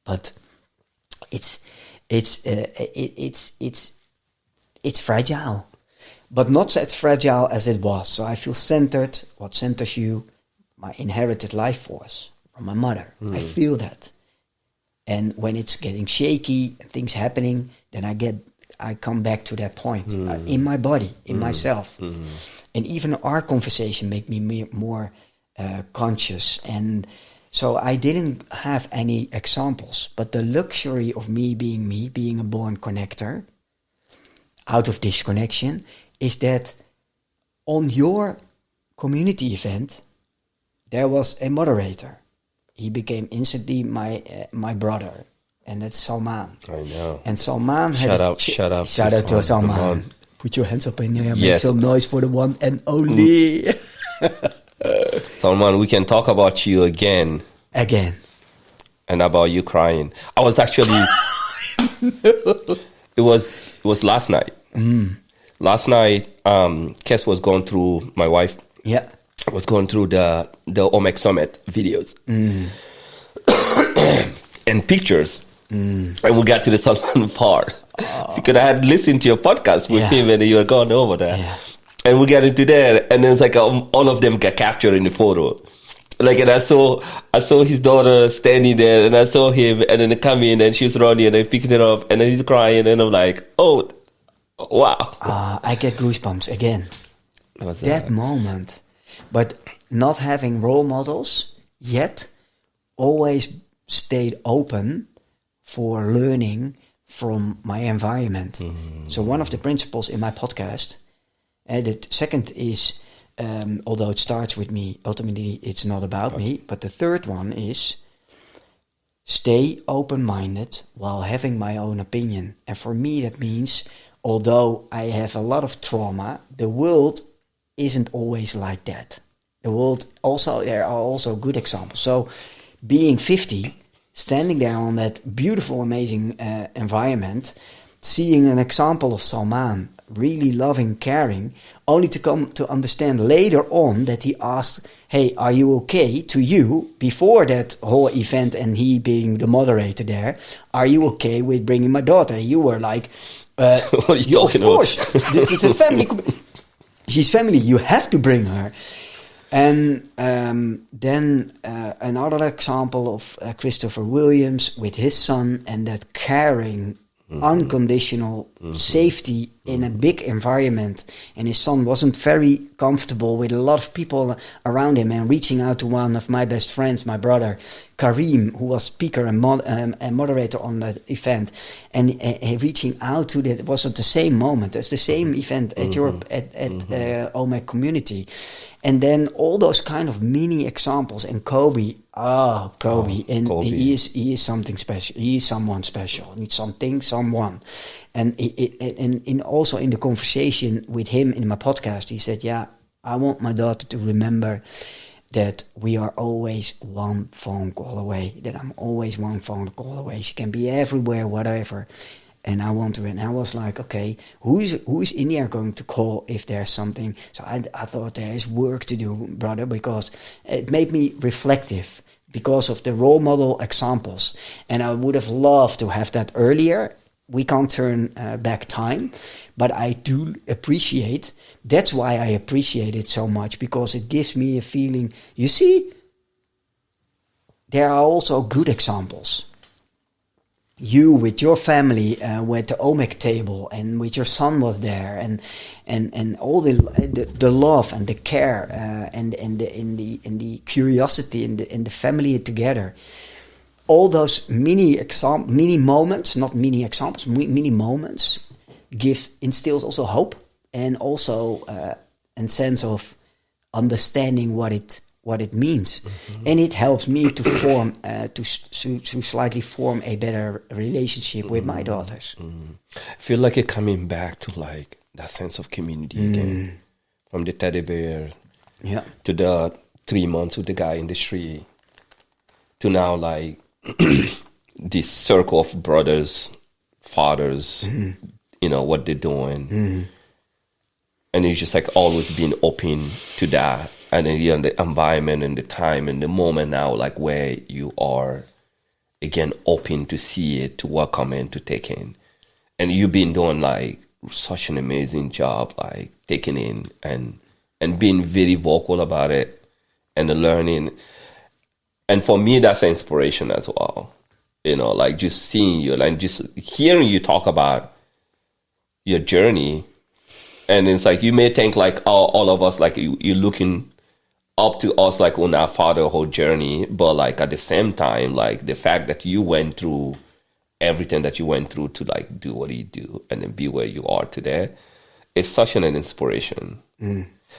but it's fragile, but not as fragile as it was. So I feel centered. What centers you? My inherited life force from my mother. I feel that. And when it's getting shaky and things happening, then I come back to that point in my body, in myself. And even our conversation made me more conscious. And so I didn't have any examples, but the luxury of me, being a born connector, out of disconnection, is that on your community event, there was a moderator. He became instantly my brother, and that's Salman. I know. And Salman had shout out to Salman. Put your hands up in the air, make Yes. some noise for the one and only. Salman, we can talk about you again and about you crying. I was actually it was last night. Last night, Kes was going through, my wife was going through the OMEC Summit videos and pictures. And we got to the Salman part because I had listened to your podcast with him and you were going over there. And we got into there, and then it's like all of them got captured in the photo. Like, and I saw his daughter standing there, and I saw him, and then they come in, and she was running, and I picked it up, and then he's crying, and I'm like, oh, wow. I get goosebumps again. That moment. But not having role models, yet always stayed open for learning from my environment. So one of the principles in my podcast, and the second is, although it starts with me, ultimately it's not about me, but the third one is stay open-minded while having my own opinion. And for me that means, although I have a lot of trauma, the world isn't always like that. The world also, there are also good examples. So being 50, standing there on that beautiful, amazing environment, seeing an example of Salman, really loving, caring, only to come to understand later on that he asked, hey, are you okay, to you, before that whole event and he being the moderator there, are you okay with bringing my daughter? You were like, what are you talking of course, this is a family. She's family, you have to bring her. And then another example of Christopher Williams with his son and that caring, unconditional safety in a big environment, and his son wasn't very comfortable with a lot of people around him, and reaching out to one of my best friends, my brother Kareem, who was speaker and moderator on that event, and reaching out to that was at the same moment as the same event at Europe at OMEC community. And then all those kind of mini examples, and Kobe, Kobe. He is something special. He is someone special. He's someone. And also in the conversation with him in my podcast, he said, yeah, I want my daughter to remember that we are always one phone call away, that I'm always one phone call away. She can be everywhere, whatever. And I want to, and I was like, okay, who is India going to call if there's something? So I thought there is work to do, brother, because it made me reflective because of the role model examples. And I would have loved to have that earlier. We can't turn back time, but I do appreciate, that's why I appreciate it so much, because it gives me a feeling, you see, there are also good examples. You with your family with the OMEC table, and with your son was there, and all the love and the care and the curiosity and the family together. All those mini moments, not mini examples, mini moments, instills also hope and also a sense of understanding what it means, and it helps me to form to slightly form a better relationship with my daughters. I feel like you're coming back to like that sense of community again, from the teddy bear to the 3 months with the guy in the street, to now like this circle of brothers, fathers, what they're doing. And it's just like always being open to that. And then the environment and the time and the moment now, like where you are, again, open to see it, to welcome it, to take in. And you've been doing like such an amazing job, like taking in and being very vocal about it and the learning. And for me, that's an inspiration as well. Like just seeing you and just hearing you talk about your journey. And it's like, you may think like, all of us, like you're looking up to us, like on our fatherhood journey. But like at the same time, like the fact that you went through everything that you went through to like do what you do and then be where you are today, is such an inspiration.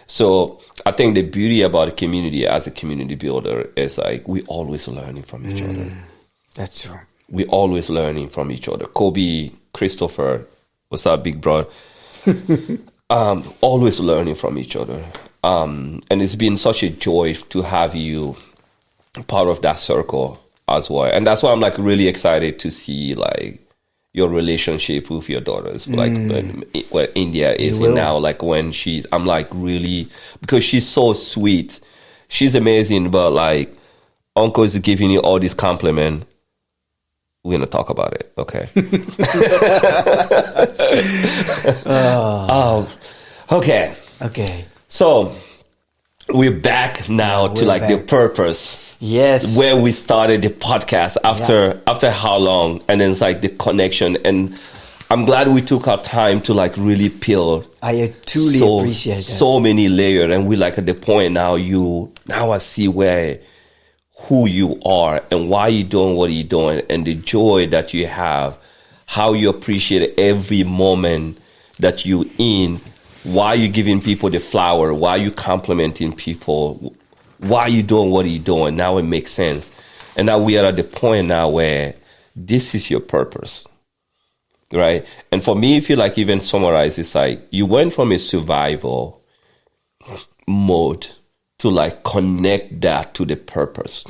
So I think the beauty about a community as a community builder is like, we always learning from each other. That's true. We always learning from each other. Kobe, Christopher, what's up, big bro? Always learning from each other. And it's been such a joy to have you part of that circle as well. And that's why I'm like really excited to see like your relationship with your daughters, like where India is in now, like when I'm like really, because she's so sweet. She's amazing, but like uncle is giving you all these compliments. We're going to talk about it. Okay. Okay. Okay. So we're back now to like the purpose. Yes. Where we started the podcast after how long? And then it's like the connection. And I'm glad we took our time to like really peel. I truly appreciate that. So many layers. And we like at the point now I see who you are and why you're doing what you're doing and the joy that you have, how you appreciate every moment that you're in, why you're giving people the flower, why you complimenting people, why you doing what you're doing. Now it makes sense. And now we are at the point now where this is your purpose, right? And for me, if you like even summarize, it's like you went from a survival mode to like connect that to the purpose.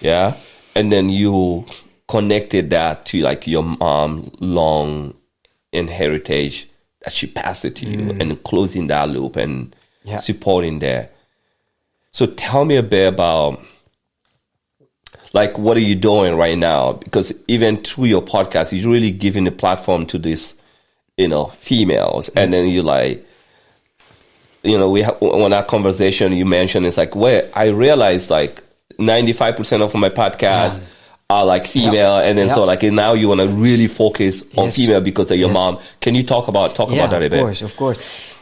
Yeah. And then you connected that to like your mom long in heritage that she passed it to you and closing that loop and supporting that. So tell me a bit about like, what are you doing right now? Because even through your podcast, you're really giving the platform to this, females. And then you like, when our conversation you mentioned, it's like, where I realized like 95% of my podcasts are like female. And then so like now you want to really focus on female because of your mom. Can you talk about that a bit? Of course.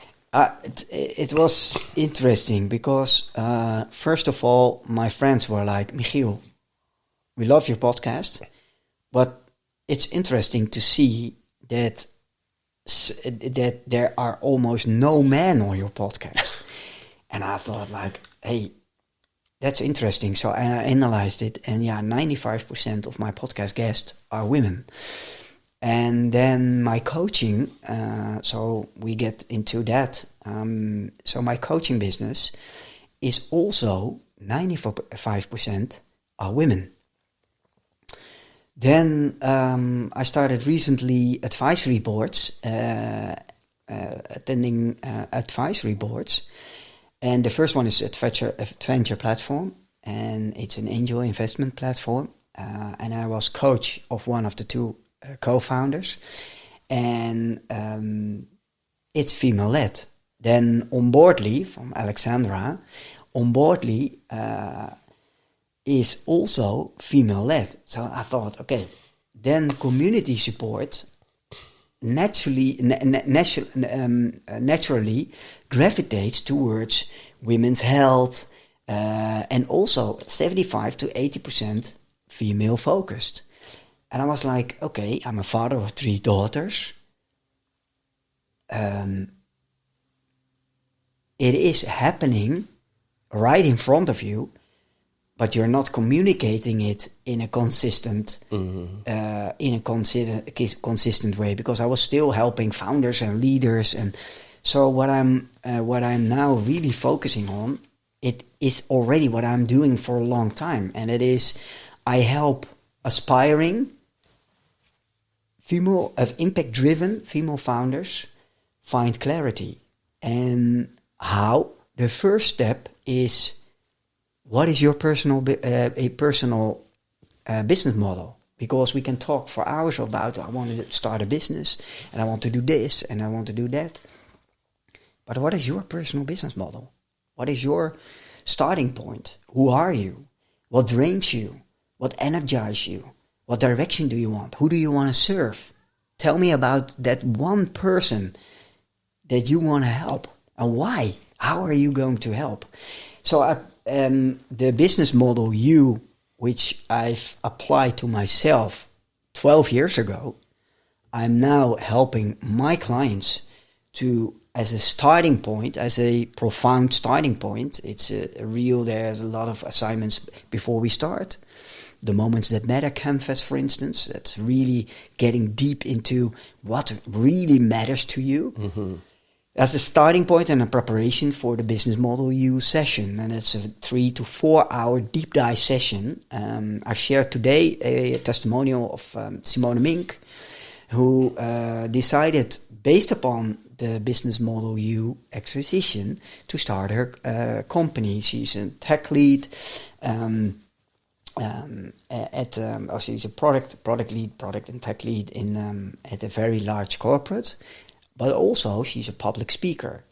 It was interesting because first of all, my friends were like, Michiel, we love your podcast, but it's interesting to see that there are almost no men on your podcast. And I thought like, hey, that's interesting. So I analyzed it, and 95% of my podcast guests are women. And then my coaching, so we get into that. So my coaching business is also 95% are women. Then I started recently advisory boards, attending advisory boards. And the first one is Adventure Platform, and it's an angel investment platform. And I was coach of one of the two co-founders, and it's female-led. Then Onboardly from Alexandra, Onboardly is also female-led. So I thought, okay, then community support naturally gravitates towards women's health, and also 75 to 80% female focused. And I was like, okay, I'm a father of 3 daughters. it is happening right in front of you, but you're not communicating it in a consistent, consistent way. Because I was still helping founders and leaders, and so what I'm now really focusing on, it is already what I'm doing for a long time, and it is I help aspiring impact-driven female founders find clarity. And how? The first step is, what is your personal business model? Because we can talk for hours about, I want to start a business, and I want to do this, and I want to do that. But what is your personal business model? What is your starting point? Who are you? What drains you? What energizes you? What direction do you want? Who do you want to serve? Tell me about that one person that you want to help, and why? How are you going to help? So the business model which I've applied to myself 12 years ago, I'm now helping my clients to, as a starting point, as a profound starting point. It's there's a lot of assignments before we start. The Moments That Matter canvas, for instance, that's really getting deep into what really matters to you. Mm-hmm. That's a starting point and a preparation for the Business Model U session. And it's a 3 to 4 hour deep dive session. I've shared today a testimonial of Simone Mink, who decided, based upon the Business Model U exercise, to start her company. She's a tech lead. She's a product and tech lead at a very large corporate, but also she's a public speaker,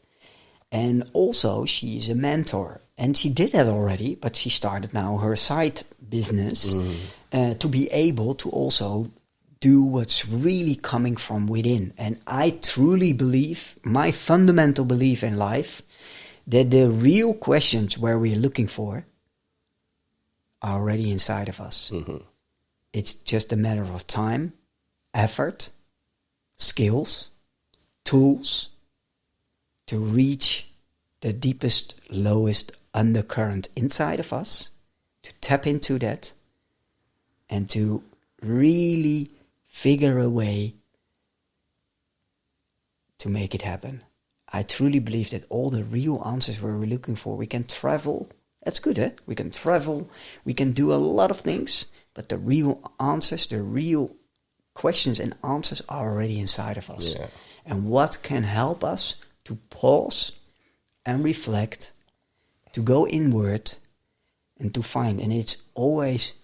and also she's a mentor. And she did that already, but she started now her side business to be able to also do what's really coming from within. And I truly believe, my fundamental belief in life, that the real questions where we're looking for are already inside of us. Mm-hmm. It's just a matter of time, effort, skills, tools to reach the deepest, lowest undercurrent inside of us, to tap into that, and to really figure a way to make it happen. I truly believe that all the real answers where we're looking for, we can travel. That's good, eh? We can travel, we can do a lot of things, but the real answers, the real questions and answers are already inside of us. Yeah. And what can help us to pause and reflect, to go inward and to find. And it's always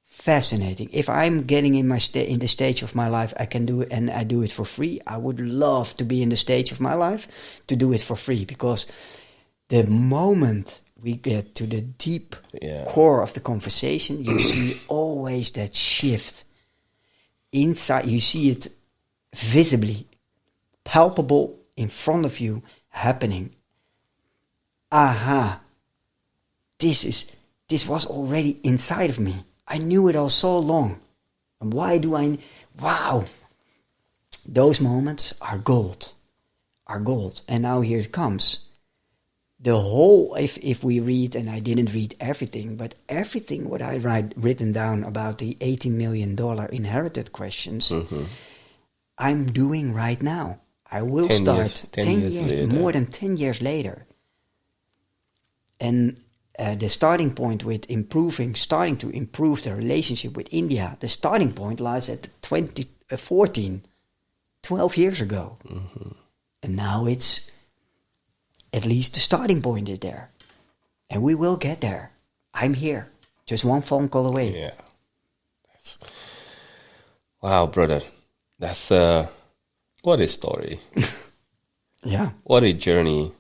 fascinating. If I'm getting in the stage of my life, I can do it, and I do it for free. I would love to be in the stage of my life to do it for free, because the moment we get to the deep core of the conversation, you see always that shift inside. You see it visibly, palpable in front of you happening. Aha, this was already inside of me. I knew it all so long. And why do I? Wow, those moments are gold. And now here it comes. The whole, if we read, and I didn't read everything, but everything what I written down about the $18 million inherited questions, I'm doing right now. I will start 10 years more than 10 years later. And the starting point with starting to improve the relationship with India, the starting point lies at 2014, 12 years ago. Mm-hmm. And now it's, at least the starting point is there. And we will get there. I'm here. Just one phone call away. Yeah. Wow, brother. That's what a story. Yeah. What a journey.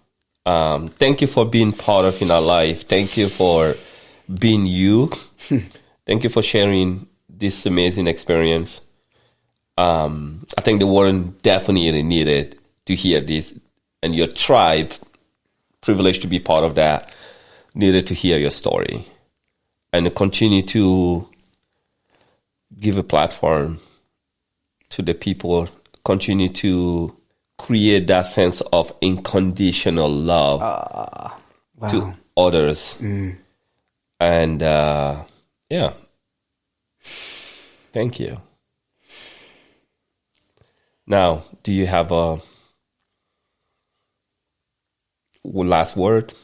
Thank you for being part of in our life. Thank you for being you. Thank you for sharing this amazing experience. I think the world definitely needed to hear this, and your tribe, privileged to be part of that, needed to hear your story, and continue to give a platform to the people, continue to create that sense of unconditional love wow. to others. And yeah, thank you. Now, do you have a last word?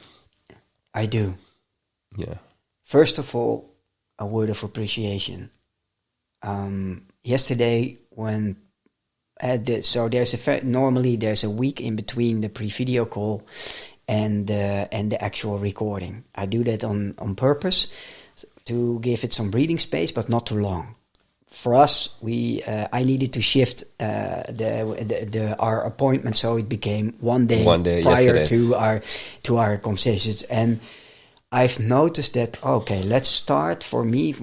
I do. Yeah. First of all, a word of appreciation. Yesterday, when normally there's a week in between the pre-video call and the actual recording. I do that on purpose to give it some breathing space, but not too long. For us, I needed to shift our appointment, so it became one day prior yesterday. to our conversations. And I've noticed that, okay, let's start. For me,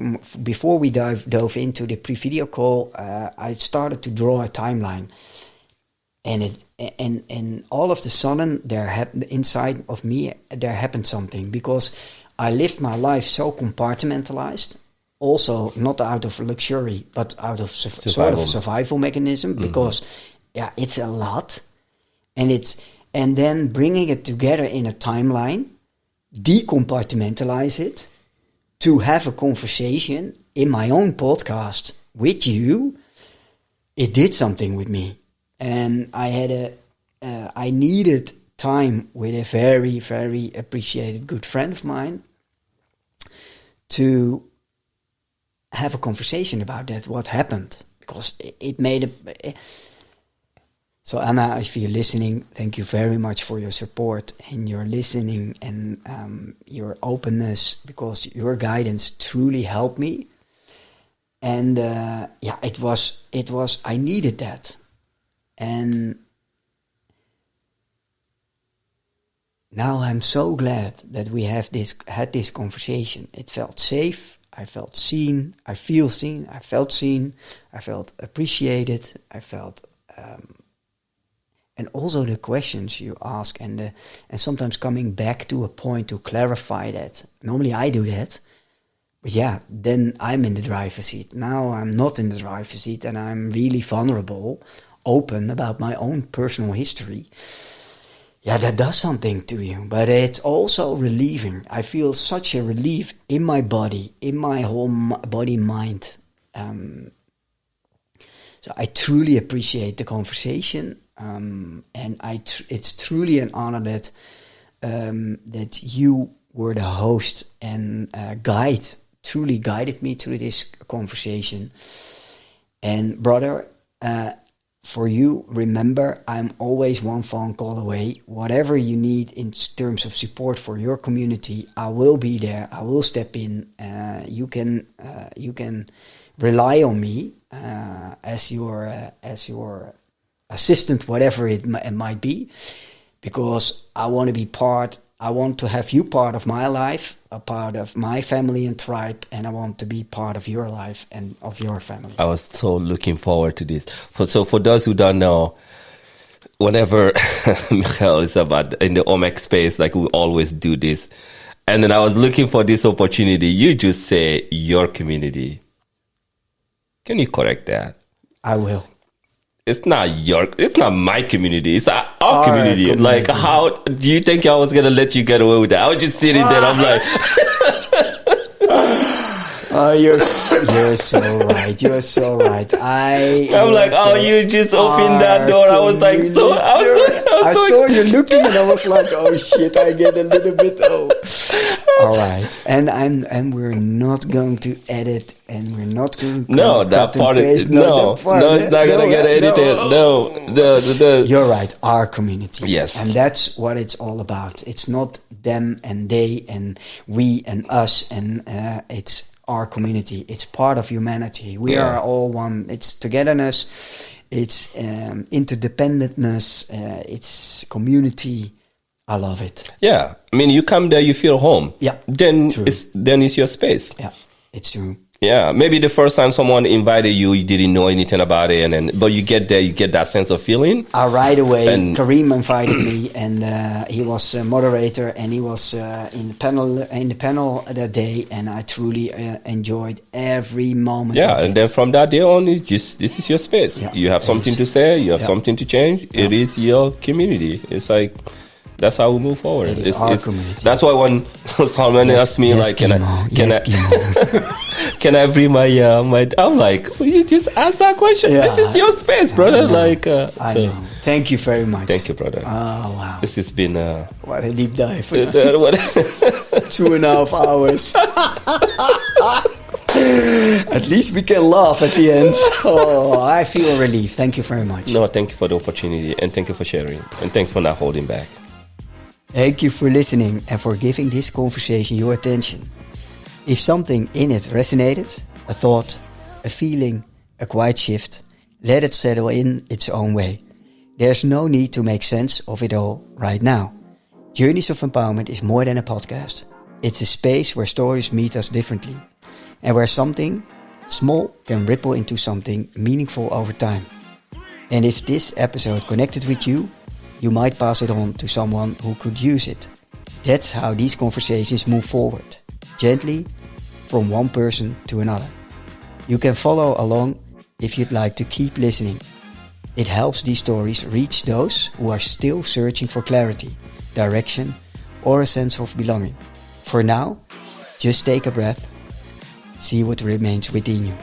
before we dove into the pre-video call, I started to draw a timeline, and all of a sudden, inside of me there happened something, because I lived my life so compartmentalized, also not out of luxury, but out of sort of survival mechanism, because it's a lot, and then bringing it together in a timeline, decompartmentalize it, to have a conversation in my own podcast with you, it did something with me. And I needed time with a very, very appreciated good friend of mine to have a conversation about that, what happened, because it made a... So Anna, if you're listening, thank you very much for your support and your listening and your openness, because your guidance truly helped me. And it was. I needed that, and now I'm so glad that we had this conversation. It felt safe. I felt seen. I feel seen. I felt seen. I felt appreciated. I felt. And also the questions you ask, and sometimes coming back to a point to clarify that. Normally I do that, but then I'm in the driver's seat. Now I'm not in the driver's seat, and I'm really vulnerable, open about my own personal history. Yeah, that does something to you, but it's also relieving. I feel such a relief in my body, in my whole body, mind. So I truly appreciate the conversation. And it's truly an honor that you were the host and truly guided me through this conversation. And brother, for you, remember, I'm always one phone call away. Whatever you need in terms of support for your community, I will be there. I will step in. You can rely on me as your assistant, whatever it might be, because I want to be I want to have you part of my life, a part of my family and tribe, and I want to be part of your life and of your family. I was so looking forward to this. So for those who don't know, whenever Michiel is in the OMEC space, like we always do this, and then I was looking for this opportunity, you just say your community. Can you correct that? I will. It's not my community. It's our community. Like, how do you think I was going to let you get away with that? I was just sitting there. I'm like, oh, you're so right. You're so right. I'm like, you just opened that door. I was like, I saw you looking, and I was like, oh shit, I get a little bit. All right, and we're not going to edit, and we're not going to that part. It's not going to get edited. No. You're right. Our community. Yes, and that's what it's all about. It's not them and they and we and us, and it's our community. It's part of humanity. We are all one. It's togetherness. It's interdependentness. It's community. I love it. Yeah, I mean, you come there, you feel home. Yeah, then it's your space. Yeah, it's true. Yeah, maybe the first time someone invited you, you didn't know anything about it, but you get there, you get that sense of feeling. Right away, Kareem invited me, and he was a moderator, and he was in the panel that day, and I truly enjoyed every moment. Yeah, and then from that day on, this is your space. Yeah, you have something to say, you have something to change. Yeah. It is your community. It's like. That's how we move forward. It is our community. That's why when Salman asked me, like, can I bring my I'm like, well, you just ask that question. Yeah, this is your space, brother. I know. Thank you very much. Thank you, brother. Oh, wow. This has been what a deep dive. 2.5 hours. At least we can laugh at the end. Oh, I feel relief. Thank you very much. No, thank you for the opportunity, and thank you for sharing, and thanks for not holding back. Thank you for listening and for giving this conversation your attention. If something in it resonated, a thought, a feeling, a quiet shift, let it settle in its own way. There's no need to make sense of it all right now. Journeys of Empowerment is more than a podcast. It's a space where stories meet us differently, and where something small can ripple into something meaningful over time. And if this episode connected with you, you might pass it on to someone who could use it. That's how these conversations move forward, gently, from one person to another. You can follow along if you'd like to keep listening. It helps these stories reach those who are still searching for clarity, direction, or a sense of belonging. For now, just take a breath, see what remains within you.